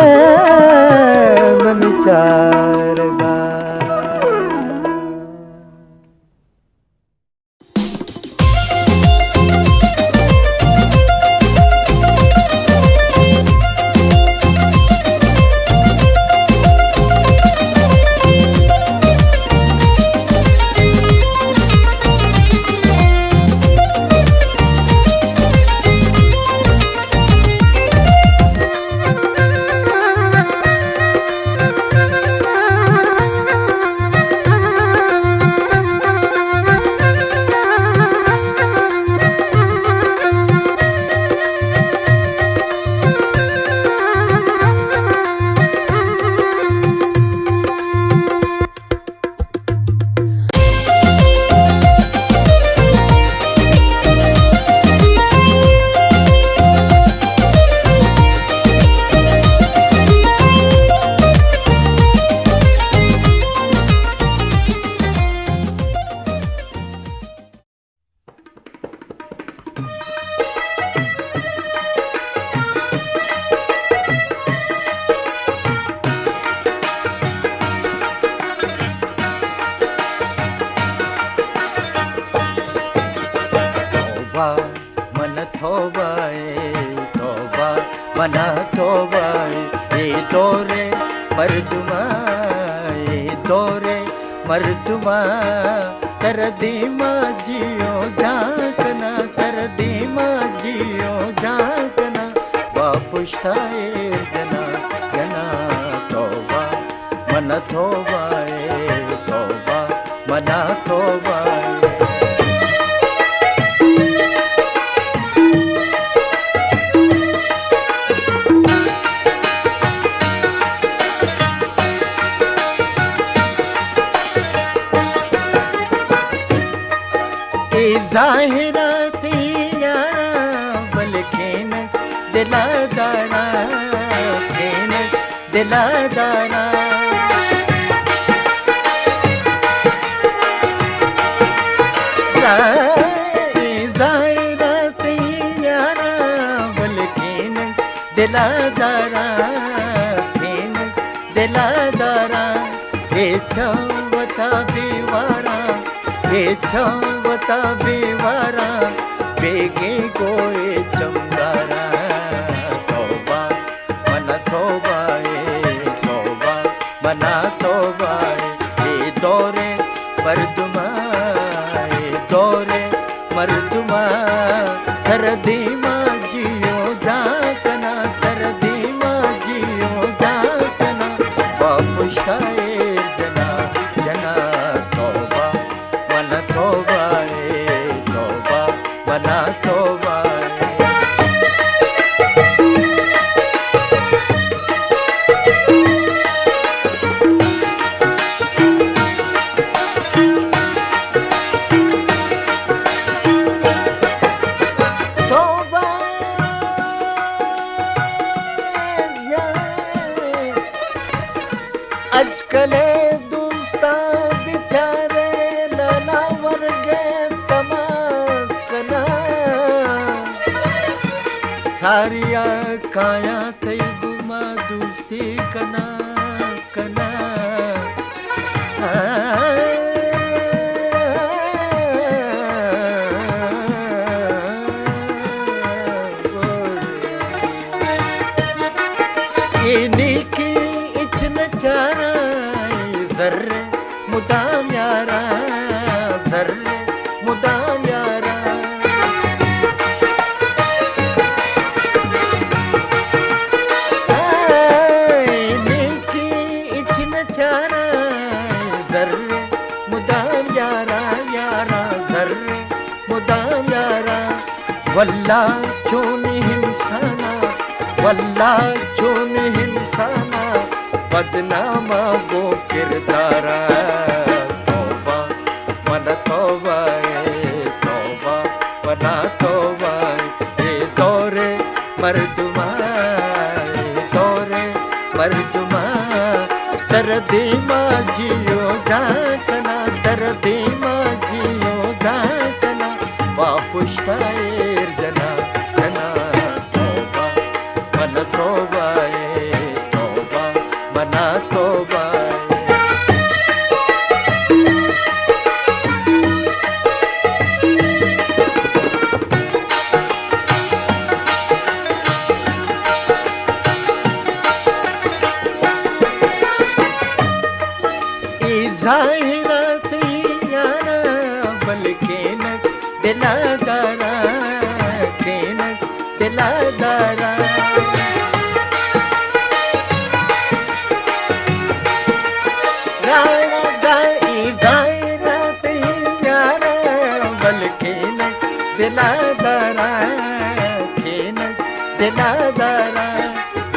मन चारगा। मन थोबाए तोबा मना थोबाए ये दौरे मर्दुमा तर दीमा जियो झांकना तर दीमा जियो झांकना वापुष्टाए जना जना तोबा मन थोबाए तोबा मना थोबाए। ज़ाहिरा थी यारा बल्कि दिला दारा खेन दिला दारा ज़ाहिरा थी यारा बल्कि दिला दारा खेन दिला दारा हे छवता दीवारा हे छवता बेवारा बेगे गोए चमदारा तौबा मना तौबाए तौबा मना तौबाए ये दौरे मर्दुमा कर दीमा जियो झांकना कर दीमा जियो झांकना वापुशाए जना जना तौबा मन तौबाए तौबा मना तौबाए। अजकले दोस्ता बिचारे लला वर्गे तमाकना सारिया काया तई गुमा दोस्ती कना कना की इच्छन चारा जर्रे मुदाम यारा जर्रे मुदाम यारा की इच्छन चारा जर्रे मुदाम यारा यारा जर्रे मुदाम यारा वल्ला चोनी हिंसाना वल्ला चून हिंसाना बदनामा वो किरदारा तौबा मन तौबा तौबा मना तौबा ये दौरे मर्दुमा दौरे मर्दुमा दर्दी माँ जियो जातना दर्दी माँ जियो जातना वापुष्टायर जना जना तौबा मन तौबा तौबा मना तौबा जाहिरात यारा बल्कि न दिलादारा केन दिलादारा जाहिरात यारा बल्कि न दिलादारा केन दिलादारा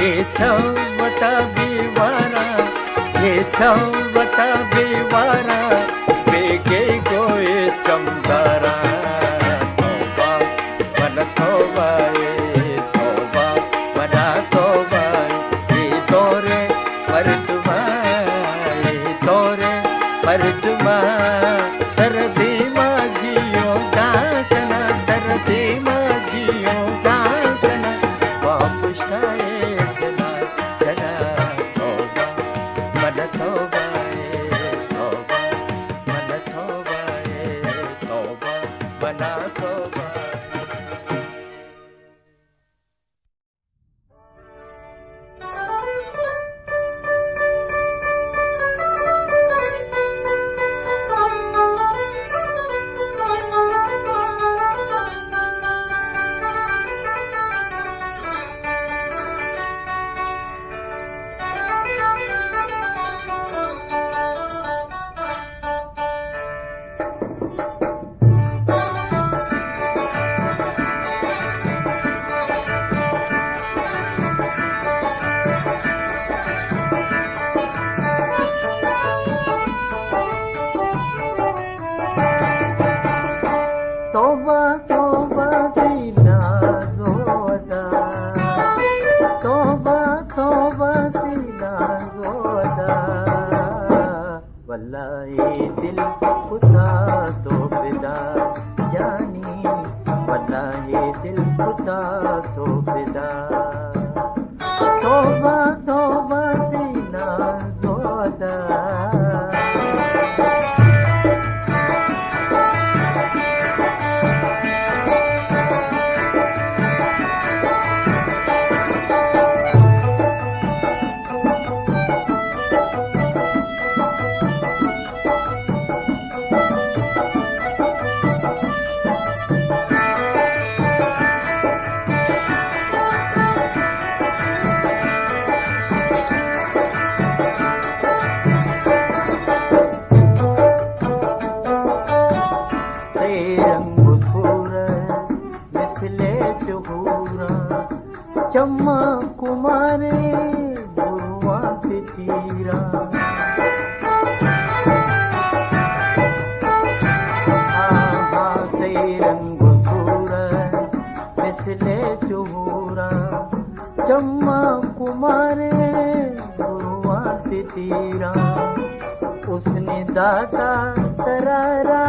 ये छवता बीवारा ये छवता बीवारा बेगे गोए समदारा तौबा मन तौबा तौबा मना तौबा ये दौरे मर्दुमा ये दौरे मर्दुमा दर्दी माँ जियो जातना दर्दी माँ जियो जातना वापुष्टाए जना जना तौबा मन तौबा तौबा मन तौबा तौबा मना तौबा तौबा तौबा सीना रोदा तौबा तौबा सीना रोदा वल्ला ये दिल खुदा तो फिदा जानी वल्ला ये दिल खुदा तो फिदा तौबा तौबा सीना रोदा चम्मा कुमारे गुरुआ से तीरा आहा से रंग सूरज मिसले चुहूरा चम्मा कुमारे गुरुआ से तीरा उसने दाता तरारा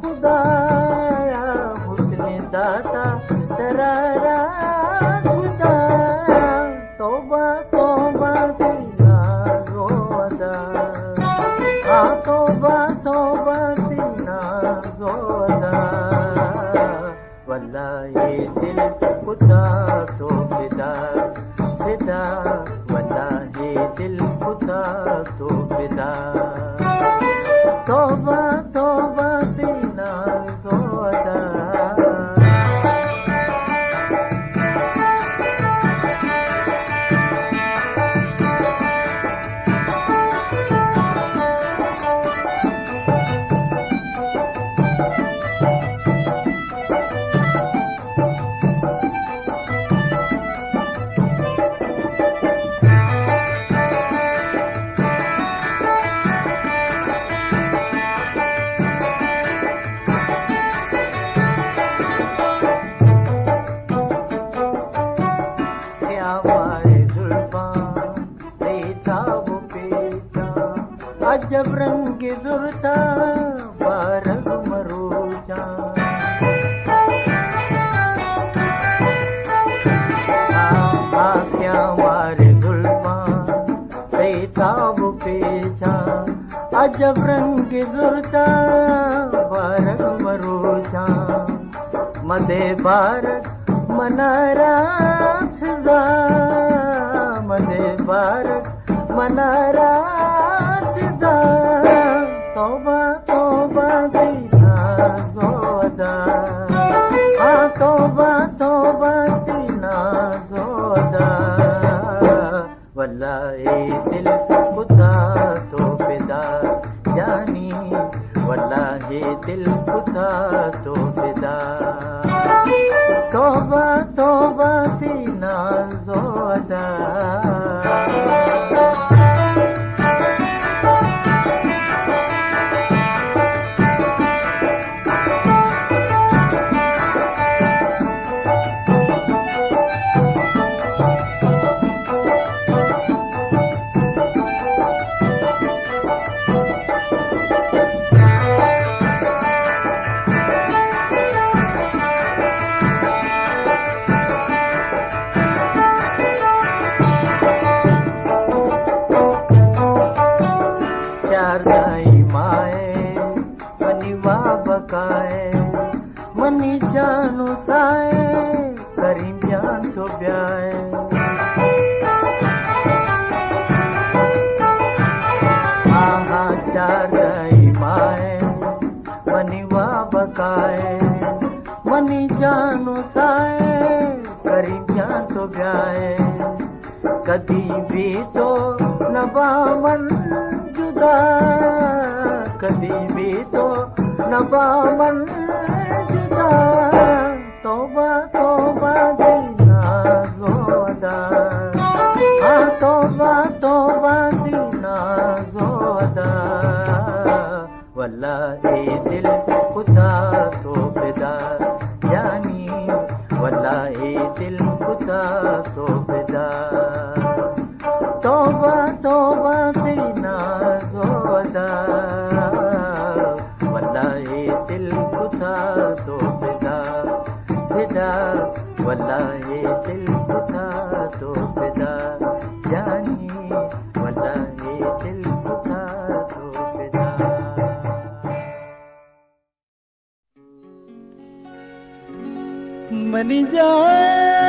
खुदाया उसने दाता तरारा तौबा तौबा सीना रोदा तौबा तौबा सीना रोदा वल्ला ये दिल खुदा तो फिदा फिदा वल्ला ये दिल खुदा तो फिदा तौबा तौबा सीना रोदा मारे जुल्फा देता वो पेचा अजब रंग जुरता बारग मरूचा क्या मारे जुल्फा देता वो पेचा अजब रंग जुरता बारग मरूचा मदे भारत मनारा फिजा मदे भारत मनारा फिजा तौबा तौबा दीना जोदा हाँ तौबा तौबा दीना जोदा वल्लाही दिल खुदा तो फिदा जानी वल्लाही दिल खुदा तो फिदा तौबा तौबा सीना जोदा मनी जानो साए करीम जान तो ब्याए आहा चार दाई माए मनी वा बकाए मनी जानो साए करीम जान तो ब्याए कदी भी तो नबामन जुदा कदी भी तो नबामन जुदा तौबा तौबा दीना जोदा हाँ तौबा तौबा दीना जोदा वल्लाही दिल खुदा तो फिदा जानी वल्लाही दिल खुदा तो फिदा तौबा तौबा दीना जोदा वल्लाही दिल खुदा तो फिदा फिदा वल्लाही दिल खुदा तो फिदा जानी वल्लाही दिल खुदा तो फिदा मनी जाए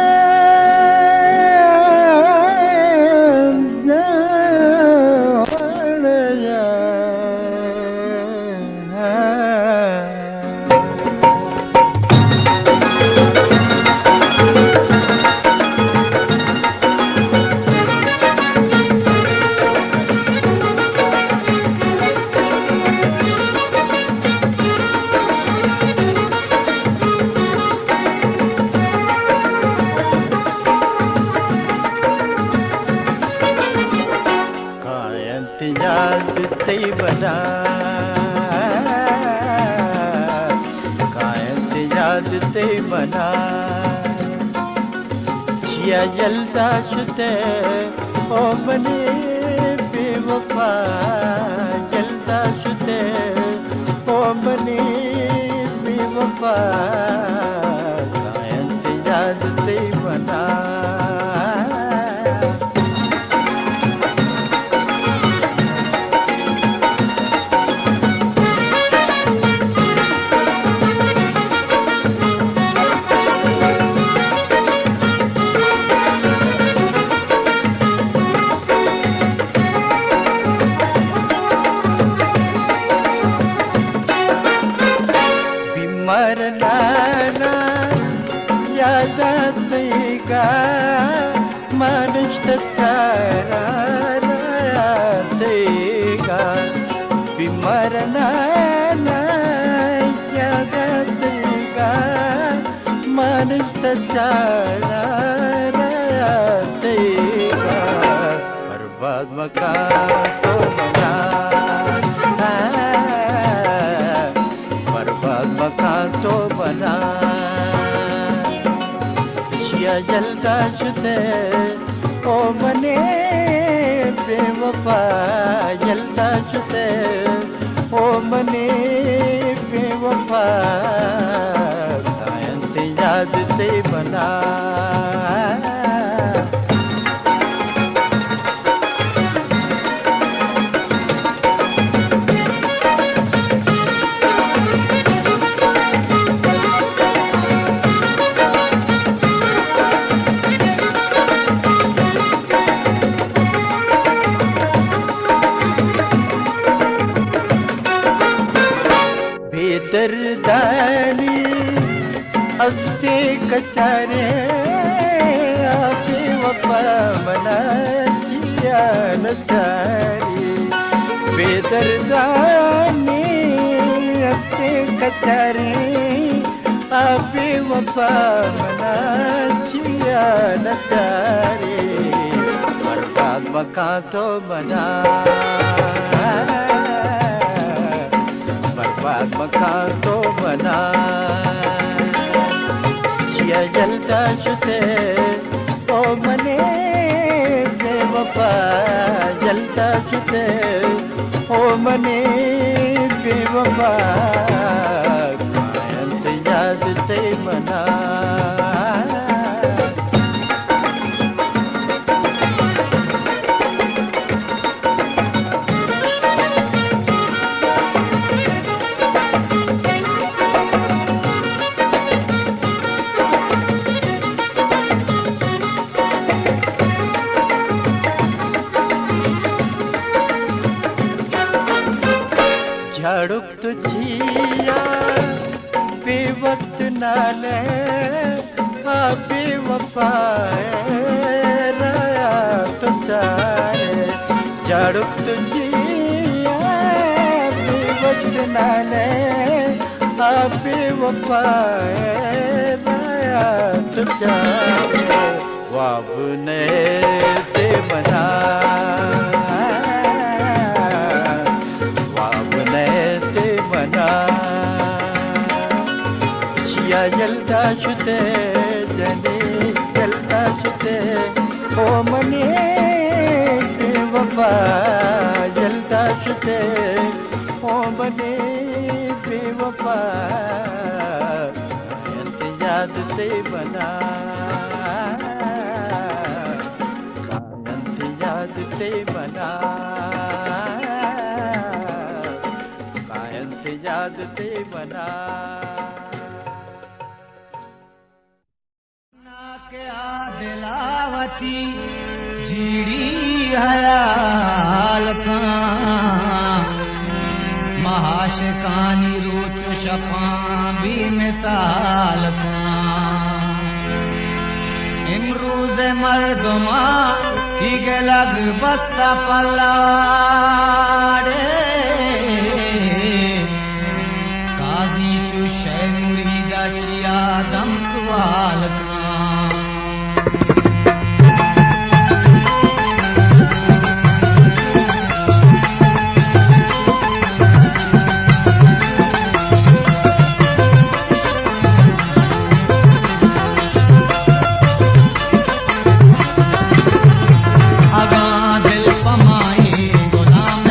बना छिया जलता शुते ओ बने बेवफा जलता शुते ओ बने बेवफा कायंत याद से बना बर्बाद मकान तो बना बर्बाद मकान तो बना शिया जलता शुते ओ मने बेवफा जलता जुते ओ मने बेवफा कायंत याद ते बना दर्दानी अस्ते कचारे आपे वफा मना जिया नचारी बेदर्दानी अस्ते कचारे आपे वफा मना जिया नचारी बर्बाद मका तो बना बर्बाद मकान तो बना जिया जलता जुते ओ मने बेवफा जलता जुते ओ मने बेवफा कायंत याद ते मना झाड़ुक तुझिया बेवक्त नाले बेवफा राया तो चारे झाड़ुक तुझिया बेवक्त नाले बेवफा राया तो चारे वाब ने ते बना जिया जलता जुते जने जलता जुते ओ मने बेवफा जलता जुते ओ मने बेवफा कायंत याद ते बना कायंत याद ते बना कायंत याद ते बना दिलावती जीड़ी हयाल महाशकानी रोच शफा भी मिसाल इमरूज मर्दमा ठीक लग बस्ता पल्लाड़े काजी चु शै मुरीदा चिया दम वाल दिल पमाई गुलाम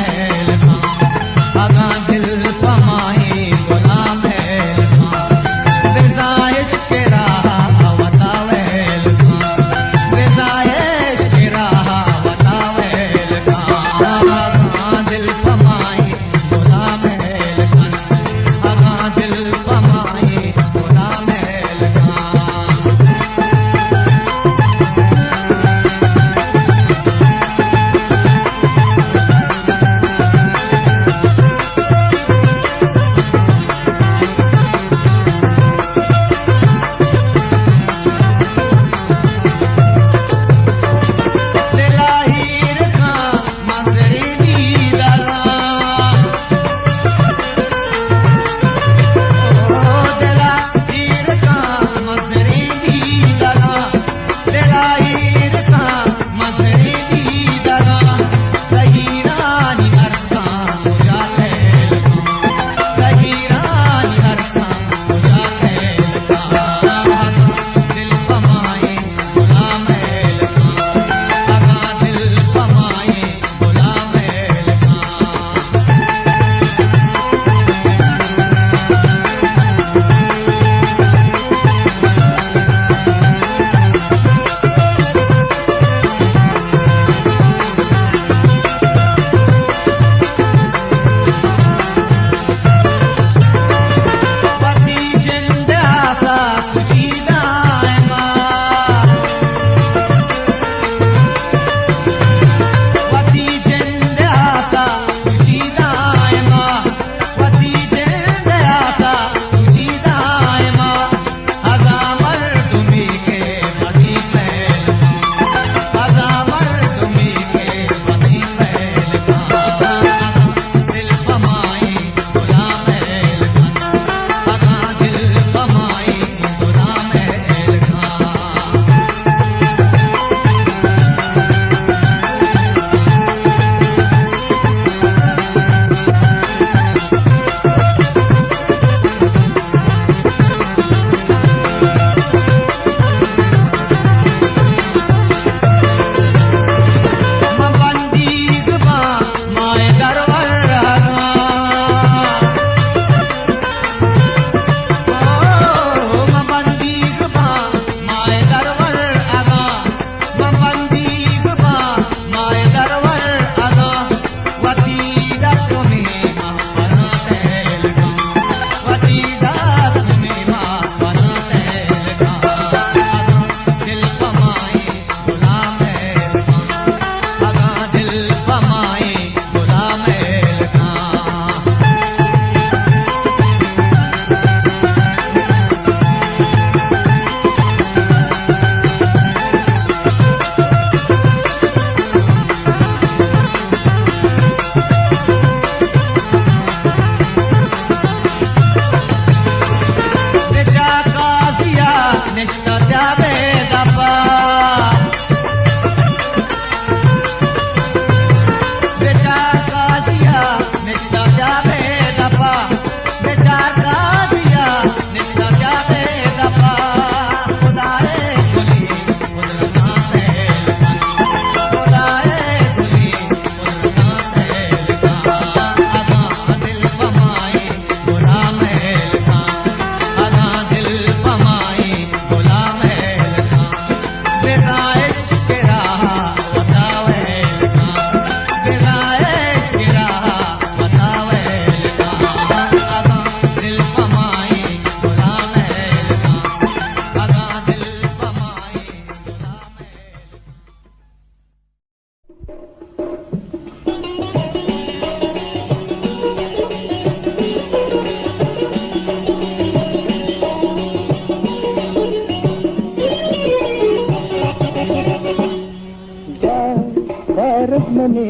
भारत मने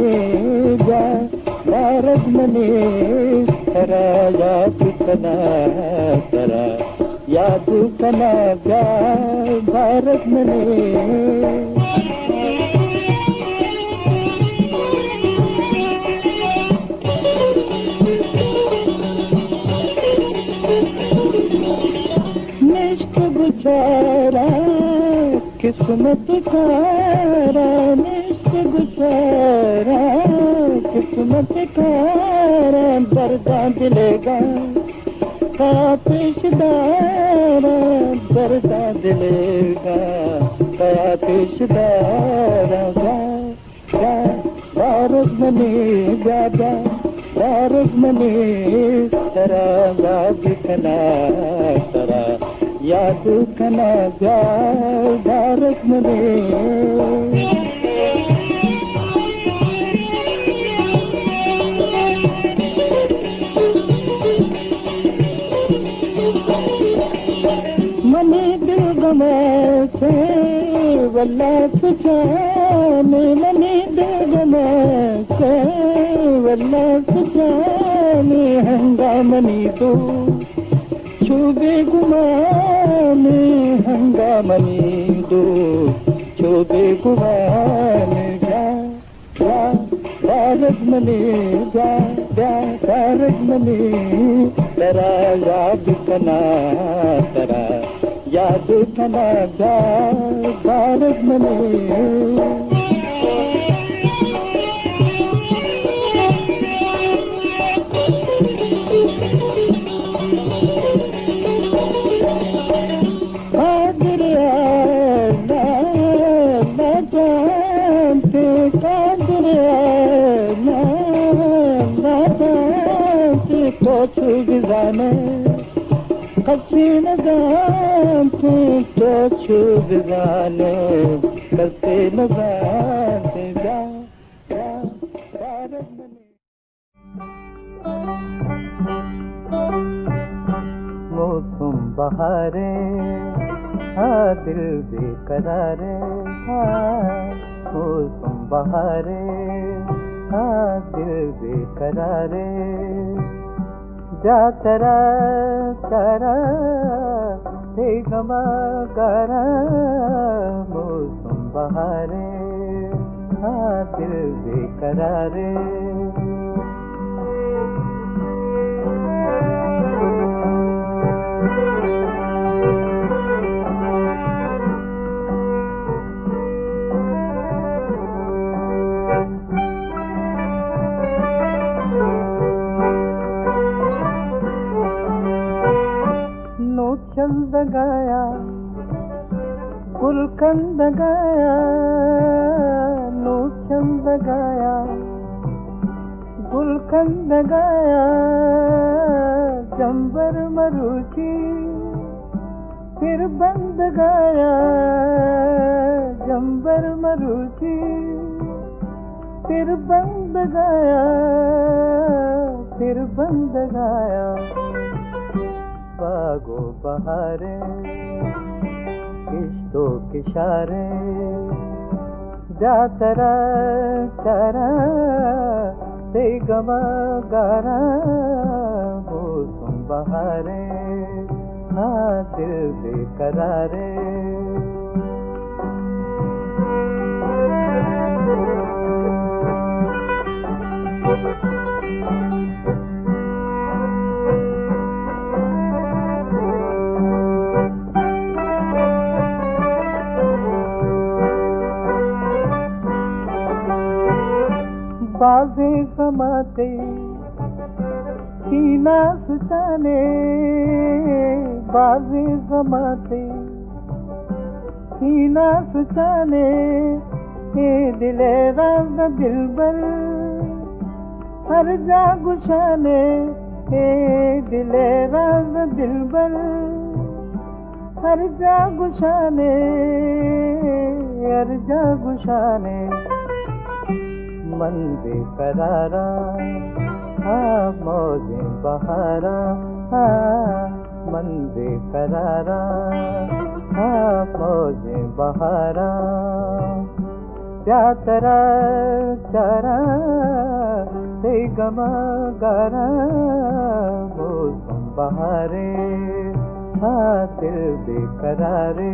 जा भारत मने करा याद कना करा याद कना जा भारत मने निष्ठ गुजारा किस्मत खारा गुजारा किस्मत खारा दर्दा दिलेगा पेशदारा दर्दा दिलेगा कया पेशदारा भारत मने जा भारत मने तरा याद कना तरा याद कना जा भारत मने मने दिल गमाते वल्ला सुजाने मने दिल गमाते वल्ला सुजाने हंगामनी दो चुबे गुमाने हंगामनी दो चुबे गुमाने जा भारत मने जा भारत मने तरा याद कना तरा याद कना जा भारत मने तो गुजाने कसी न जानते तो गुजाने कसी न जानते जा भारत मने मौसम बहारे हाँ दिल बेकरारे हाँ मौसम बहारे हाँ दिल बेकरारे जा तरा तरा हे गमा करा मौसम बहारे हाँ दिल बेकरारे चंद गाया गुलकंद गाया नो चंद गाया गुलकंद गाया जंबर मरुची फिर बंद गाया जंबर मरुची फिर बंद गाया फिर बंद गाया बागो बहारे किश्तों किशारे जा तरा तरा दे गमा गारा मौसम बहारे हाँ दिल बेकरारे बाजे समाते सीना सुचाने बाजे समाते सीना सुचाने ए दिले राज दिलबर हर जा गुशाने ए दिले राज दिलबर हर जा गुशाने हर जा गुशाने मन बेकरारा मौजें बहारा मन बेकरारा मौजें बहारा प्यातरा चारा से गमा गारा मौसम बहारे दिल बेकरारे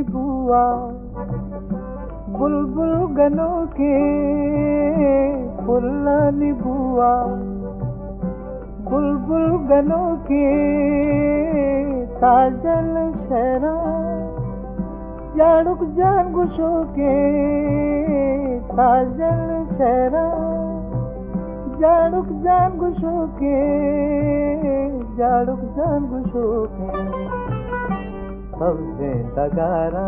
बुआ बुलबुल गनों के फुल्लानी बुआ बुलबुल गनों के साजल शहरा जाड़ुक जान गुशों के साजल शहरा जाड़ुक जान गुशों के जाड़ुक जान गुशों के सबसे तगारा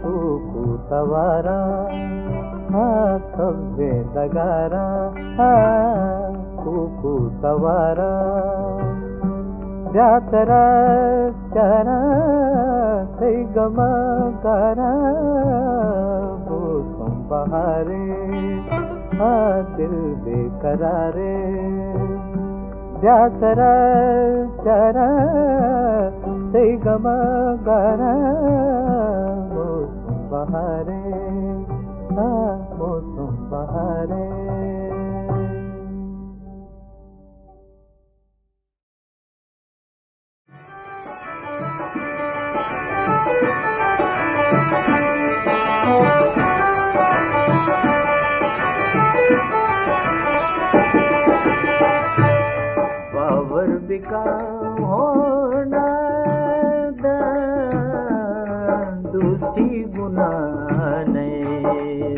कूकू सवारा सबसे तगारा कूकू सवारा जातरा चारा सही गमा गारा मौसम बहारे दिल बेकरारे जातरा चारा सही गमा गारा मौसम बहारे मौसम बहारे बाबर बिका होना दूसरी गुना नहीं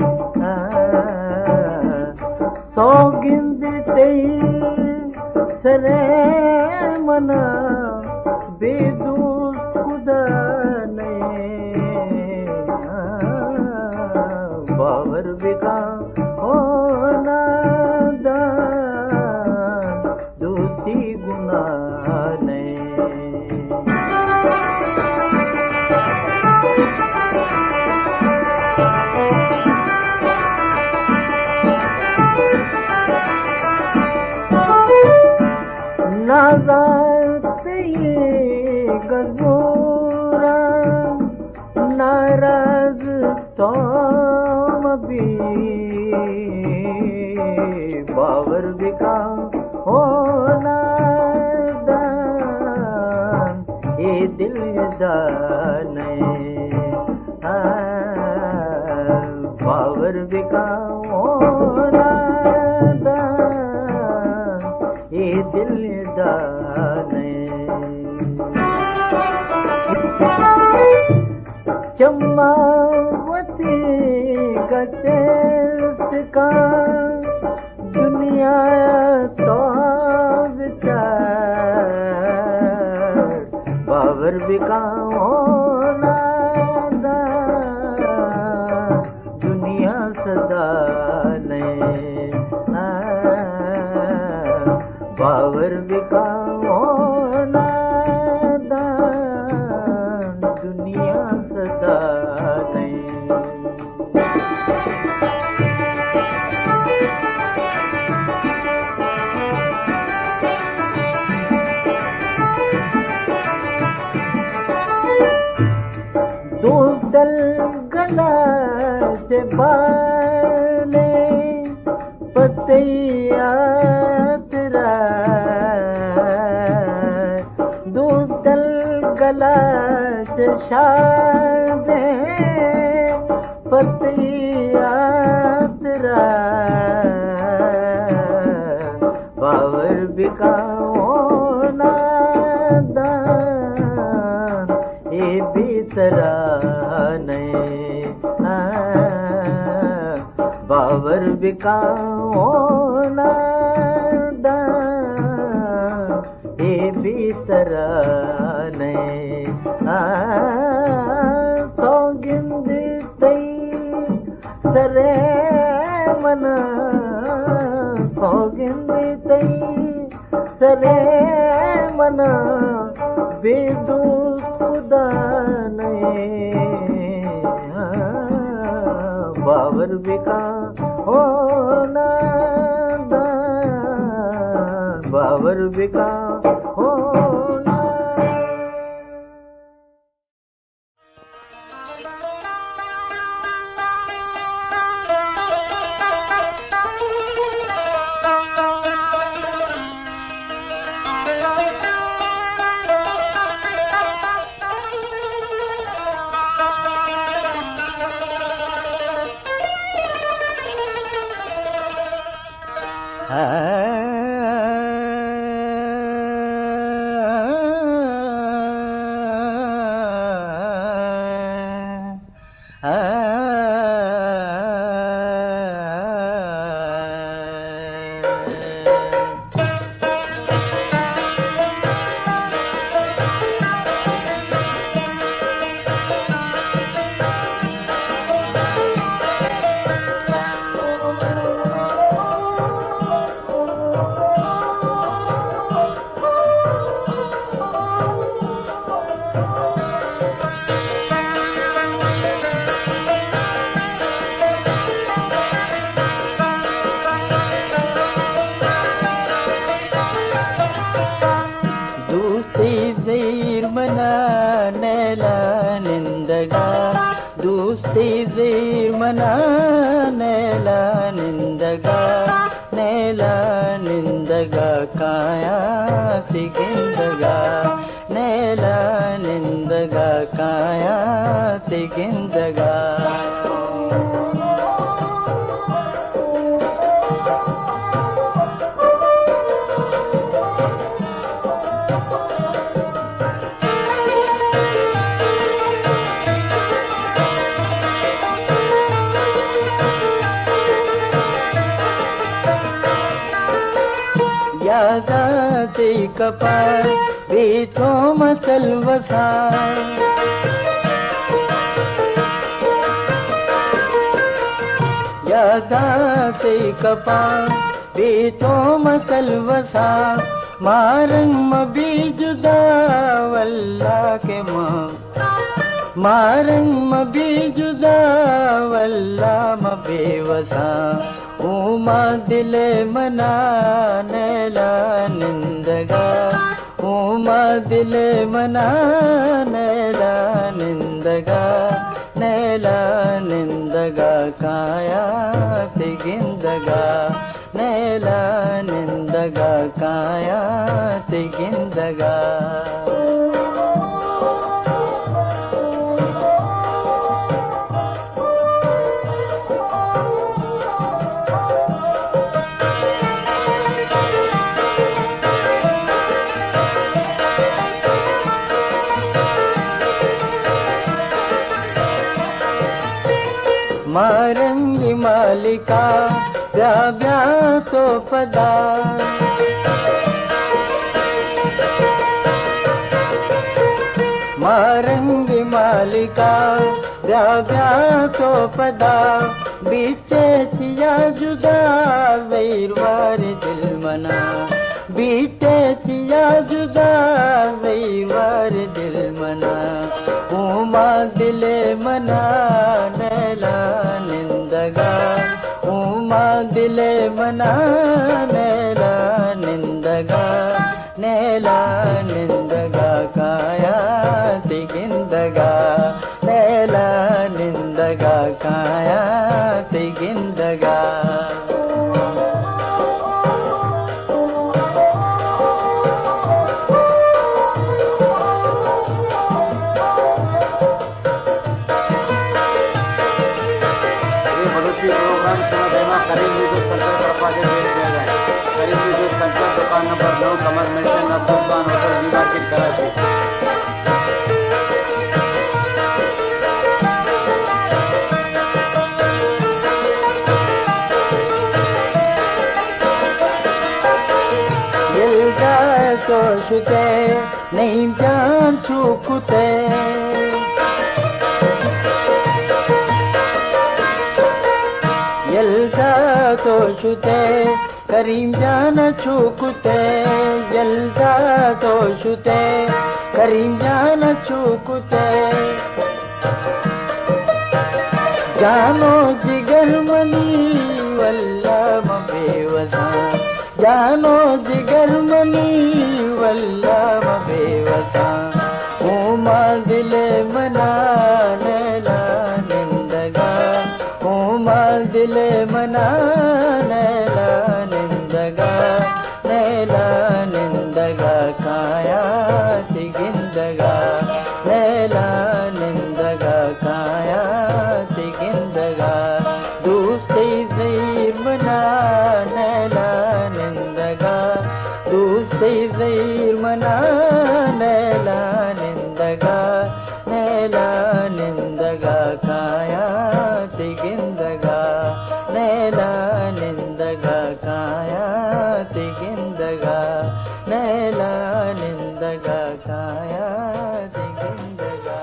सौ गिनते सरे मना बेदूस खुदा नहीं बाबर बिका होना दूसरी गुना नहीं नाज़ात ये गजूरा नाराज तोम भी बावर बिका होना दान ये दिल जाने बावर बिका होना दान ये दिल जाने चम्मावती गचेस का दुनिया तो विचार बाबर बिका होना दुनिया सदा नहीं बाबर बिका होना दुनिया सदा नहीं दो दल गला से बाले पतिया तेरा दो दल गला से शादे पतिया तेरा बाबर बिका होना दान ये बेतरा नहीं बाबर बिका होना दान ये बेतरा नहीं डरे मना बेदोस्त खुदा नहीं बावर बिका होना दान बावर बिका होना। यादाते कपार बेतो मचल वसार यादाते कपार बेतो मचल वसार मारंग मबी जुदा वल्ला के मां मारंग मबी जुदा वल्ला बेवसा उमा दिले मना नैला निंदगा उमा दिले मना नैला निंदगा नैला निंदगा काया तिगिंदगा नैला निंदगा काया तिगिंदगा। मारंगी मालिका ब्या तो पदा मारंगी मालिका ब्या तो पदा बीचे सिया जुदा वैरवार दिल मना बीचे सिया जुदा वैरवार दिल मना उमा दिले मना नैला निंदगा उमा दिले मना नैला निंदगा नैला निंदगा काया तिगिंदगा नैला निंदगा काया तिगिंदगा। दुकान नंबर 9 कमर मेंशन दुकान होटल वी मार्केट कराची। तो शुते नहीं जान चुकते यल्दा तो शुते करीम जान चूकुते यल्दा दोषुते करीम जान चूकुते जानो जिगर मनी वल्ला बेवसा जानो जिगर मनी वल्ला बेवसा ओमा दिल मना नैला निंदगा ओमा दिल मना नैला निंदगा काया तिगिंदगा नैला निंदगा काया तिगिंदगा दूसरी ज़हीर मना नैला निंदगा दूसरी ज़हीर मना नैला निंदगा काया तिगिंदगा नैला निंदगा काया तिगिंदगा नैला निंदगा काया तिगिंदगा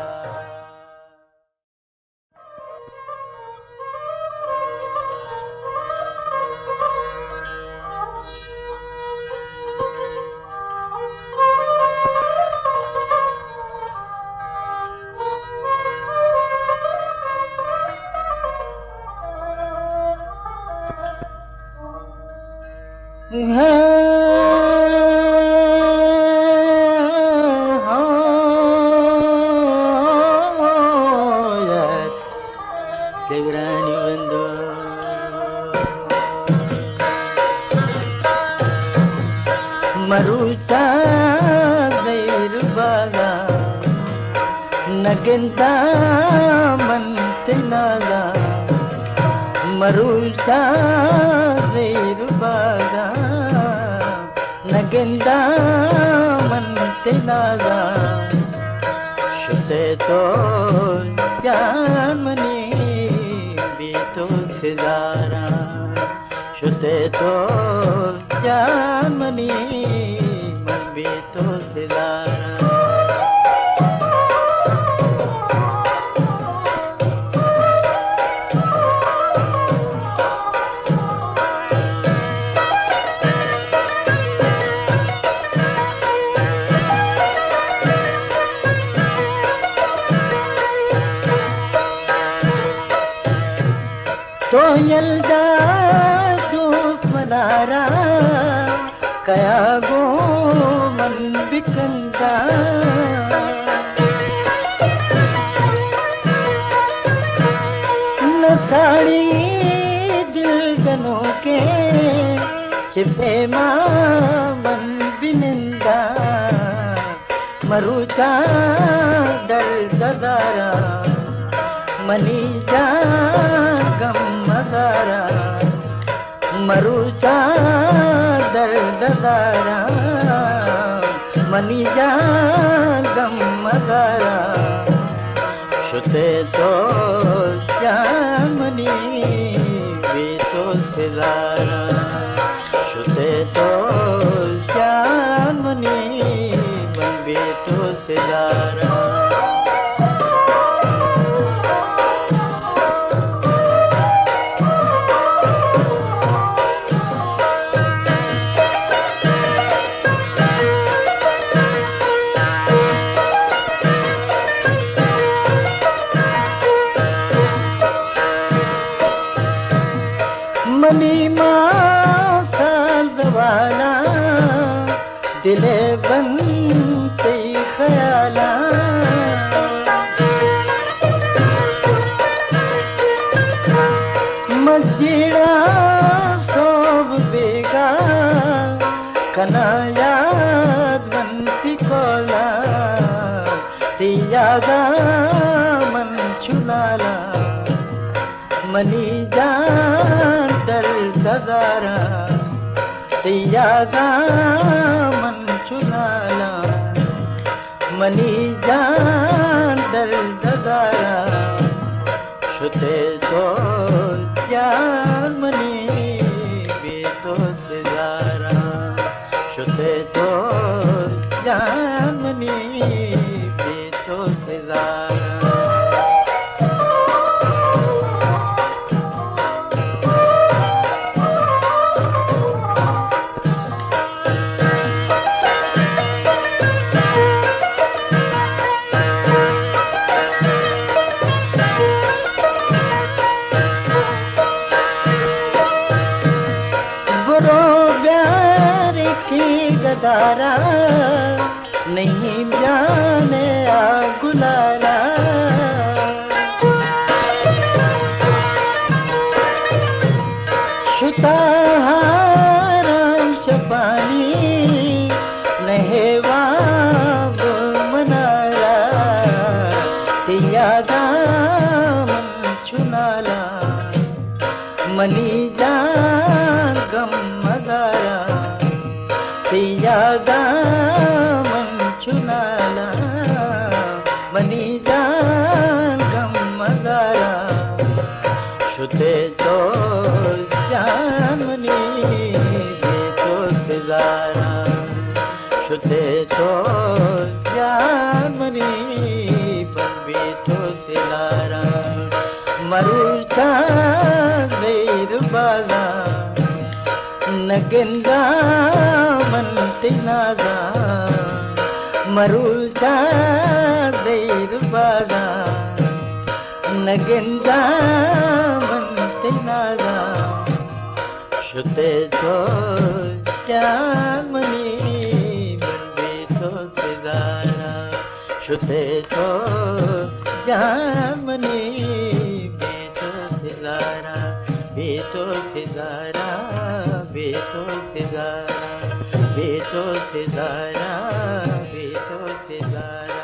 मरुचा ज़हीर बागा नगिंदा मंतनागा मरुचा ज़हीर बागा नगिंदा मंतनागा शुते तो जामनी बीतो सिदारा शुते तो जामनी मन बीतो सिदारा तो यल्दा दुश्मनारा कया गो मन बिकंदा न साड़ी दिल गनों के छिपे मां मन बिनिंदा मरुचा दर्द दारा मनी जा गम मगारा मरुचा दर्द दारा मनी जा गम मगारा शुते तो जामनी बीतो सिदारा शुते तो जामनी मन बीतो सिदारा मनी माँ सालवाला दिले बनते ख्याला मस्जिदा सोब बेगा कना याद बनती कोला तियागा मन चुनाला मनी जान दर्द दारा तियागा मन चुनाला मनी जान दर्द दारा शुते तो जान मनी बीतो सिदारा शुते तो जान मनी बीतो सिदारा नहीं जाने आ गुलारा शुताहाराम शपानी नहेवाब मनारा तिया दामन चुनाला मनी जान गम मगारा तिया दामन चुनाला मनी जान गम मगारा शुते तो जामनी जे तो सिजारा शुते तो जामनी बंबी तो सिलारा मरुचा देर बाजा नगंगा मनते नाजा मरुचा देर बाजा नगंगा मनते नाजा शुते तो जामनी बंबी तो सिजारा शुते तो जामनी बेतो सिजारा बेतो सिजारा बेतो सिजारा बेतो सिजारा बेतो सिजारा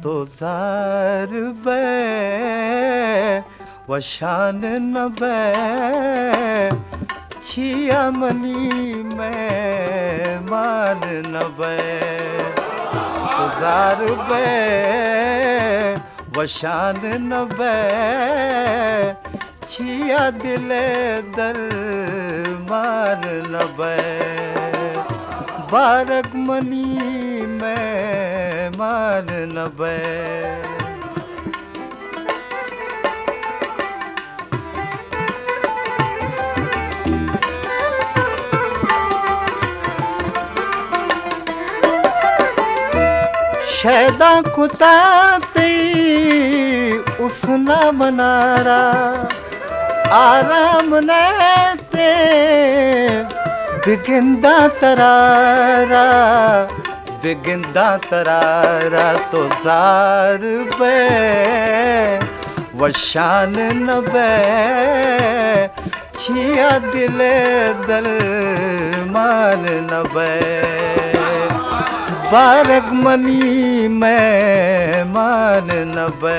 तो जार बे वशान न बे छिया मनी में मान न बे तो जार बे वशान न बे छिया दिले दल मान न बे बारक मनी में मान न बे शैदा कुताती उसना मनारा आराम नैते बिगिंदा तरारा बिगिंदा तरारा तो जार बे वशान न बे छिया दिले दल मान न बे बारक मनी में मान न बे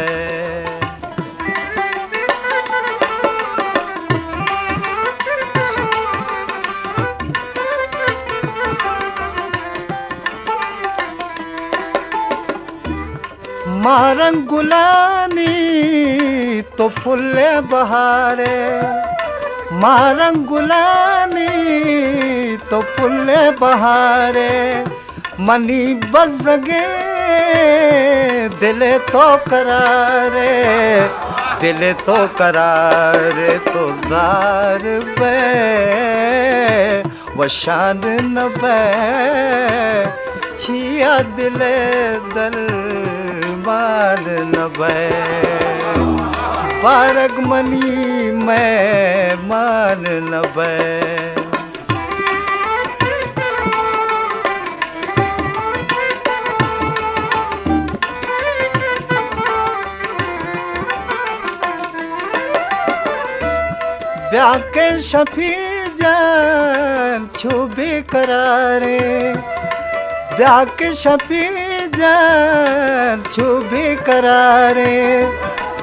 मारंग गुलानी तो फुल्ले बहारे मारंग गुलानी तो फुल्ले बहारे मनी बजगे दिले तो करारे दिले तो करारे तो जार बे वशान न बे छिया दिले दल मान न बे बारक मनी में मान न बे ब्याह के शफी जान छुबी करारे ब्याह के शफी जान छुबी करारे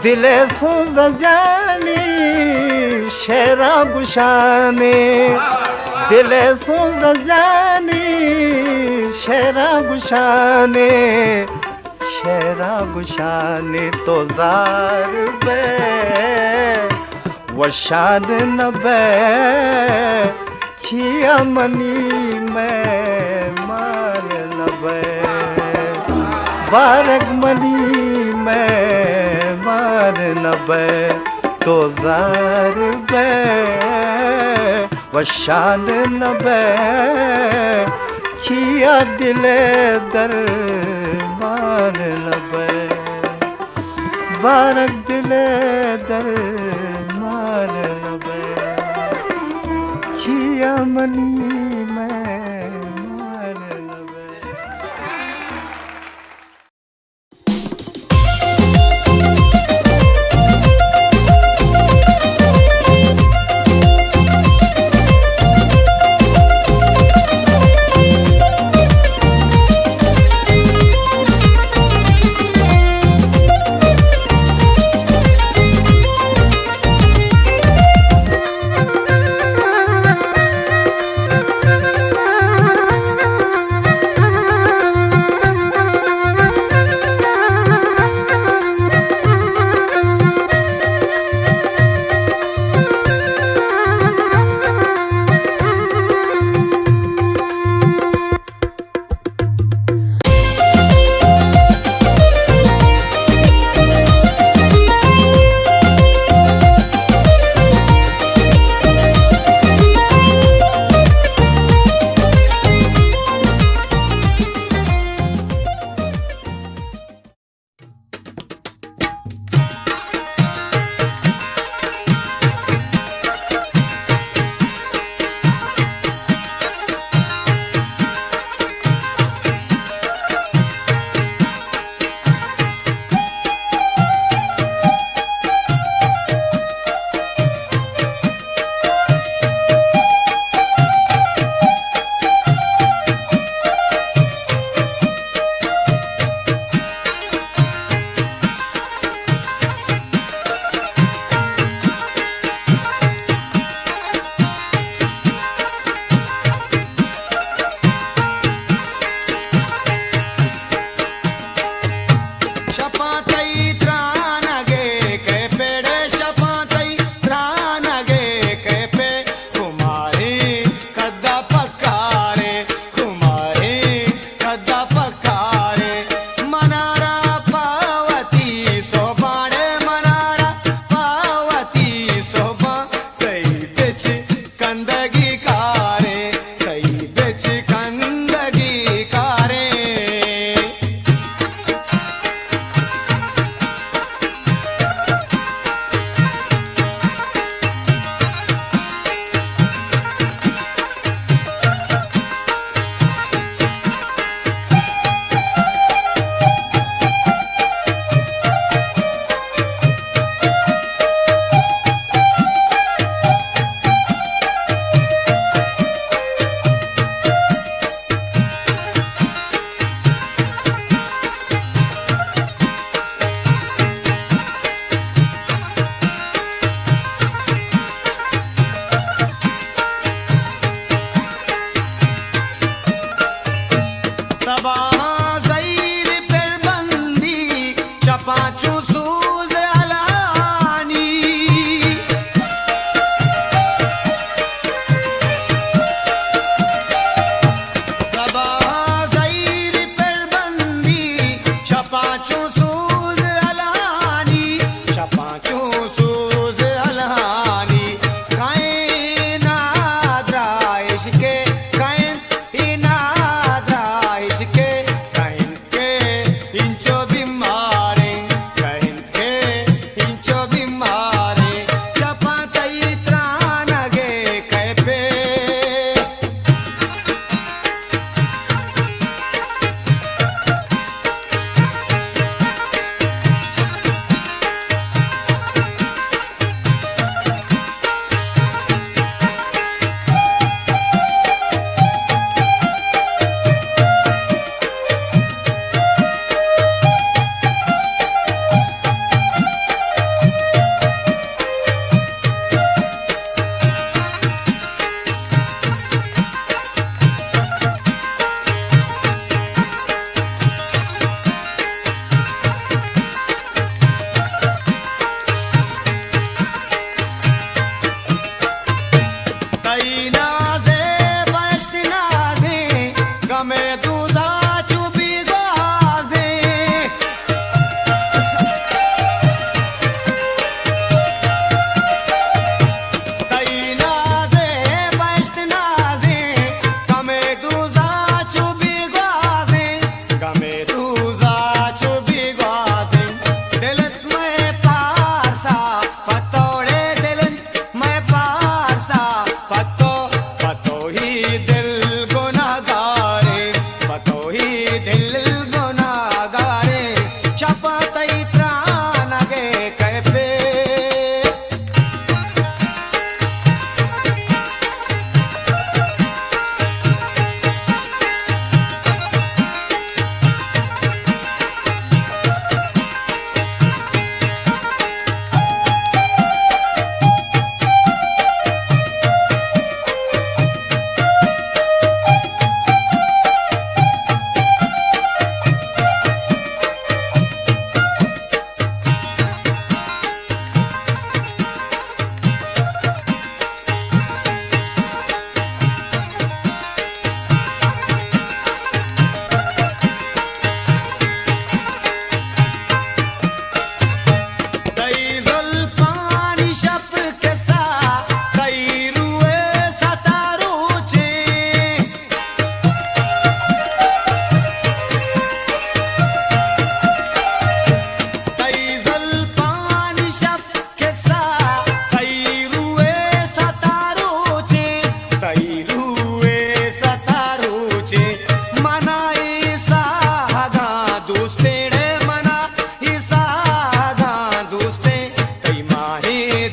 दिले सुज जानी शेरा गुशाने दिले सुज जानी शेरा गुशाने शेरा गुशाने तो जार बे वशान न बे छिया मनी में मान न बे बारक मनी में मान मान न बे तो जार बे व शान न बे छिया दिले दर मान न बे बारक दिले दर मान न बे छिया मनी में मान न बे।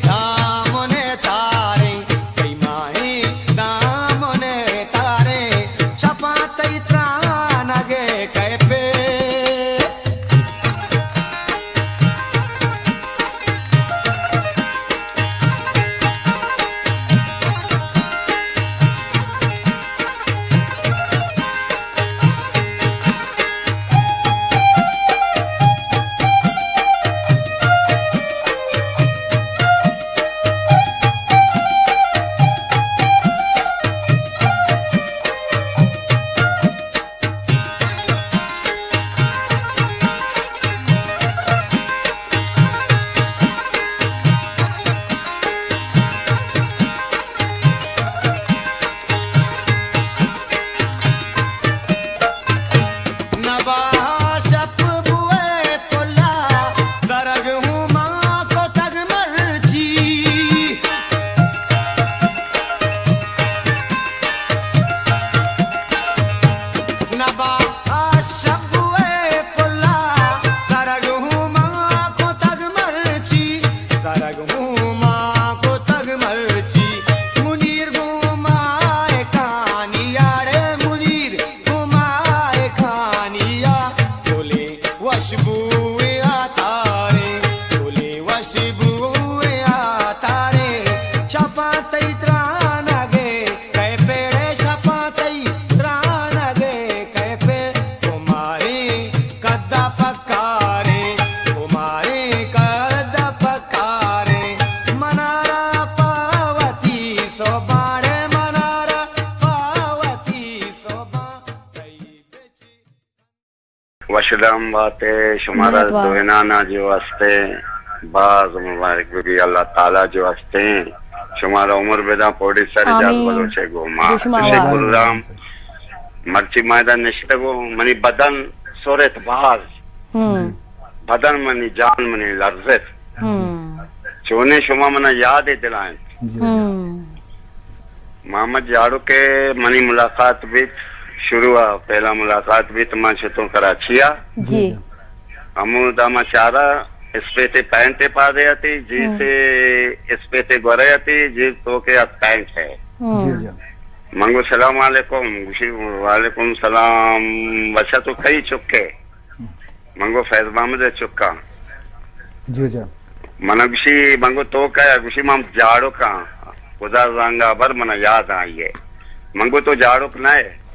धामने तारे कई माही धामने तारे छपातई त्रानगे कैफे वशदम बाते शुमारा दोनाना जो हस्ते बाज मुबारक भी अल्लाह ताला जो हस्ते शुमारा उम्र बेदा पोड़ी सर जात बलोचे गो मां गुरुराम मर्ची मैदान निश्तगो मनी बदन सोरेत बाज बदन मनी जान मनी लर्जत चोने शुमा मना याद है दिलाएं मोहम्मद जाड़ो के मनी मुलाकात भी शुरू हुआ पहला मुलाकात भी तुम छतो कराचिया जी अमुदामा चारा इस पे ते पैंटे पा दे आती जी से इस पे ते गोरे आती जी तो के पैंट है मंगो सलाम वालेकुम वालेकुम सलाम वैसा तो कई चुके मंगो फैज मोहम्मद चुका जी जी मनगुशी मंगो तो क्या गुशी माम जाड़ो का खुदा रंगा बर मना याद आई है मंगो तो जाड़ो ना है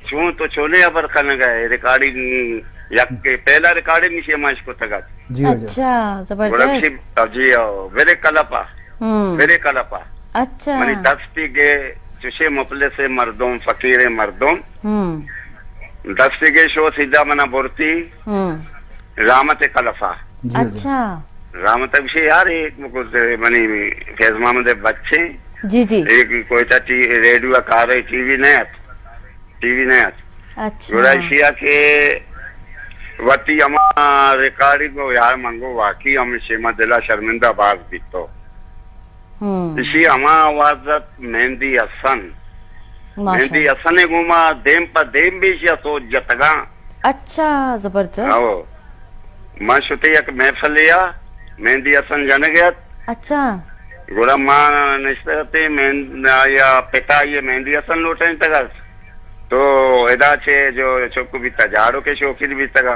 चूं तो चोले अबर खन गए रिकॉर्डिंग यक के पहला रिकॉर्डिंग निशे माश को तगा अच्छा जबरदस्त जी वेरे कलपा अच्छा मनी दस्ती के चुशे मुपले से मर्दों फकीरे मर्दों दस्ती के शो सीधा मना बोरती रामत कलफा अच्छा रामत विषय यार एक मनी फैज मोहम्मद बच्चे जी जी एक कोई रेडियो कार टीवी नहीं अच्छा गुराशिया के वती अमा रिकॉर्डिंग को यार मंगो वाकई हम शेमा दिला शर्मिंदा बाज भी तो इसी अमा आवाजत मेहंदी हसन घूमा देम पर देम भी सोच जतगा अच्छा जबरदस्त आओ मां शुते एक महफिल लिया मेहंदी हसन जन गया अच्छा गुरा मां निश्चित या पिता ये मेहंदी हसन लौटे तक तो एदा छे जो चोकू भी झाड़ो के शौकीन भी तगा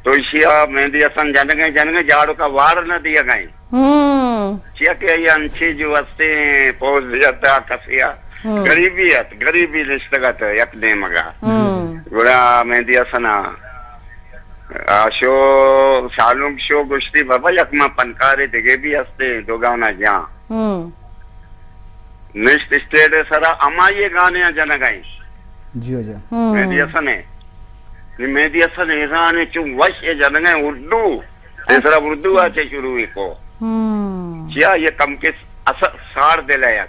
तो इसिया मेहंदी हसन जन गए झाड़ो का वार न दिया गए चिया के ये अंशी जो हस्ते पोज दिया कसिया गरीबी निश्चित यक दे मगा गुरा मेहंदी हसन शो सालुम शो गुश्ती बाबा यक मा पनकारे दिगे भी हस्ते दोगावना जा निश्च स्टेट सरा अमा ये गाने जन गई जी जी मेहंदी हसन है मेहंदी हसन गाने चुम वश ये जन गए उर्दू तीसरा उर्दू आचे शुरू हुई को चिया ये कम के असर सार दे लाया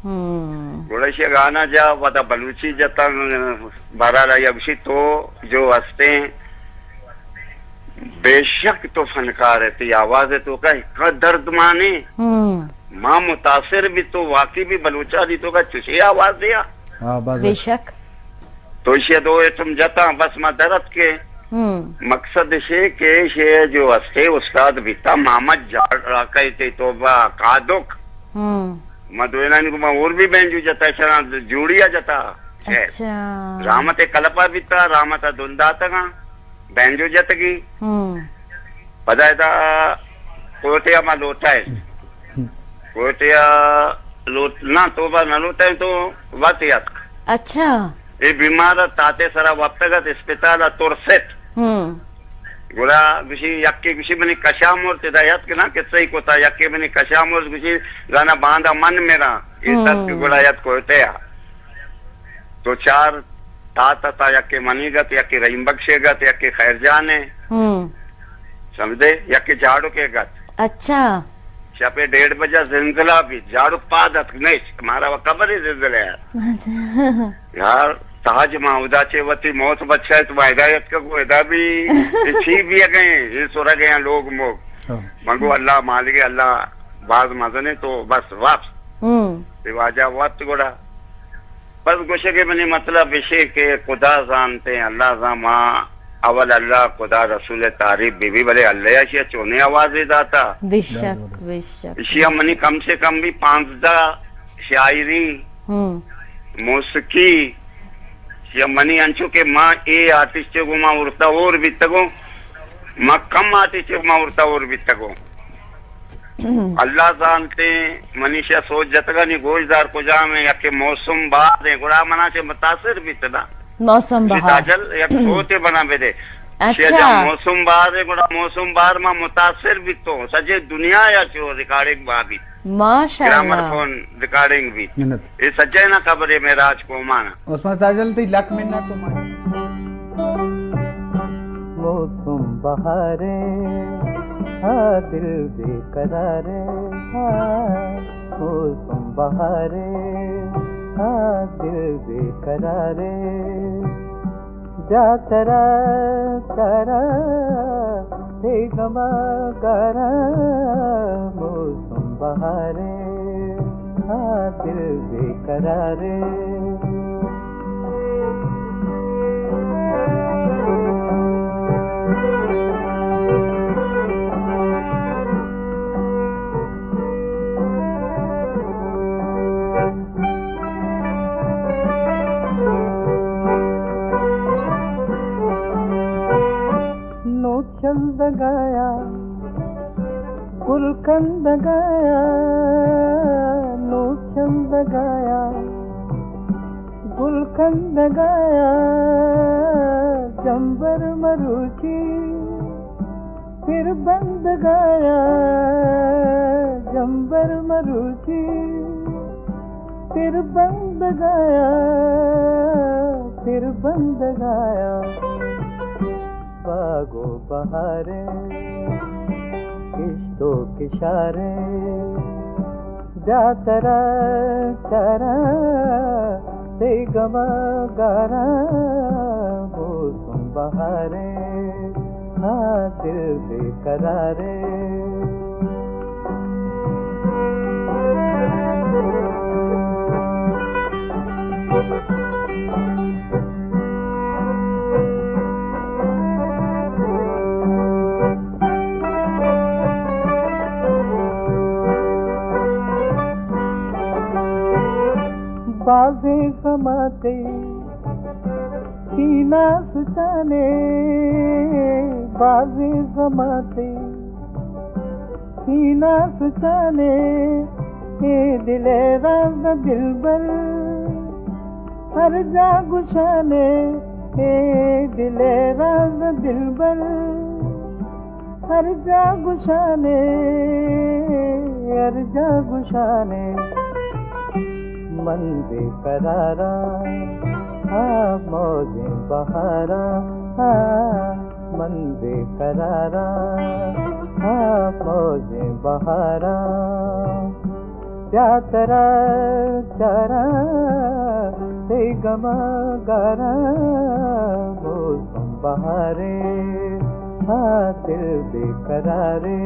गोड़े गाना जा वदा बलूची जता भरा रहा तो जो हंसते बेशक तो फनकार है आवाज है तो का दर्द माने मां मुतासिर भी तो वाकई भी बलूचा दी तो का चुशी आवाज दिया बेशक तो इसे दो तुम जता बस मां दर्द के मकसद शे के शे जो हस्ते उस्ताद बिता मोहम्मद जाड़ कहते तो कादुक मधुना और भी बैंजू जता जूड़िया जता अच्छा रामते कलपा बिता रामता दुंदातगा बैंजू जतगी पदायता कोटिया मा लोटा है कोटिया लोट ना तो बा न लोटा है तो बात याद अच्छा ये बीमार ताते सरा वक्तगत अस्पताल तुरसेट गुड़ा गुशी यक्के गुशी बनी कशामोर ते दायत के ना किसई कोता यक्के बनी कशामोर गुशी गाना बांधा मन मेरा ये सब की गुड़ा याद कोते या तो चार ता यक्के मनीगत यक्के रहीम बख्शेगत यक्के खैर जाने समझे यक्के झाड़ू के गत अच्छा छपे 1:30 बजे जिंदला भी झाड़ू पादत नहीं हमारा वो कबर ही जिंदला यार ताज माउदाचे वती मौत बच्चा तो हिदायत का को हिदा भी छी भी गए ये सोरा गए लोग मोग मंगो अल्लाह मालिक अल्लाह बाज मजने तो बस वापस रिवाजा वक्त गोड़ा बस गोशे के बने मतलब विषय के खुदा जानते हैं अल्लाह जामा अवल अल्लाह खुदा रसूल तारीफ बीबी भले अल्लाह शिया चोने आवाज दाता बेशक बेशक शिया मनी कम से कम भी 5 शायरी मौसीकी या मनी अंचो के माँ ए आर्टिस्ट को माँ उड़ता और भी तको माँ कम आर्टिस्ट को माँ उड़ता और भी तको अल्लाह जानते मनीषा सोच जतगा नहीं गोशदार को जा में या के मौसम बाद है गुड़ा मना से मुतासिर भी तदा मौसम बहार जल या होते बना बेदे अच्छा मौसम बाद है गुड़ा मौसम बाद माँ मुतासिर भी तो सजे दुनिया या चो रिकॉर्डिंग बाबी माशाअल्लाह ग्रामर फोन रिकॉर्डिंग भी ये सच्चाई ना खबर है मेराज को माना उसमें ताजल तो लक में ना तो मौसम बहारे हाँ दिल बेकरारे हाँ मौसम बहारे हाँ दिल बेकरारे जा तरा तरा हे गमा करा मौसम बहारे हाँ दिल बेकरारे चंद गाया गुलकंद गाया नो चंद गाया गुलकंद गाया जंबर मरुची फिर बंद गाया जंबर मरुची फिर बंद गाया फिर बंद गाया बागो बहारे किश्तो किशारे जा तरा चरा ते गमा गारा मौसम बहारे हाँ दिल बेकरारे बाजे समाते सीना सुचाने बाजे समाते सीना सुचाने ये दिले राज दिलबर हर जा गुशाने ये दिले राज दिलबर हर जा गुशाने हर जा गुशाने मन बेकरारा हाँ मौजे बहारा हाँ मन बेकरारा हाँ मौजे बहारा जा तरा चरा से गमा गारा मौसम बहारे हाँ दिल बेकरारे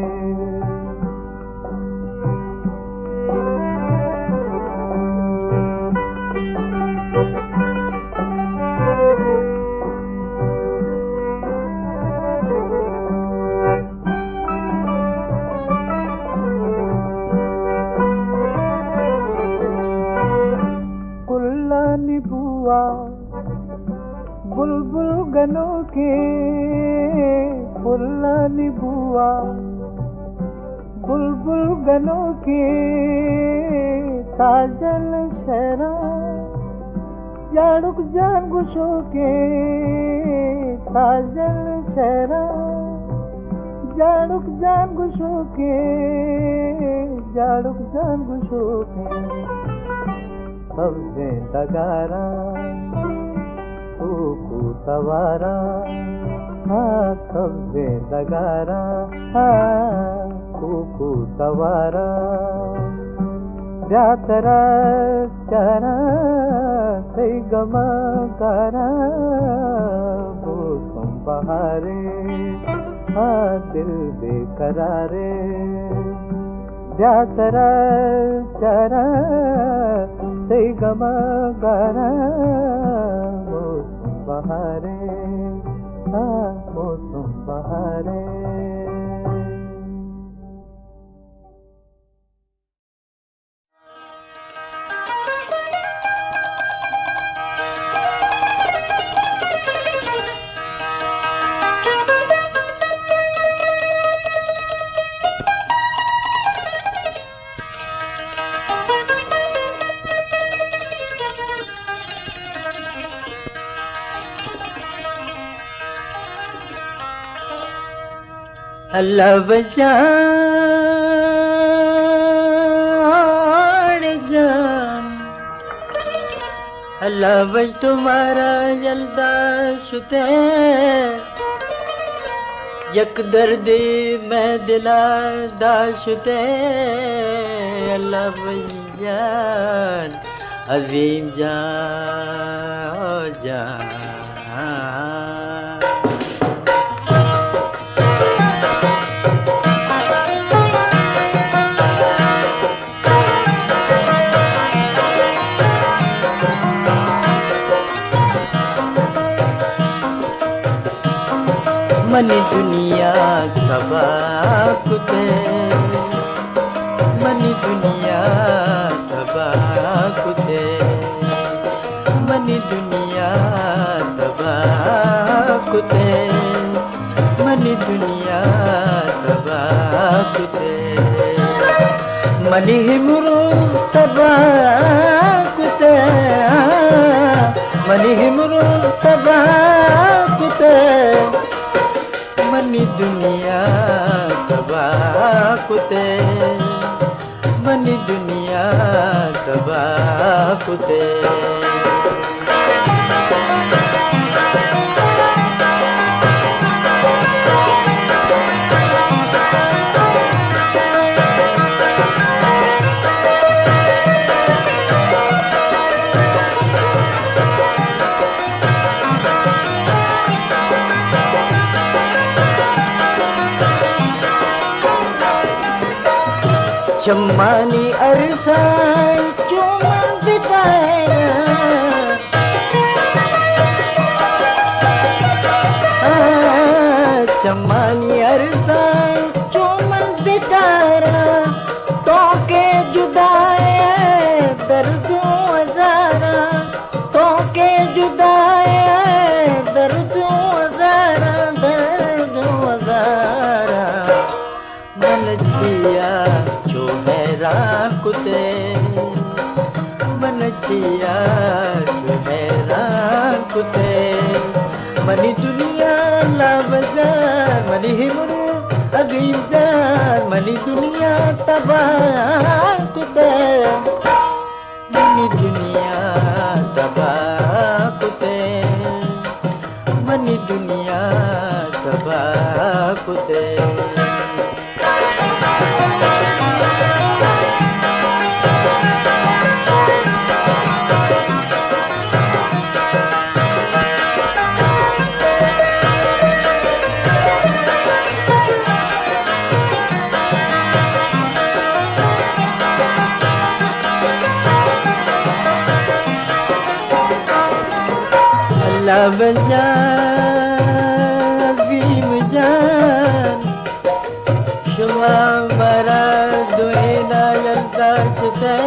गनों के फुल्लानी बुआ, बुलबुल गनों के काजल शहरा, जाड़ुक जान गुशों के काजल शहरा, जाड़ुक जान गुशों के, जाड़ुक जान गुशों के, सबसे तगारा कूकू सवारा, हाँ सबसे तगारा, हाँ कूकू सवारा, जातरा चरा सही गमा करा, वो तुम बहारे, हाँ दिल बेकरारे, जातरा चरा सही गमा करा, वो तुम बहारे, हाँ वो तुम बहारे। अल्लाह बजाड़गा, अल्लाह बज तुम्हारा जलदा शुते, यक दर्दे मैं दिला दाशुते, अल्लाह बजान अजीम जान जान। मनी दुनिया सबाकुते, मनी दुनिया सबाकुते, मनी दुनिया सबाकुते, मनी दुनिया सबाकुते, मनी हिमरो सबाकुते, मनी हिमरो सबाकुते, मनी दुनिया सबाकुते, मनी दुनिया सबाकुते। चम्मानी अरसा चुमन बिताया, चम्मानी अरसा चुमन बिताया, तो के जुदाए दर्दों हजारा, तो के जुदाए दर्दों हजारा, दर्दों हजारा, मन छिया कुते, मन छिया सुहेरा कुते, मनी दुनिया लाबजार, मनी हिमरू अगीजार, मनी दुनिया तबाह कुते, मनी दुनिया तबाह कुते, मनी दुनिया तबाह कुते। अल्लाह बजान भीम जान, शुमा मरा दुएना जलता शुते,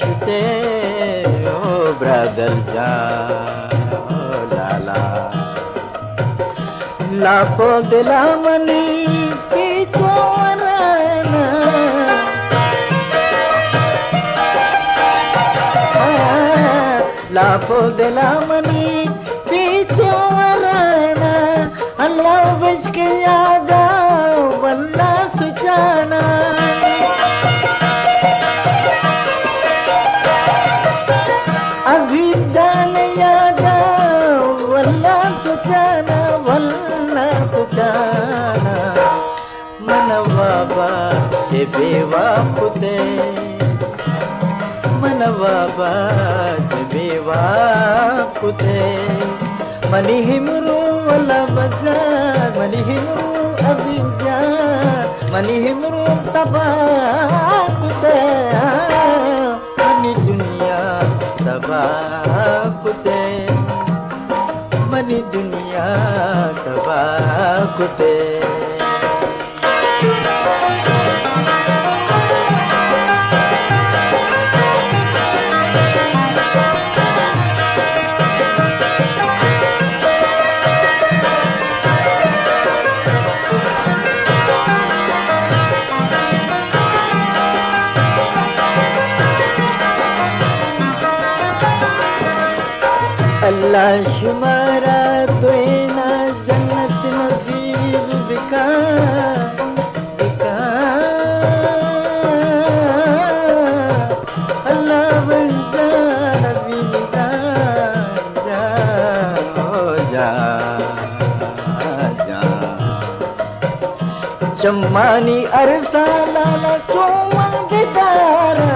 शुते ओ ब्रदर जान, ओ लाला लापो दिलामनी की चोरना लापो दिलामनी की चोरना अल्लाह बच के यादा वल्ला सुजाना अभी जान यादा वल्ला सुजाना वल्ला सुजाना मन बाबा जे बेवा पुते मन बाबा जे बेवा पुते मनी हिमरू वला बजार मनी हिमरू अभी जान मनी हिमरू तबा पुते मनी दुनिया तबा पुते मनी दुनिया तबा पुते अल्लाह शुमारा तुना जन्नत नसीब बिका बिका अल्लाह बंजा नबी बिका जा हो जा जा चम्मानी अरसा लाला चोमन बेदारा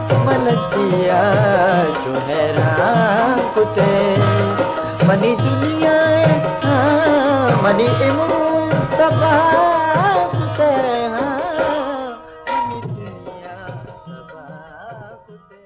मनचिया जो हैरान कुते मनी दुनिया मनी इमरू तबा कुते मनी दुनिया तबा कुते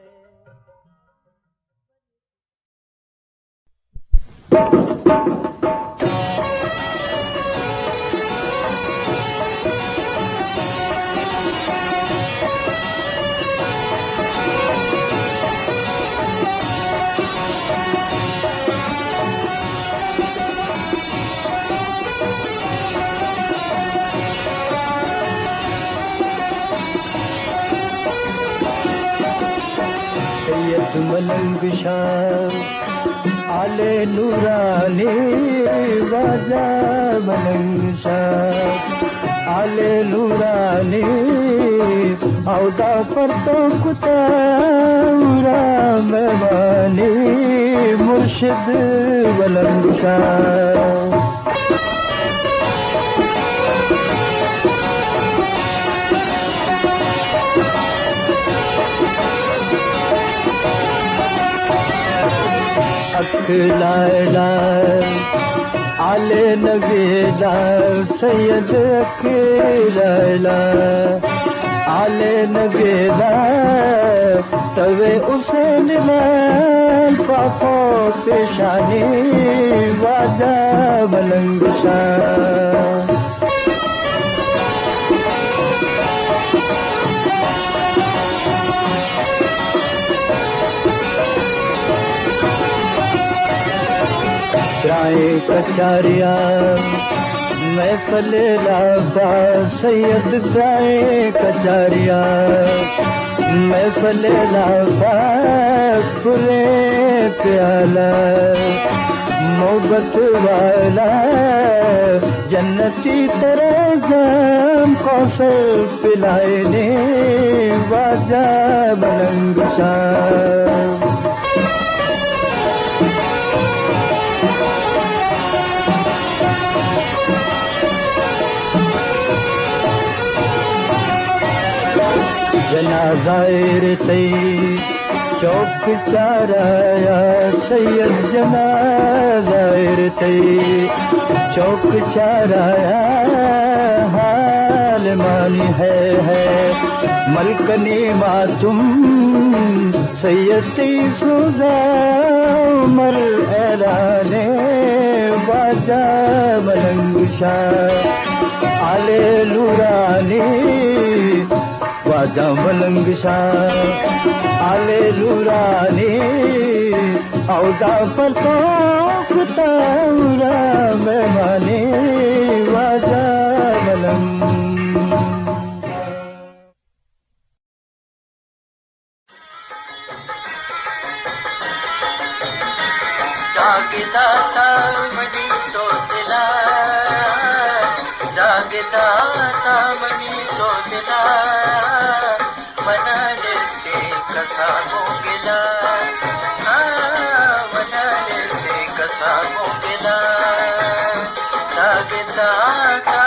मलंग शाह आले नूरानी वाजा मलंग शाह आले नूरानी औदा पर तो कुतारा मेहमानी मुर्शिद मलंग शाह अखलाला आले नगेला सैयद अखलाला आले नगेला तवे उसेन लाल पापो पेशानी वाजा मलंग शाह जाए कचारिया मैं फले लाबा सैयद जाए कचारिया मैं फले लाबा खुले प्याला मोहब्बत वाला जन्नती तरह जाम कौशल पिलाए ने वाजा मलंग शाह जनाज़ायर तई चौक चाराया सैयद जनाज़ायर तई चौक चाराया हाल मानी है मलकनी मातुम सैयदी सुजा मर ऐलाने बाजा मलंग शाह आले लुरानी बाजा मलंग शाह आले लुरानी औदा पतो कुतारा मेहमानी बाजा मलंग जागदाता मनी तो दिला जागदाता मनी तो दिला मनाने से कसा हो गिला मनाने से कसा हो गिला जागदाता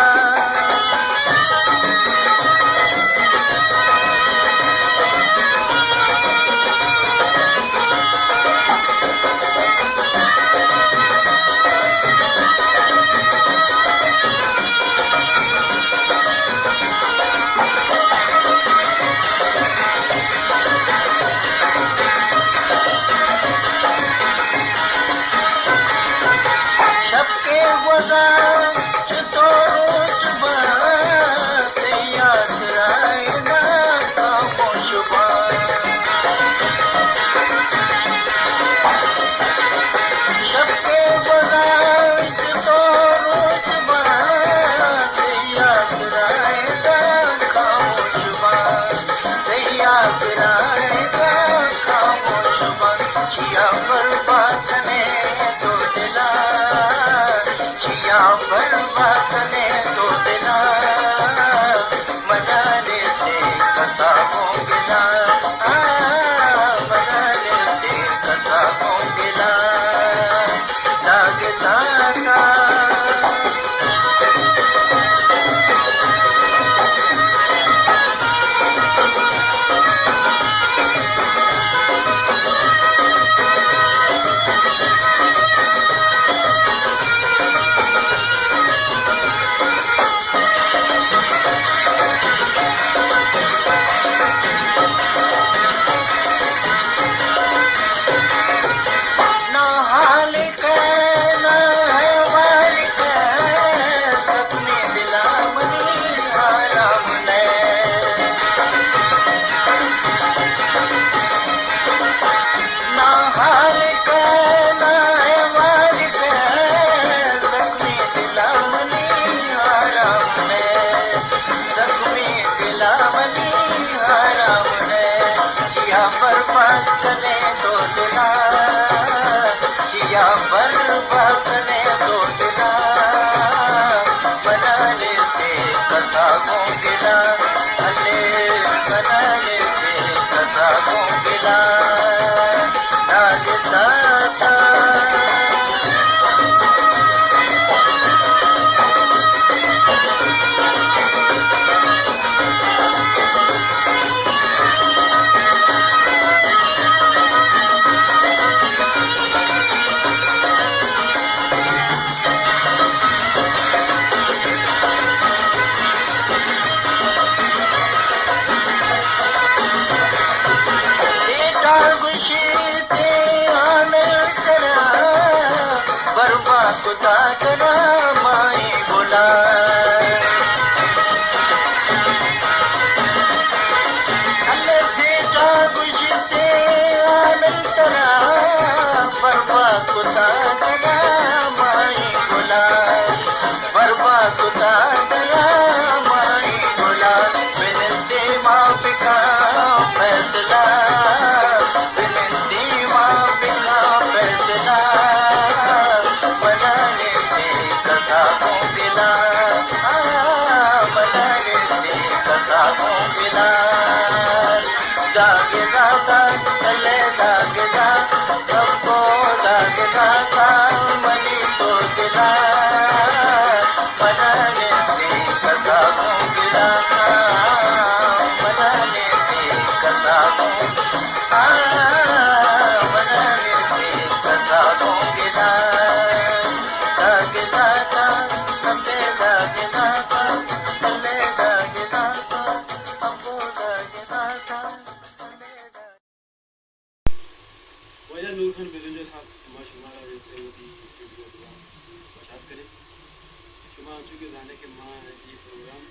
के गाने के माँ ये प्रोग्राम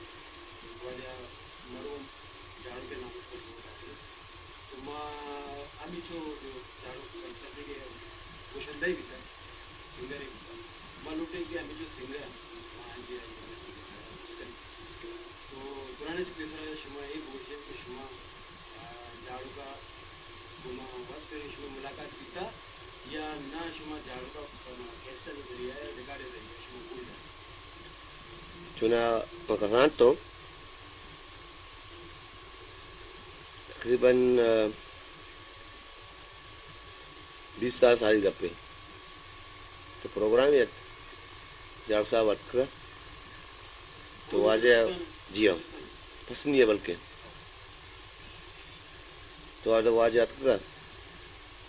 वाल्या मरो झाड़ू के नाम से होता है तो माँ अभी जो झाड़ू करते के कुशलता ही बिता सिंगर ही बिता माँ लुटे कि अभी जो सिंगर माँ जी तो पुराने जो दूसरा शुमा एक बोझे कि शुमा झाड़ू का शुमा वक्त शुमा मुलाकात किया या ना शुमा झाड़ू का कैस्टा जो जरिया है रिकॉर्ड है शुमा कोई चुना मकान तो तकरीबन 20 साल सारी गप्पे तो प्रोग्राम है झाड़ू साहब अटका तो आज जी हाँ पसंद है बल्कि तो आज अटका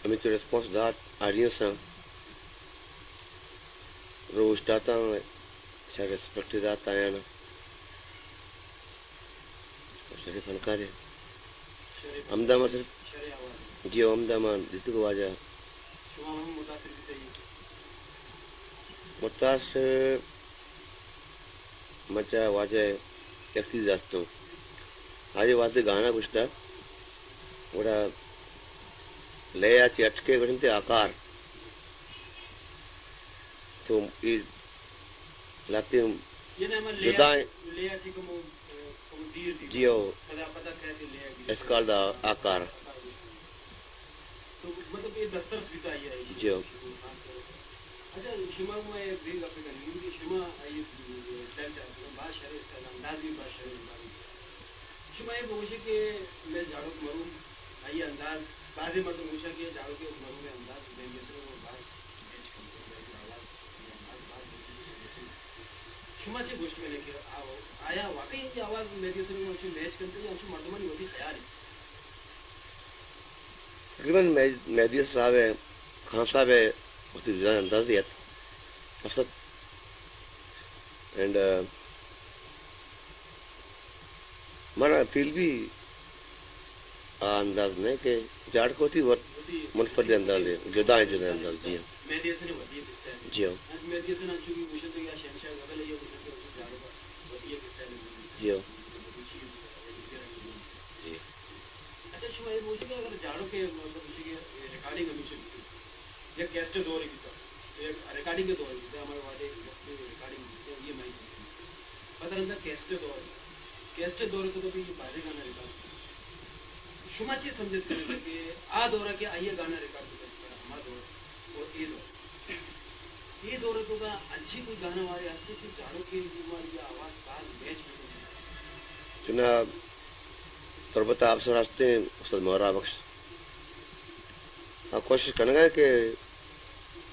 हमें तो रिस्पॉन्स दात ऑडियंस रोज डाता शायद रिस्पेक्ट दाता आया ना सारे फनकार है अहमदाबाद सिर्फ जी अहमदाबाद जितने को आजा मुतासिर मचा वाजे एक्सी जास्तो आज वादे गाना कुछ था वड़ा ले आची अटके करते आकार तो ये लाते जुदा जियो इसका आकार तो मतलब ये दस्तर स्वीकार है जियो अच्छा शिमा में एक भी अफ्रीकन हिंदी शिमा ये स्टाइल चाहते हैं बात शरीर स्टाइल अंदाज भी बात शरीर शिमा ये बोझे के मैं झाड़ू मरूं आइए अंदाज बाजे मत मुझे के झाड़ू के मरूं में अंदाज मैं जैसे वो बात मैच करते हैं आवाज बात शिमा से गोष्ट में लेके आओ आया वाकई की आवाज मैं जैसे वो मैच करते हैं उसमें मर्दमनी होती ख्याल तकरीबन मेहदी साहब है खान साहब है उसकी अंदाजियत असद एंड माना फील भी अंदाज में के जाड़ को थी वो मुनफरद अंदाज है जुदा अंदाज जी मैं जैसे ने वधी जी हाँ मैं जैसे ना चुकी मुझे तो या शहनशाह बदल ये मुझे तो झाड़ू का वधी के स्टाइल जी हाँ अच्छा शुमा ये मुझे अगर झाड़ू के मतलब रिकॉर्डिंग हमेशा या कैस्ट दौर की था एक रिकॉर्डिंग के दौर की था हमारे वाले रिकॉर्डिंग ये मैं पता नहीं कैस्ट दौर तो कभी बाहरी गाना रिकॉर्ड शुमा चीज समझ करने कि आ दौरा के आइए गाना रिकॉर्ड कर हमारा दौर और ये दौर तो का अच्छी कोई गाना वाले आते थे झाड़ू के हमारी आवाज बाज मैच में चुना तरबता अफसर हंसते हैं उस्ताद मोहरा बख्श हाँ कोशिश करेंगे कि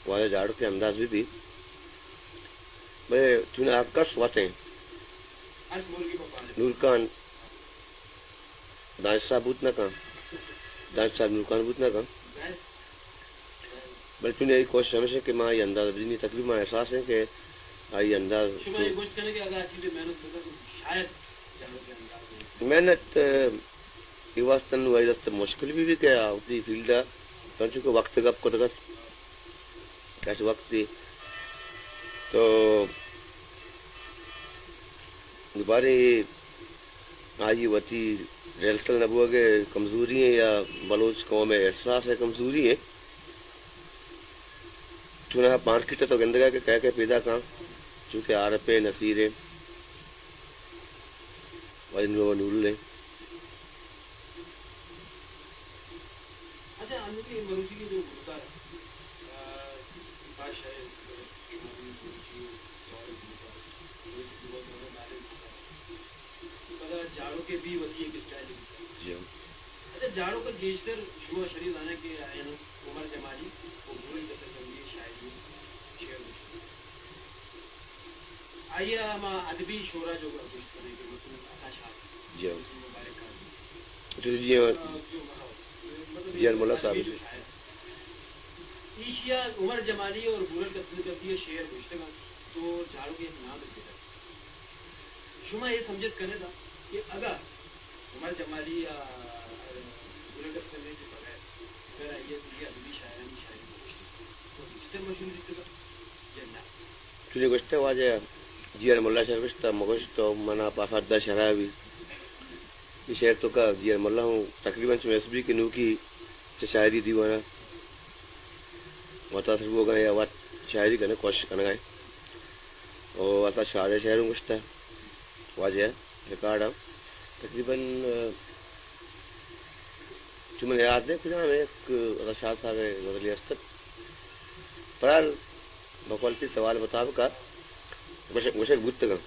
वाले झाड़ू के अंदाज भी भाई चुना आकाश वाते नूर खान दानिश साहब बूत ना कहाँ दानिश साहब नूर खान बूत ना कहाँ बल्कि चुने यही कोशिश हमेशा कि माँ ये अंदाज भी नहीं तकरीबन एहसास है कि आई अंदाज मेहनत ये वास्तव में वही रास्ते मुश्किल भी क्या होती फील्ड है तो चूँकि वक्त कब को तक कैसे वक्त थी तो दोबारा आज ये वती रेलसल नबुआ के कमज़ोरी है या बलोच कौम में एहसास है कमज़ोरी है चुना मार्केट तो गंदगा के कह के पैदा कहाँ चूँकि आरपे नसीरे वजन नूल है अच्छा अनुकी मरुची की जो गुरुकार भाषा है झाड़ू के भी वही एक स्टाइल है अच्छा झाड़ू का गेस्टर शुभ शरीर आने के आए ना उमर जमाली वो भूल जैसे गंभीर शायरी शेर आइए हम अदबी शोरा जो कुछ करने के मतलब आकाश जी मुबारक जी मोला साहब ईशिया उमर जमाली और भूल का सिल करती है शेर पुस्तक तो झाड़ू के नाम देता शुमा ये समझत करे था कि अगर उमर जमाली या भूल का सिल के बगैर फिर आइए ये अदबी शायरी शायरी तो इससे मशहूर जिसका जन्नत तुझे गोष्ट वाजे जियर मुल्ला शरविश्ता मगश तो मना पाफादा शराबी ये शेर तो का जियर मुल्ला हूँ तकरीबन चुमेसबी की नू की शायरी दीवाना वता सर वो गए वात शायरी करने कोशिश करना गए और वता शायद शहरों गुस्ता वाजे रिकॉर्ड तकरीबन तुम्हें याद है कुछ हमें एक रशाद साहब गजली अस्तक पर बकौलती सवाल मुताबिक मुझे गुत्त का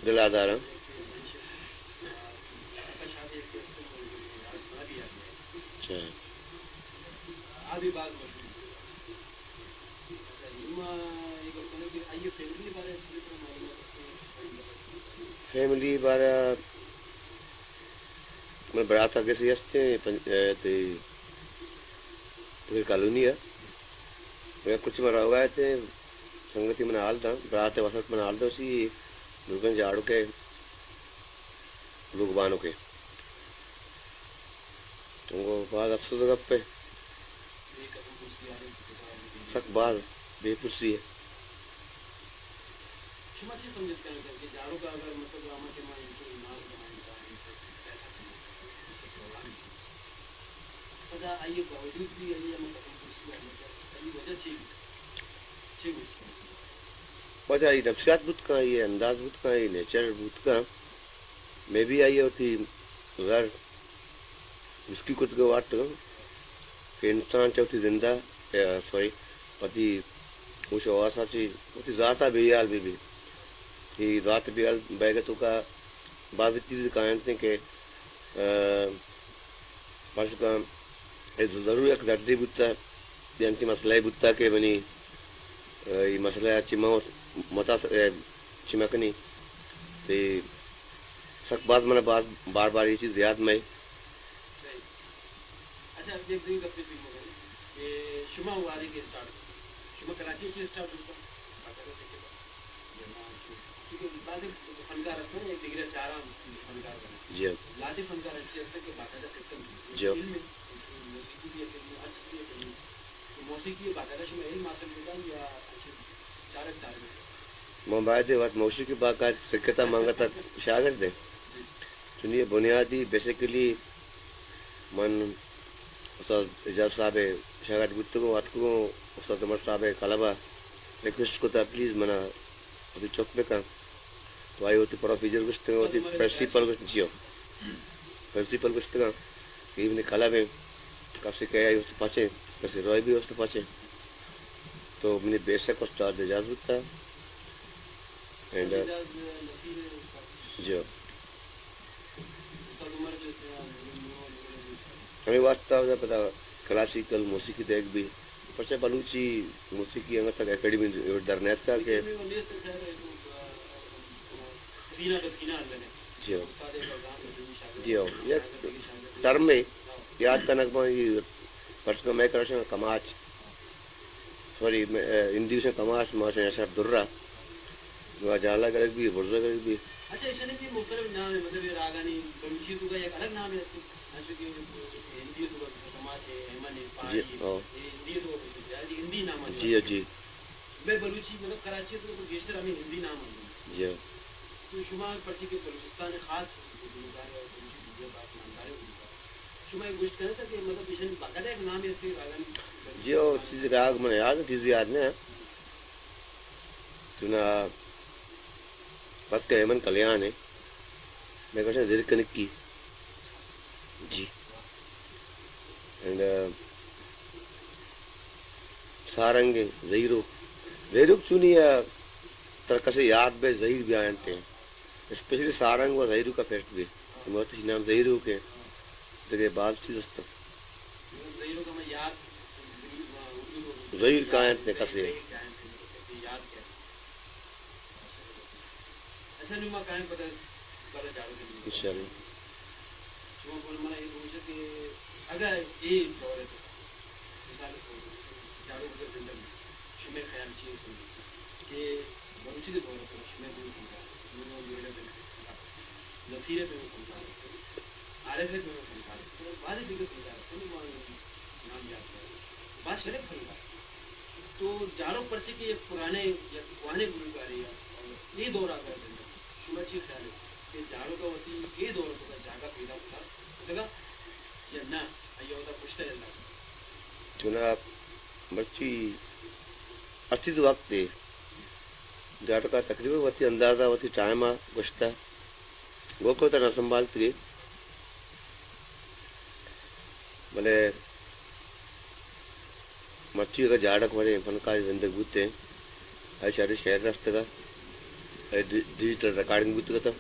दिलादार अच्छा फैमिली बारा मैं बरात आगे से हस्ते ते कॉलोनी है मैं कुछ मरा हुआ थे संगति में हाल था बरात वसत में हाल था उसी दुर्गन झाड़ू के लोगबानों के तुमको बाद अफसोस गप पे सक बाद बेपुरसी है वजह ये नक्शियात बुत का ये अंदाज बुत का ये नेचर बुत का मैं भी आई होती घर इसकी कुछ गवाट कि इंसान चौथी जिंदा सॉरी पति उस आवासा ची उती ज़ाता बेयाल भी कि ज़ात बेयाल बैग तो का बाद चीज़ कहते के बस का ज़रूर एक दर्दी बुत्ता यांती मसला बुत्ता के बनी ये मसला चिमा मता चिमकनी ते सक बाद मैंने बार बार ये चीज़ याद में अच्छा देख देख अपने फिल्म में ये शुमा वाली के स्टार्ट शुमा कराची से स्टार्ट होता क्योंकि बाद फनकार रहते हैं एक डिग्री चारा फनकार बने जी लाते फनकार अच्छे रहते के बाकायदा सिस्टम जी मौसीकी बाकायदा शुमा यही मासूम होता या चारक चारक मोबाइल दे बात मौसी की बात का सिक्कता मांगा तक शागर दे सुनिए बुनियादी बेसिकली मन उस्ताद इजाज़ साहब शागर गुत्तु को बात को उस्ताद उमर साहब कलाबा रिक्वेस्ट को था प्लीज़ मना अभी चौक पे का तो आई होती प्रोफीजर कुछ तो होती प्रिंसिपल कुछ जियो प्रिंसिपल कुछ तो कि इवने कला में काफ़ी क्या आई उसके पाचे कैसे रॉय भी उसके पाचे तो मैंने बेसिक उस्ताद इजाज़ था एंड जो हमें वास्ता पता क्लासिकल मौसीकी देख भी पचे बलूची मौसीकी अंग तक एकेडमी डरनेत का के जी जी ये टर्म में याद करना ये पर्स का मैं कर कमाच सॉरी हिंदी से कमाच माशा ऐसा दुर्रा वह जाला कर भी बुर्जा कर भी अच्छा इसने भी मुख्तलिफ नाम है मतलब ये रागानी बलूची तो का एक अलग नाम है अच्छा कि हिंदी तो समाज है हेमन है पानी हिंदी तो हिंदी नाम है जी जी मैं बलूची मतलब कराची तो गेस्टर हमें हिंदी नाम है जी तो शुमार पर्ची के बलूचिस्तान खास शुमार गोश्त करता था कि मतलब इसने बाकायदा एक नाम है इसके रागानी जी ओ चीज़ राग में याद चीज़ याद नहीं है सुना बस के हेमन कल्याण है मैं कहता दिल कनिक की जी एंड सारंग ज़हीरो ज़हीरो सुनिए तरह से याद में ज़हीर भी आते हैं स्पेशली सारंग व ज़हीरो का फेस्ट भी मोती नाम ज़हीरो के तेरे बाद चीज़ तो ज़हीरो का मैं याद ज़हीर का आते कैसे अच्छा नहीं मैं कहीं पता जाओ इंशाल्लाह जो बोल मैं ये पूछे कि अगर ये दौर है मिसाल जाओ के जिंदगी शुमे ख्याल चीज कि बलूची के दौर पर शुमे भी होगा नो मेरे पे नसीरे पे होगा आरफ पे होगा तो बाद में भी होगा तो नाम याद है बात करे खरीदा तो जाड़ो पर से कि ये पुराने या पुराने गुरुगारे या ये दौर आकर शुमाची ख्याल है कि जाड़ो का होती ये दौर का जागा पैदा होता या ना ये होता पूछता है चुना मर्ची अर्थित वक्त है जाट का तकरीबन वती अंदाजा वती टाइम आ गुश्ता गोको तना संभालती है भले मच्छी का जाड़क वाले फनकार जिंदगी बूते हैं सारे शहर रास्ते का डिजिटल रिकॉर्डिंग बूत का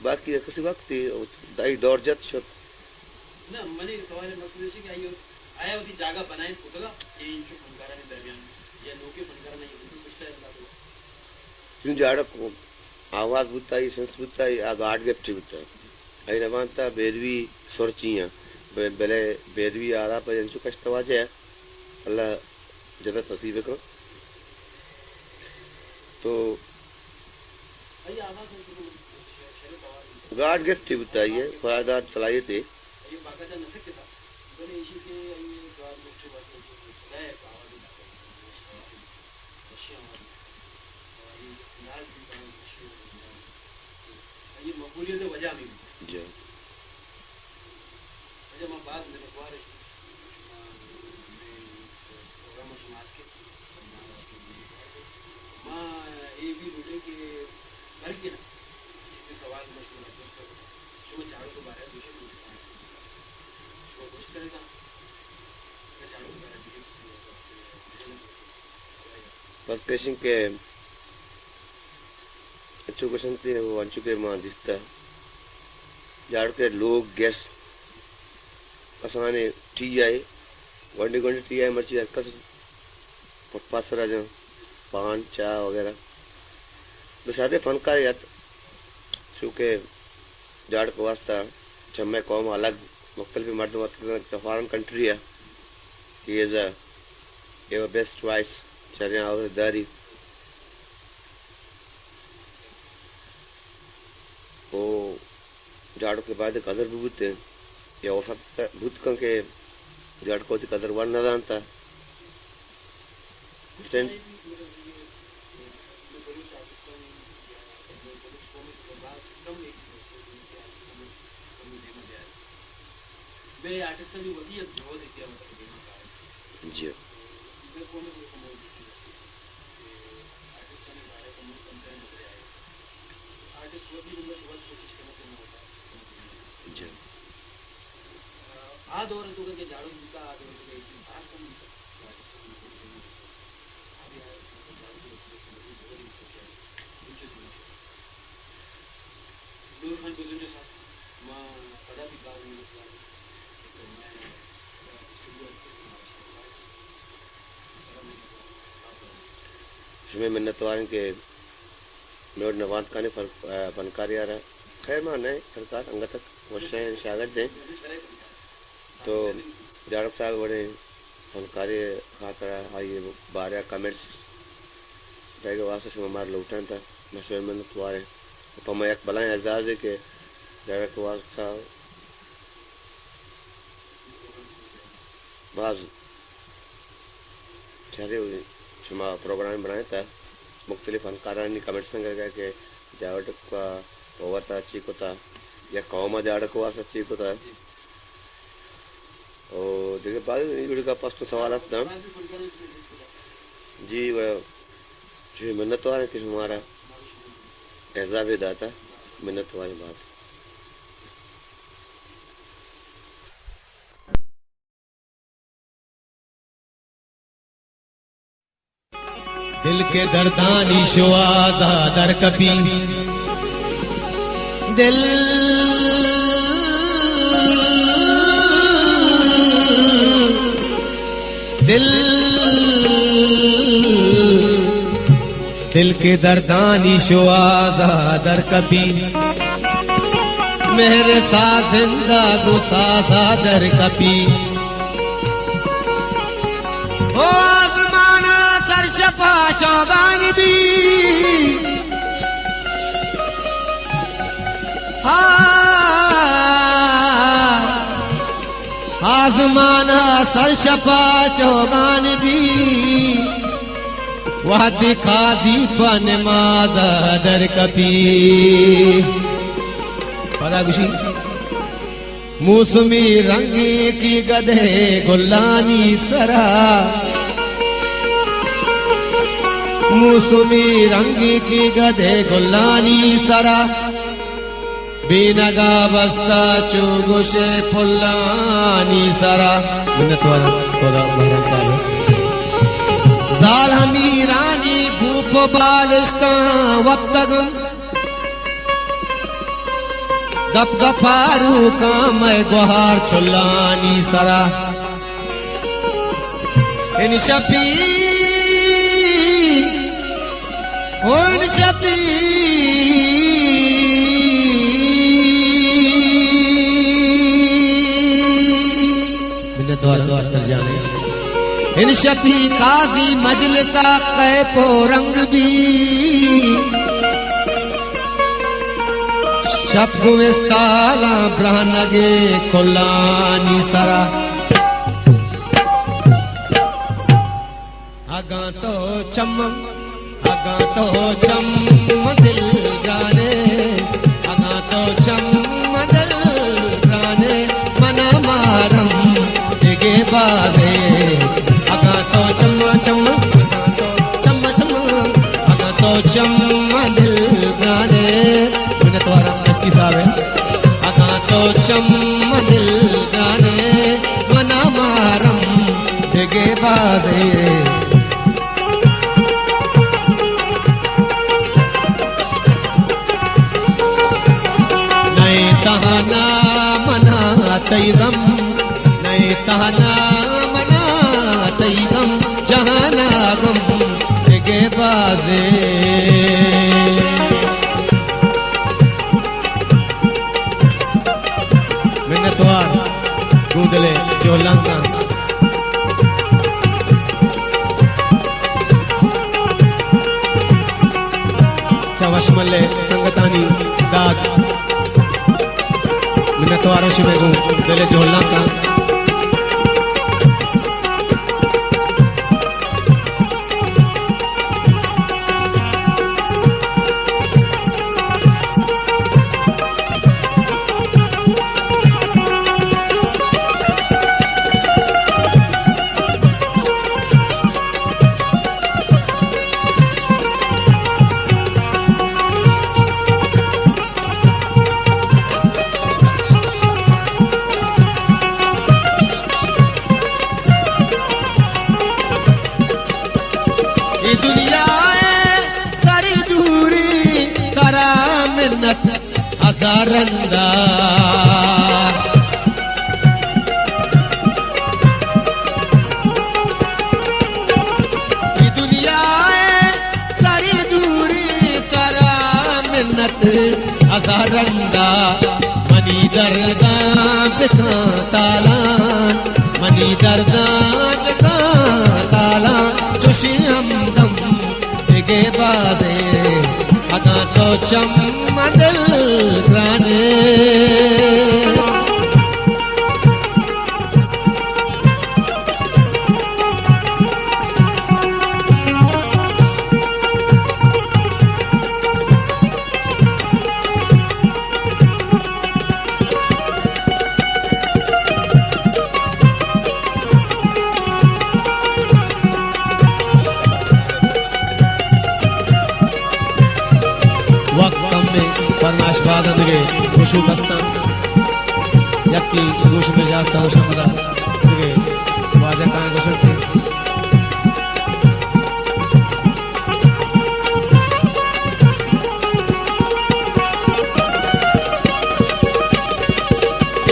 बाकी किसी वक्त दाई दौड़ जात शो ना मने सवाल मकसद है कि आया होती जागा बनाए होता ये इंशु फनकारा के दरमियान या लोके फनकारा नहीं होती कुछ टाइम लगा क्यों जाड़क आवाज बुताई संस्कृताई आ गाड गेप्टी बुताई आई नवांता बेदवी सोरचिया बेले बेदवी आरा पर इंशु कष्टवाजे अल्लाह जन्नत नसीब करो तो गाड गेप्टी बुताई है फायदा चलाइए थे ये बाकायदा न सकता बने इसी के ये गाड गेप्टी बात है आवाज ये मकबूलियत वजह में जी जब मैं बाद में अखबार प्रोग्राम समाज के मां ये भी बोले कि घर के ना ये सवाल मशहूर है जो झाड़ू के बारे में दूसरे पूछता है वो कुछ करेगा झाड़ू के बारे में बस पेशिंग के अच्छे क्वेश्चन थे वो अंचु के मां दिखता झाड़ के लोग गैस असाने टी आई वंडी वंडी टी आई मर्ची कस पासरा जो पान चाय वगैरह तो सारे फनकार याद चूँकि झाड़ को वास्ता जम्मे कौम अलग मुख्तलिफ मर्द फॉरेन कंट्री है he is a best choice चरिया और दारी वो झाड़ू के बाद कदर भी बुते या वो सब भूत के झाड़ को कदर वन न जानता वे आर्टिस्ट भी वही है बहुत देखिए मतलब जी आ दौर तो करके झाड़ू का आ दौर के खास कम नूर खान गुजरने साथ मां पढ़ा भी कार में इसमें मिन्नत वाले के मेरे नवाज का ने फनकार यार खैर मान है सरकार अंग तक वर्षे शागत दें तो जाड़क साहब बड़े फनकारे खाकर आइए बारह कमेंट्स जाएगा वास्ते से हमारे लौटान था मशहूर मिन्नत वाले तो मैं एक बलाएं एजाज है कि जाड़क वास्ता बाज सारे शुमा प्रोग्राम बनाया था मुख्तलिफ फनकारानी कमेंट्स गया कि जाड़क का होता अच्छी को था या कौम जाड़क वास्ता अच्छी को था और देखिए बाद वीडियो का पास तो सवाल आता जी जो मिन्नत वाले कि हमारा एजाब दाता मिन्नत वाली बात दिल के दर्दानी शुआजा दर कपी दिल दिल दिल के दर्दानी शुआजा दर कपी मेरे साथ जिंदा गुसासा दर कपी ओ आसमाना सरशफा चौगान भी आसमाना सरशपा चौगान भी वह दिखा दी पन माजा दर कपी पता खुशी मौसमी रंगी की गधे गुल्लानी सरा मौसमी रंगी की गधे गुल्लानी सरा बीनगा बस्ता चुगुशे फुल्लानी सरा जाल हमीरानी भूप बालिस्ता वक्तगम गप गफारू काम गुहार चुल्लानी सरा इन शफी इन शफी काजी मजलिसा कैपो रंग भी शब्द विस्ताला ब्रहनगे खुल्लानी सरा अगा तो चम दिल गाने अगा तो चम दिल गाने मना मारम दिगे बाजे अगा तो चम दिल गाने तुम्हारा मस्ती साहब है अगा तो चम दिल गाने मना मारम दिगे बाजे तहना मना तैगम नहीं तहना मना तैगम जहाना गम के बाजे मिन्नतवार गूंदले चोलंगा चवशमले संगतानी दाद मिन्नतवारों से मैं दिले जोहला का हजारंदा ये दुनिया सारी दूरी करा मिन्नत हजारंदा मनी दर्दा बिका तालान मनी दर्दा बिका तालान जोशी हमदम दिगे बाजे अगा तो चम दिल गाने फरमाश बादल के खुशू बस्ता यक्की खुश में जाता है शमदा के वाजा कहां को सुनते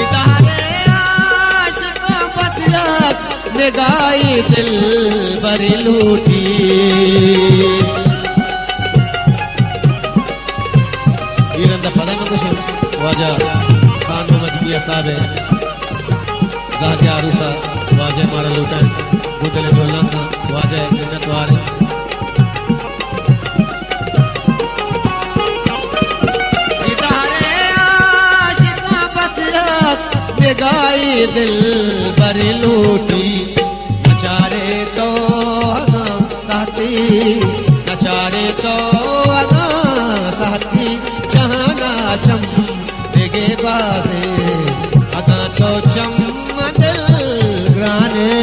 इतारे आशिकों बसियत निगाही दिल बरी लूटी वाजा खान मोहम्मद मियां साहब है गाके आरूसा वाजे मारा लूटा गुदले बोलना वाजे मिन्नतवार इतारे आशिक बसरत निगाही दिल बरी लूटी यारे तो अगा साथी जहाना चम देगे बाजे अगा तो चम दिल ग्राने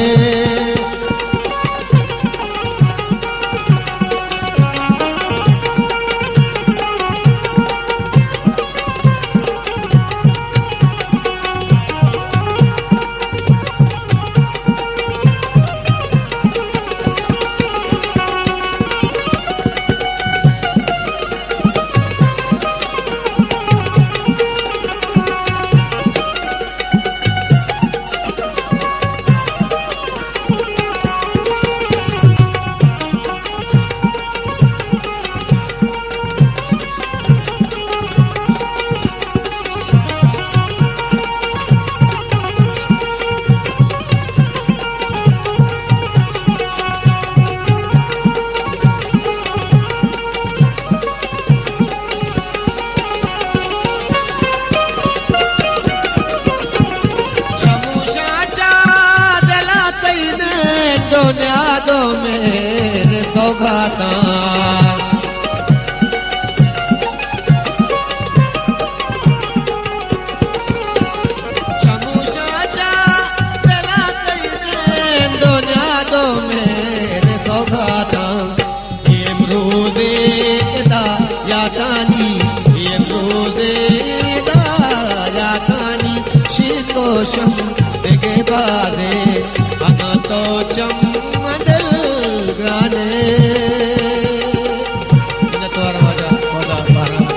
दो मेरे सौगाता शमूशाचा दिला तैने दुनिया दो मेरे सौगाता इमरूदे दा यातानी इमरूदे दा यातानी शिको शम देगे बाजे अगा तो चम ग्राने तो आवाजा पौधा बारा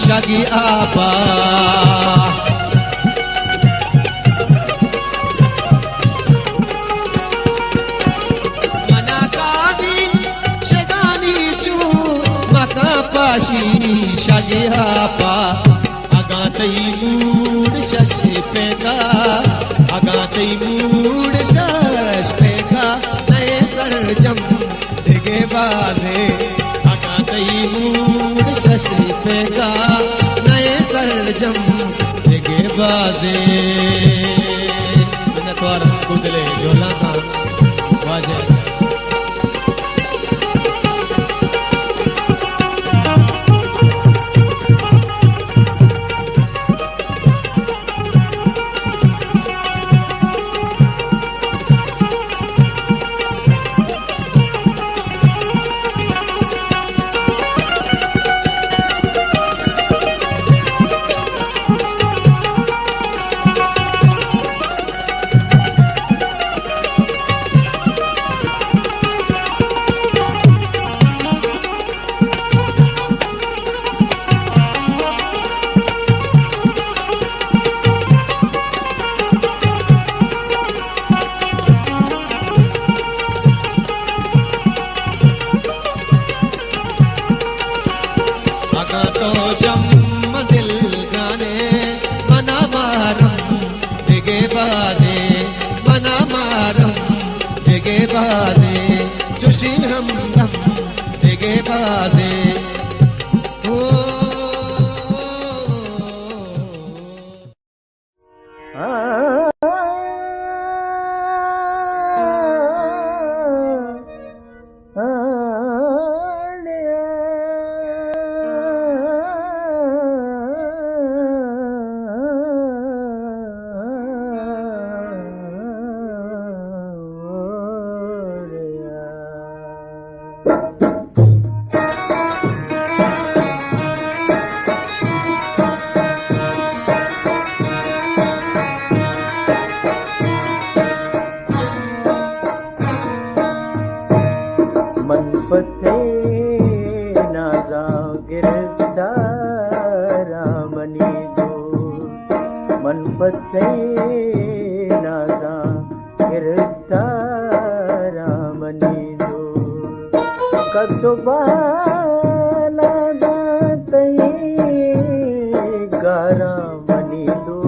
shagi apa manakadi shagani chu maka pashi shagi apa agatai mood shashi pega agatai mood shash pega naye sarjam dege baze agatai mood shashi pega naye sarjam dege baze minatwar kudle jola ka waje मनपते नाजा गिरफ्तारा money दो मनपते नाजा गिरफ्तारा money दो कतुबाला दाते गारा money दो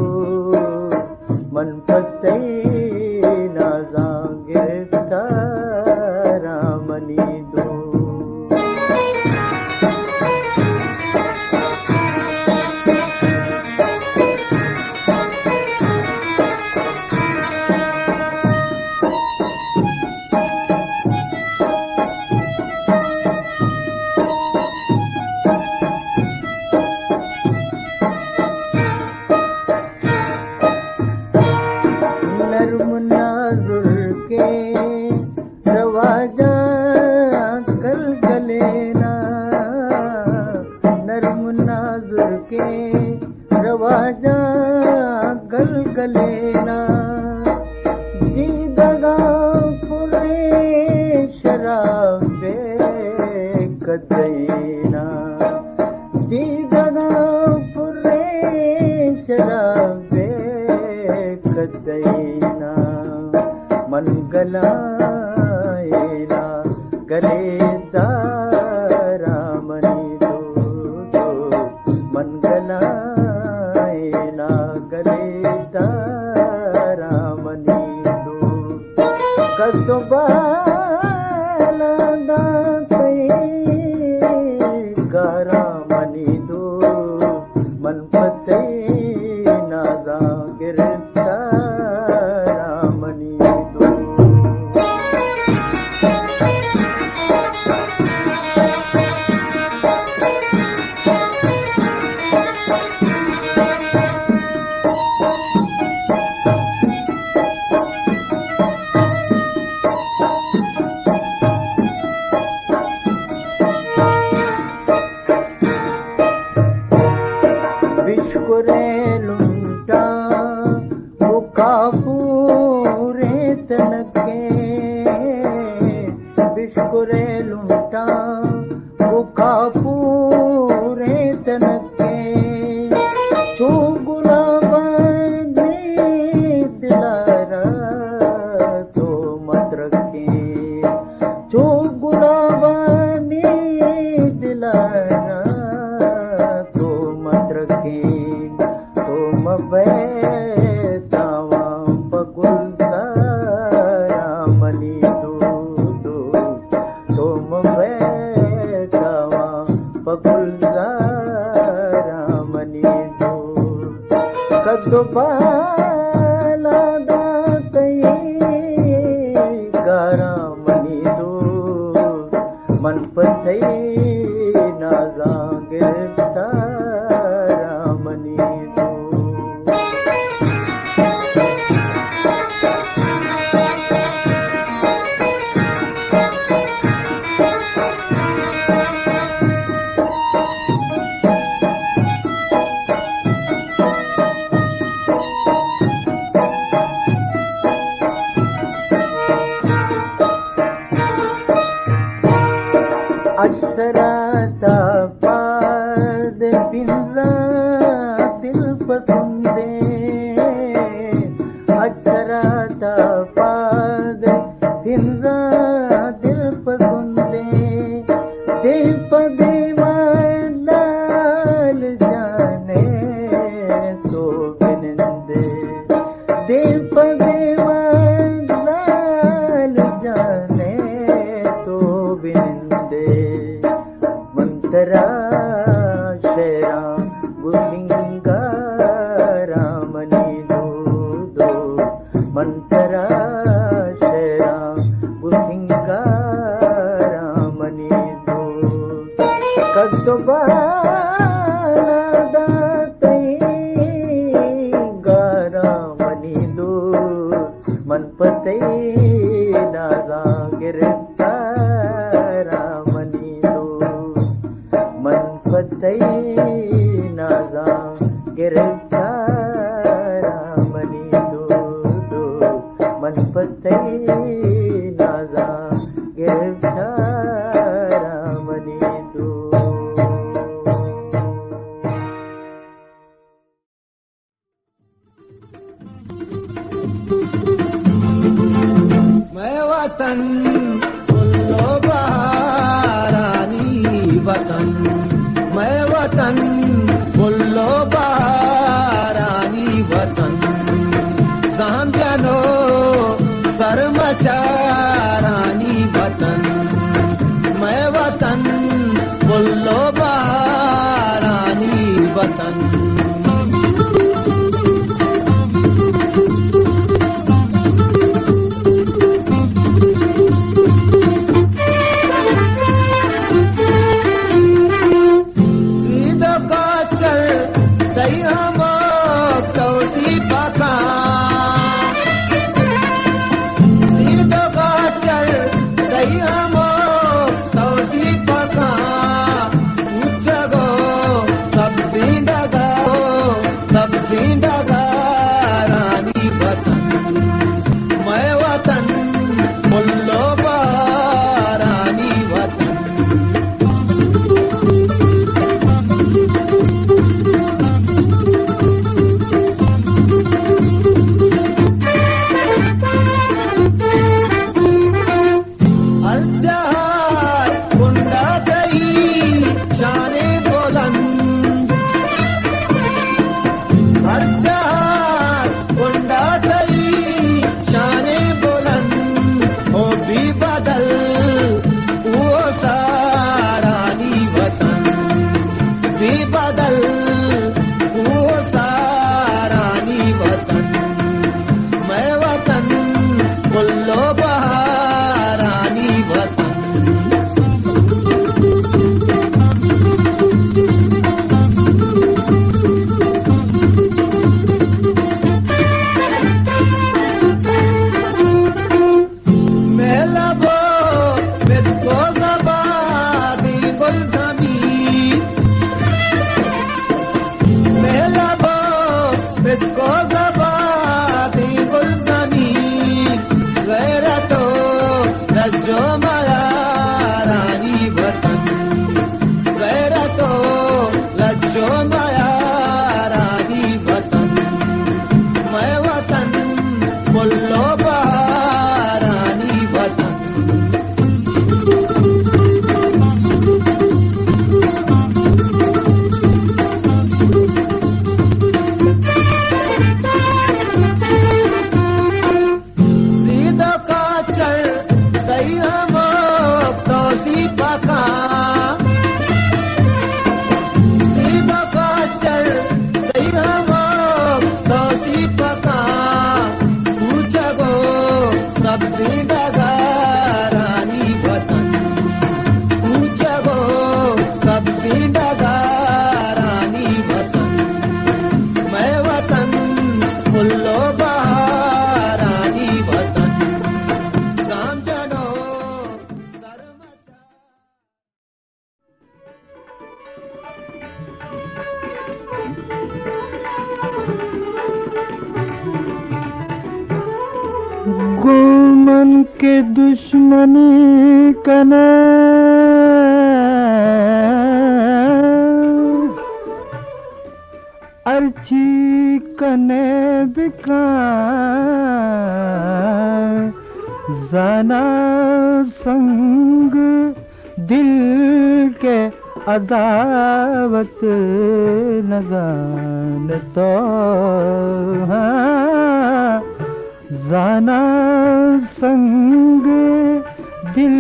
मनपते नाजा गिरफ्तारा money दो नर्म नाजुर के रवाजा कल गलेना नर्म नाजुर के रवाजा गल गलेना जी दगा पुरे शराबे कदैना जी दगा पुरे शराबे कदैना मन गलाएला गले दारा मनी दो मन गलाएला गले दारा मनी दो कतुबाला दाते गारा मनी दो मनपते नाजा गिरफ्तारा मनी दो बिश्कुरे लुंटा मुकापूरे तनके बिश्कुरे लुंटा मुकापूरे तनके चो गुलाबाने दिलारा तो मत रखे चो गुलाबाने दिलारा तो मत रखे तुम बैतावा पगुलदारा मनी दो तुम बैतावा पगुलदारा मनी दो कतुबाला दाते गारा मनी दो मनपते नाजा गिरफ्तारा मनी दो अक्षराता पाद पिंजरा दिल पसंदे अक्षराता पाद पिंजरा दिल पसंदे दे पदे लाल जाने तो बिनंदे दे पदे लाल जाने तो बिनंदे मंतरा शेरा गुसिंगारा मनी दो मंतरा शेरा गुसिंगारा मनी दो कतुबाला दाते गारा मनी दो मनपते नाजा गिरफ्तारा मनी दो मनपते नाजा गिरफ्तारा मनी दो मनपते नाजा गिरफ्तारा मैं वतन गुल्लो बहारानी वतन, मैं वतन गुल्लो बहारानी वतन, सांजनो सरमचारानी वतन, मैं वतन गुल्लो बहारानी वतन। गोमन के दुश्मनी कने अर्ची कने बिका जाना संग दिल के अदावत न जान तो जाना संग दिल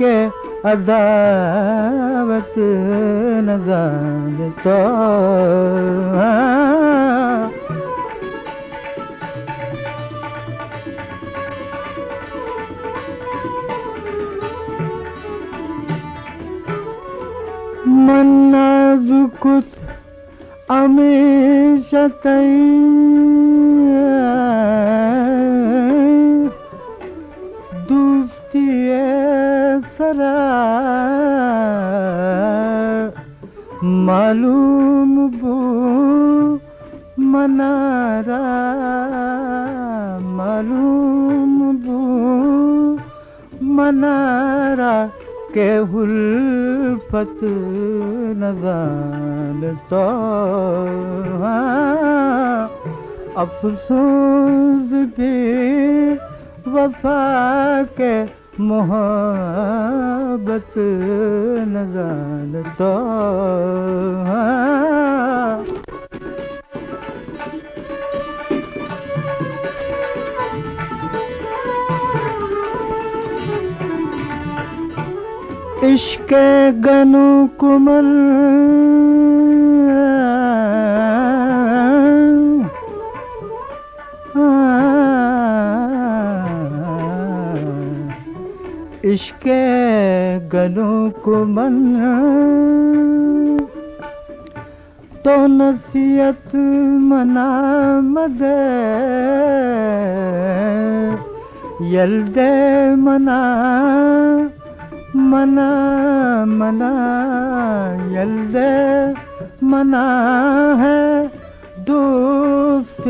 के अदावत न जान तो मन नाजुकुत हमेशा दोस्ती सरा मालूम बो मनारा मालूम बो मनारा के हुल्फत नजान सो अफसोस वफा के मोहब्बत न जानता इश्क गनु कुमल इश्क गनु कुमल तो नसीहत मना मदे यल्दे मना मना मना यल्दे मना है दोस्त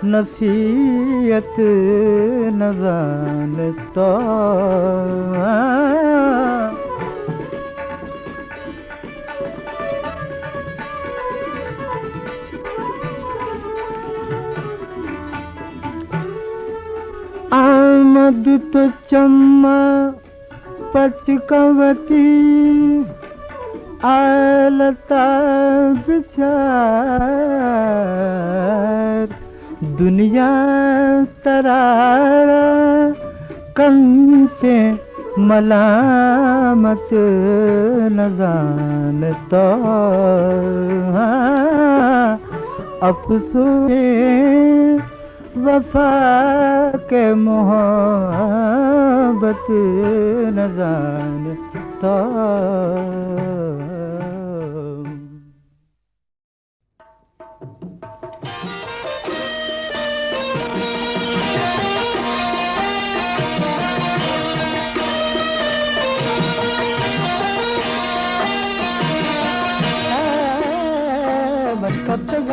नसीहत न जानता आमद तो चम्मा पचकवती आलता विचार दुनिया तरारा कन से मलामत न जानता अफसोस वफा के मोहब्बत न जानता कब तक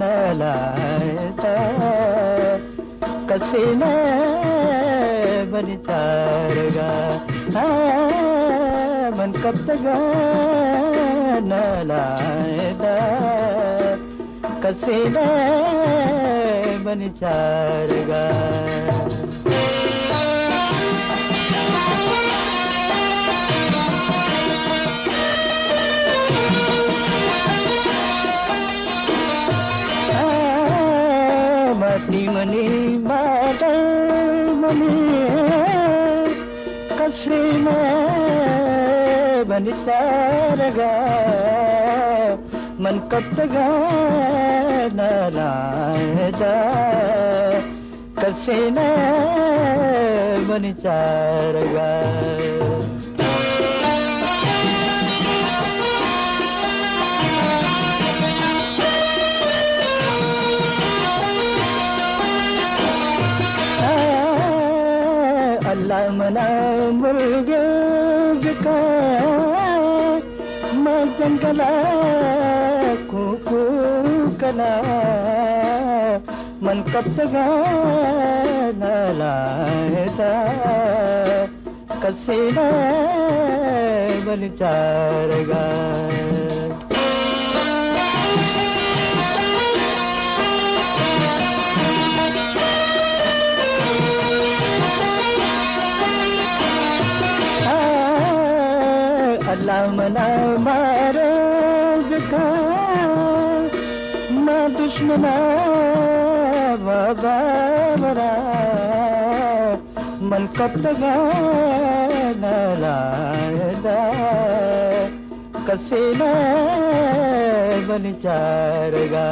न लाता कसीने बनितारगा मन कब तक न लाता कसीने बनितारगा मनी बादल मनी कसीने बनितारगा मन कब तक न लाता कसीने बनितारगा अल्लाह मना मुर्गे का मैं जंगला कुकू कला मन कब तक न लाता कसीने बनितारगा अल्लाह मना मारे का मैं दुश्मना बाबा मरा मन कब तक न लाता कसीने बनितारगा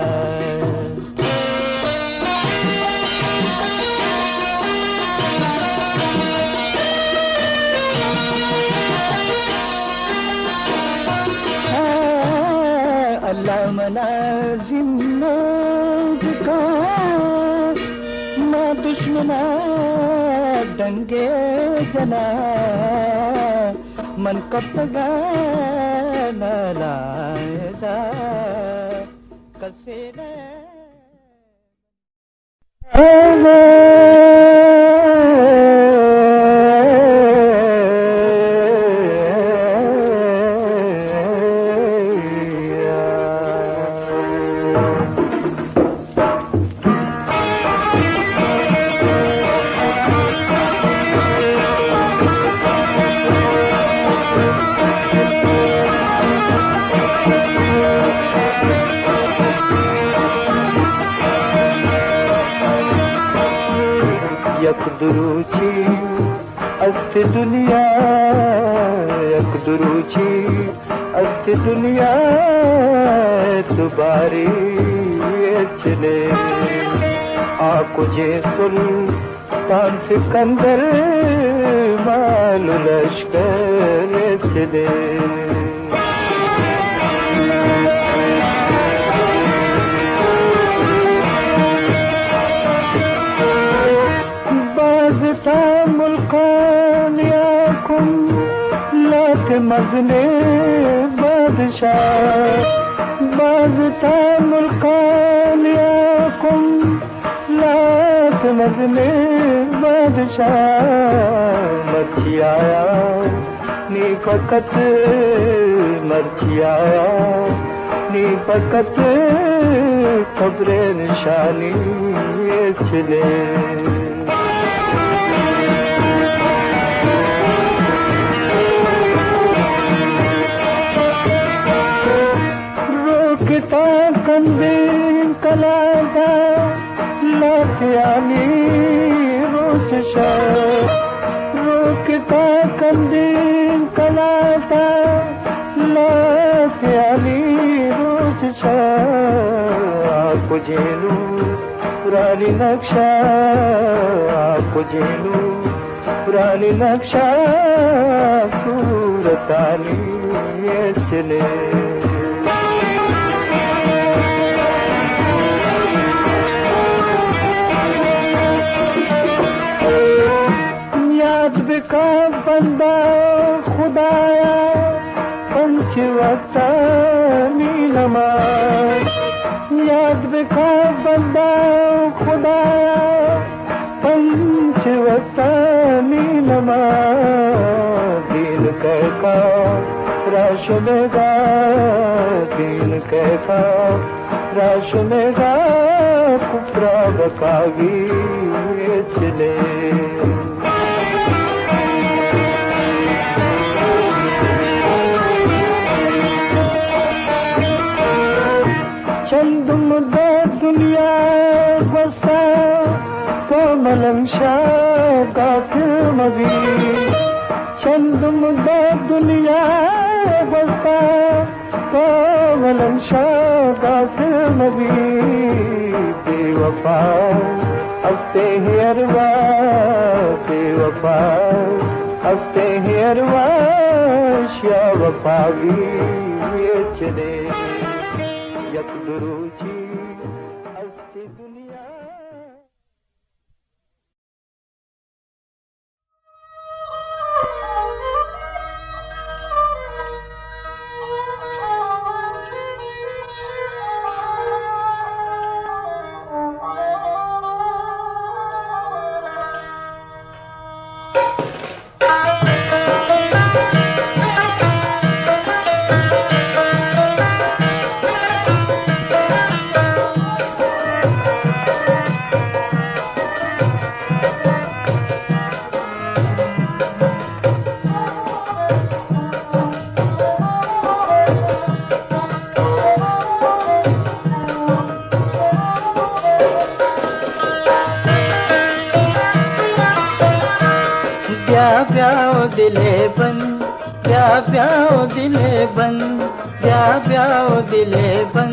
अल्लाह मना जिंदगी का मैं दुश्मना दंगे जना मन कब तक न लाता कसीने यक दुरुची अस्ति दुनिया यक दुरुची अस्ति दुनिया दुबारी चले आकुजे सुल्तान सिकंदर मालू लश्कर चले बाज़ता मुल्कान याकुम लात मजने बादशाह बाज़ता मुल्कान याकुम लात मजने बादशाह मर्ची आया नी फकत मर्ची आया नी फकत खबरे निशानी चले रोकता कंदीन कलादा लाथियानी रोश शाह रोकता कंदीन कलादा लाथियानी रोश शाह आपको झेलू पुरानी नक्शा आपको झेलू पुरानी नक्शा सूरतानी चले याद बिका बंदा खुदाया पंच वक्त नीलमार याद बिका बंदा खुदाया पंच वक्त नीलमार दीन कहका राशनेगा दीन कहका राशनेगा कुफरा बकागी चले चंद मुद्दा दुनिया बसा तो मलंशा गाफिर मबी चंद मुद्दा दुनिया बसा तो मलंशा गाफिर मबी बेवफा हफ्ते ही अरवा बेवफा हफ्ते ही अरवा श्या वफागी चले यक दुरुची अस्ति दुनिया दिले बन ब्याओ दिले बन ब्याओ दिले बन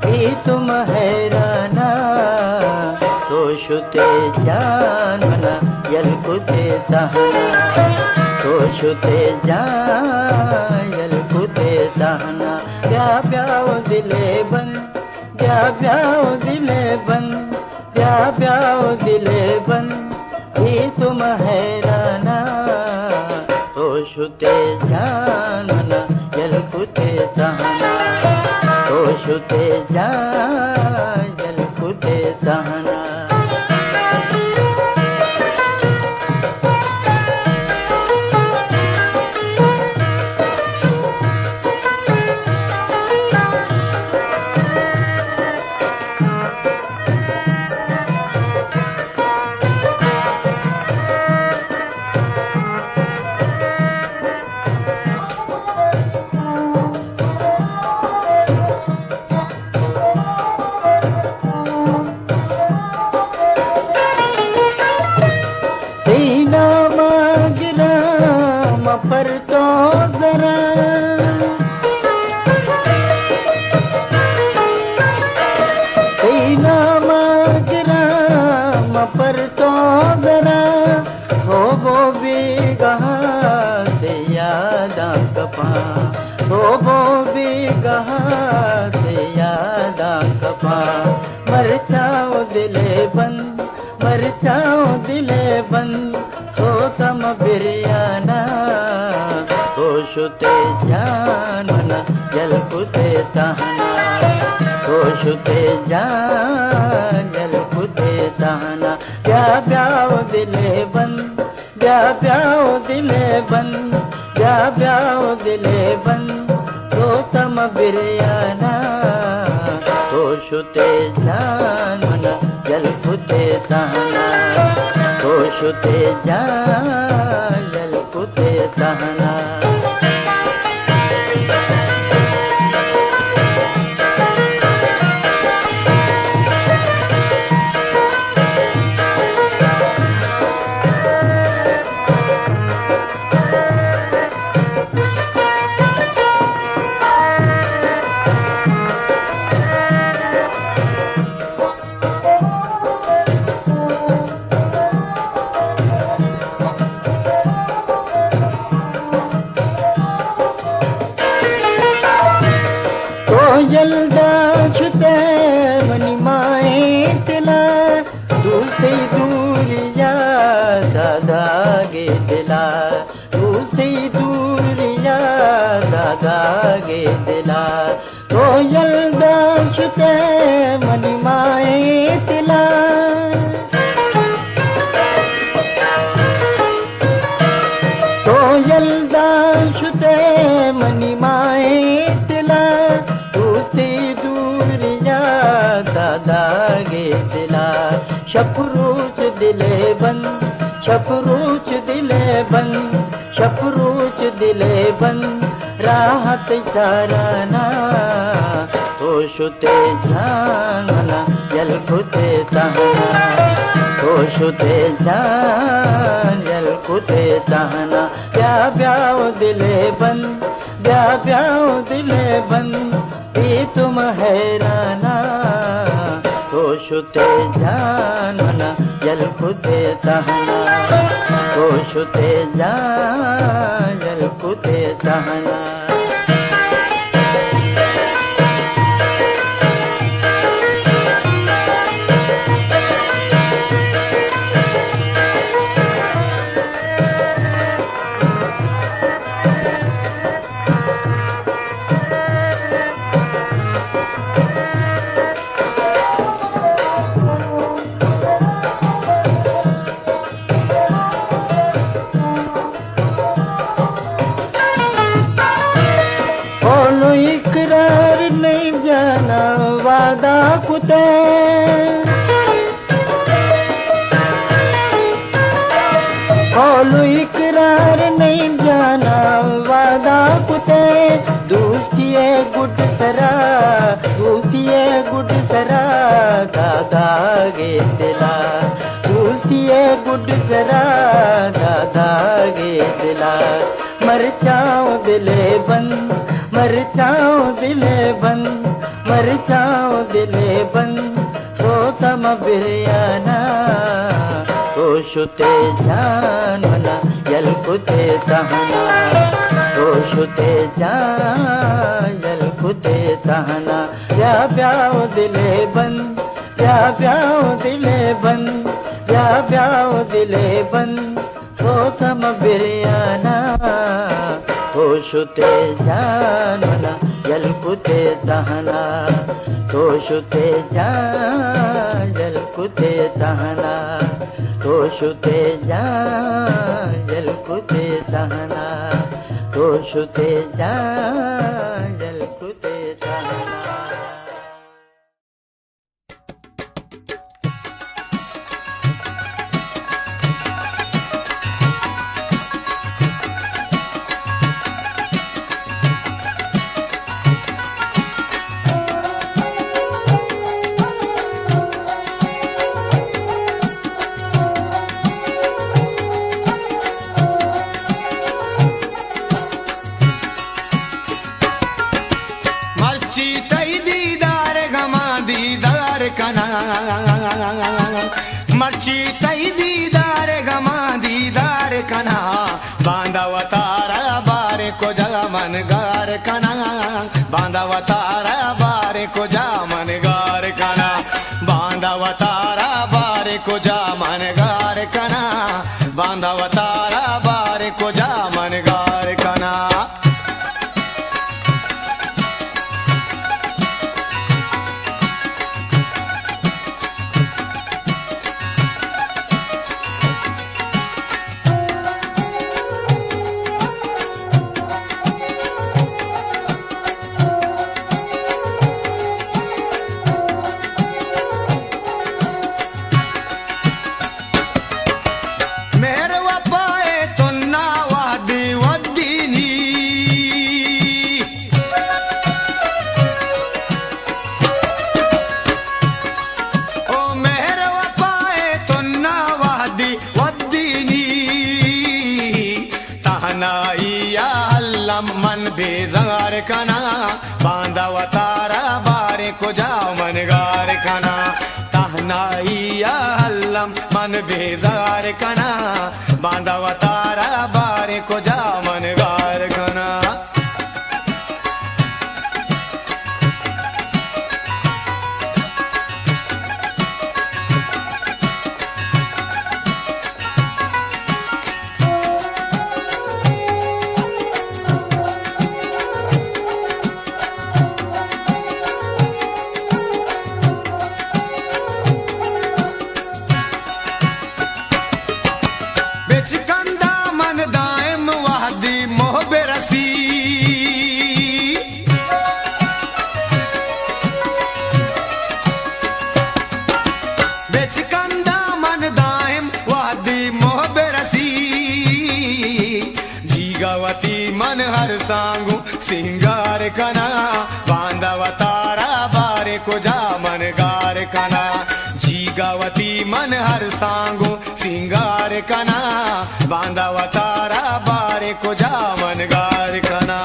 ही तुम हैराना तो शुते जान मना यलकुते दहना तो शुते जान यलकुते दहना ब्याओ दिले बन ब्याओ दिले बन ब्याओ दिले बन ही तुम हैराना तो शुते जान मना यलकुते दहना तो शुते जान यलकुते दहना मरचाओ दिले बंद सोतम बिरयाना होशुते जान मना जलकुते तहना होशुते जान जलकुते तहना ब्या ब्याओ दिले बंद ब्या ब्याओ दिले बंद ब्या ब्याओ दिले बंद सोतम बिरयाना होशुते जान मना जलकुते तहना होशुते जान जलकुते तहना जलदाछुते मनिमाए तिला दूसरी दूरिया दादागे दिला दूसरी दूरिया दादागे दिला तो जलदाछुते मनिमाए तिला तो जलदाछुते मनिमाए तिला दादागे दिला शपरूच दिले बंद शपरूच दिले बंद शपरूच दिले बंद राहत चाराना तो शुते जान मना जलकुते तहना तो शुते जान जलकुते तहना ब्या ब्याओ दिले बंद ब्या ब्याओ दिले बंद तुम हैराना तो शुते जान मना जलकुते तहना तो शुते जान जलकुते तहना वादा कुते बोलो इकरार नहीं जाना वादा कुते दूसरी गुड सरा दूसरी गुड सरा दादागे दिला दूसरी गुड सरा दादागे दिला मरचाओ दिले बंद मरचाओ दिले बंद मरचाओ दिले बंद सोतम बिरयाना तो शुते जान मना जलकुते तहना तो शुते जान जलकुते तहना ब्या ब्याओ दिले बंद ब्या ब्याओ दिले बंद ब्या ब्याओ दिले बंद सोतम बिरयाना तो शुते जान मना जलकुते तहना तो शुते जान जलकुते तहना तो शुते जान जलकुते तहना तो शुते जान जलकुते तहना मर्ची तई दीदार गमा दीदार कना बांधावतारा बारे को जा मन गार कना बांधावतारा बारे को जा मन गार कना बांधावतारा बारे को जा मनगार कना बांधा तारा बार को जा मनगार कना मन बेजार कना बांधा तारा बारे को जा मनगार कना तहनाइया हल्लम मन बेजार कना बांधा तारा बारे को जा मनगार कना मन हर सांगू सिंगार कना बांधा तारा बारे को जा मनगार कना जीगावती मन हर सांगू सिंगार कना बांधा तारा बारे को जा मनगार कना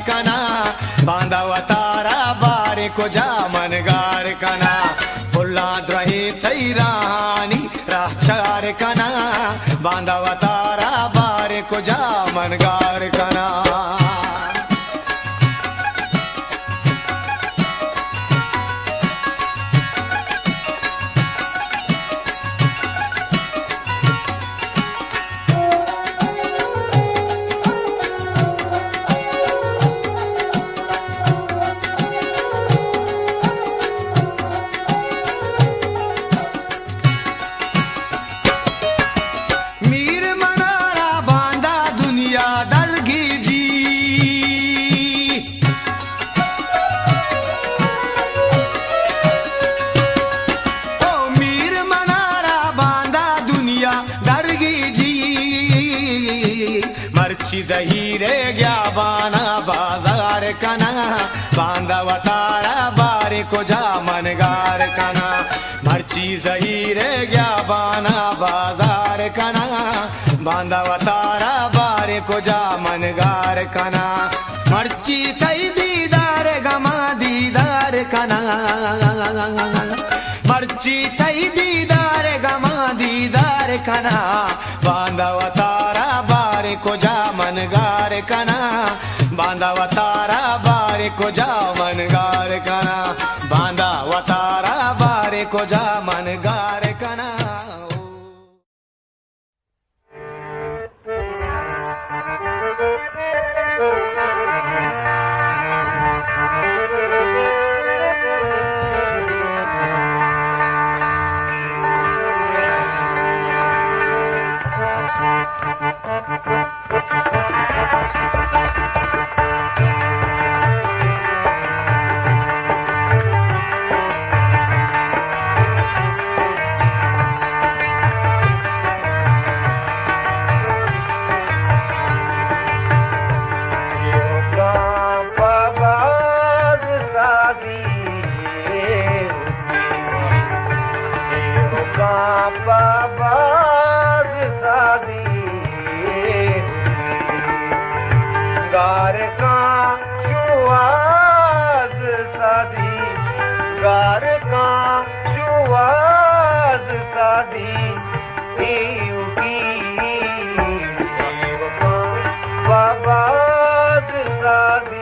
कना बांधा तारा बारे को जा मनगार कना बुलाद रहे तैरानी राचार कना बांधा तारा बारे को जा मनगार कना जहीरे गया बाना बाजार कना बांधा तारा बारे को जा मनगार कना मर्ची जहीरे गया बाना बाजार कना बांधा तारा बारे को जा मनगार कना मर्ची तई दीदार गमा दीदार कना मर्ची तई दीदार गमा दीदार कना बांधा तारा बारे को जा मनगार कना बांधा तारा बारे को जा मनगार कना बांधा तारा बारे को जा मनगार कना पाबाज सादी गार का शुआज सादी गार का शुआज सादी पाबाज सादी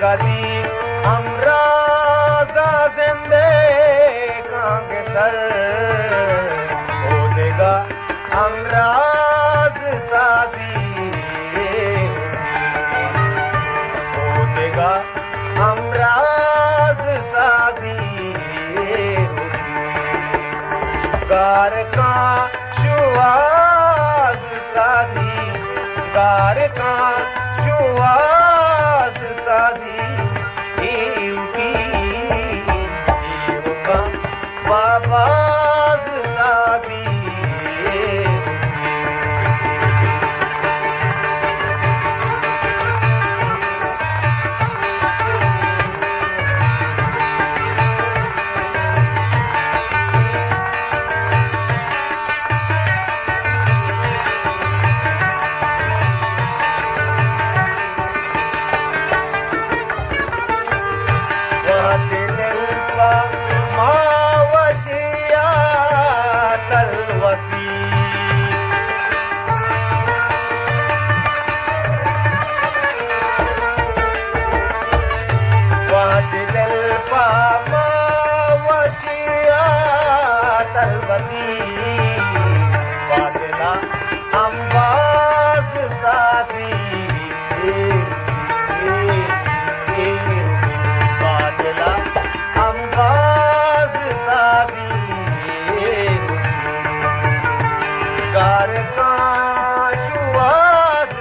कदी अमराजा जिंदे कांगे सर हो देगा अमराज सादी हो देगा अमराज सादी गार का शुआज सादी गार का शुआज सादी बाबाज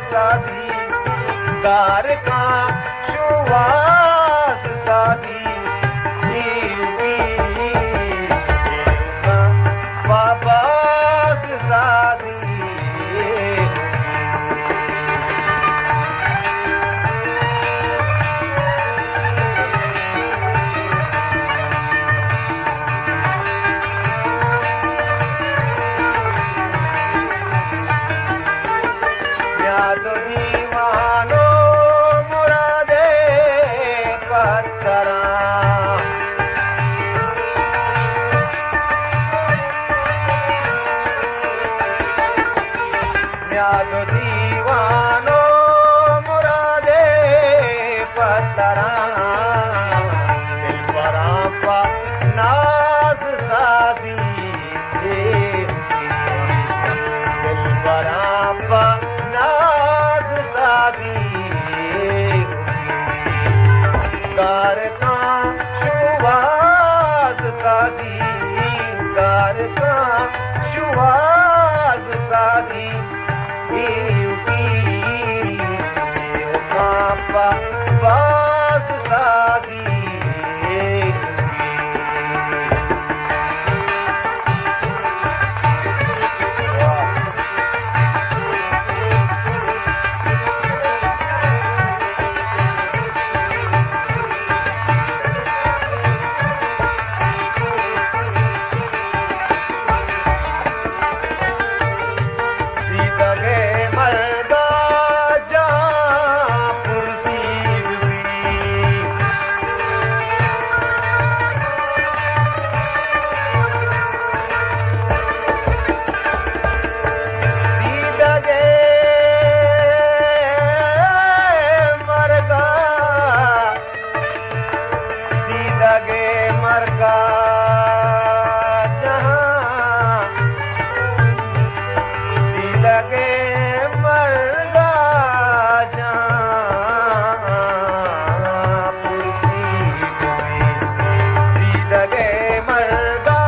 सादी गार का शुआस सादी बाबास सादी याद दीवानो मुरादे पत्थरा याद दीवानो मुरादे पत्थरा दिल परापा नाज सादी दिल परापा नाज सादी गार का शुआज सादी गार का शुआज सादी बाज सादी सीता गे मल मर्दा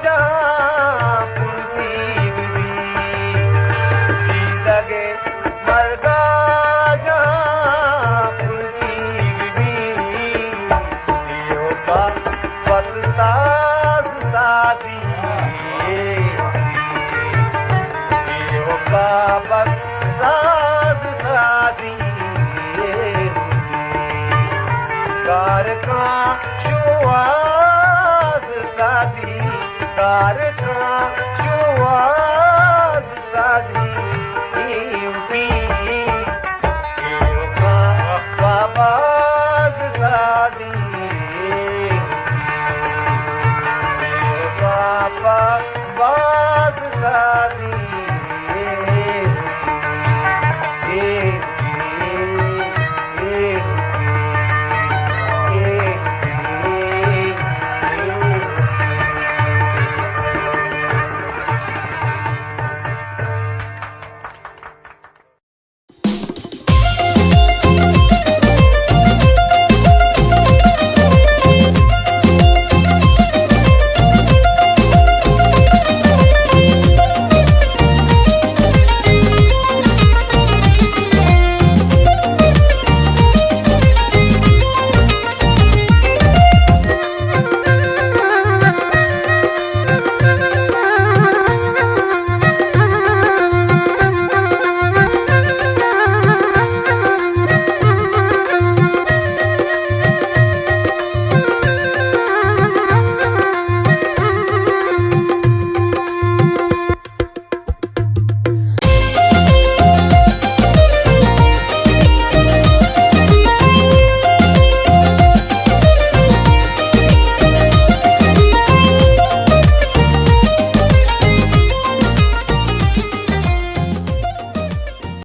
जहां कुर्सी भी जी लगे मर्दा जहां कुर्सी भी यो बात सास सादी यो बाबत सास सादी कार का शुआद शादी कार का शुआद शादी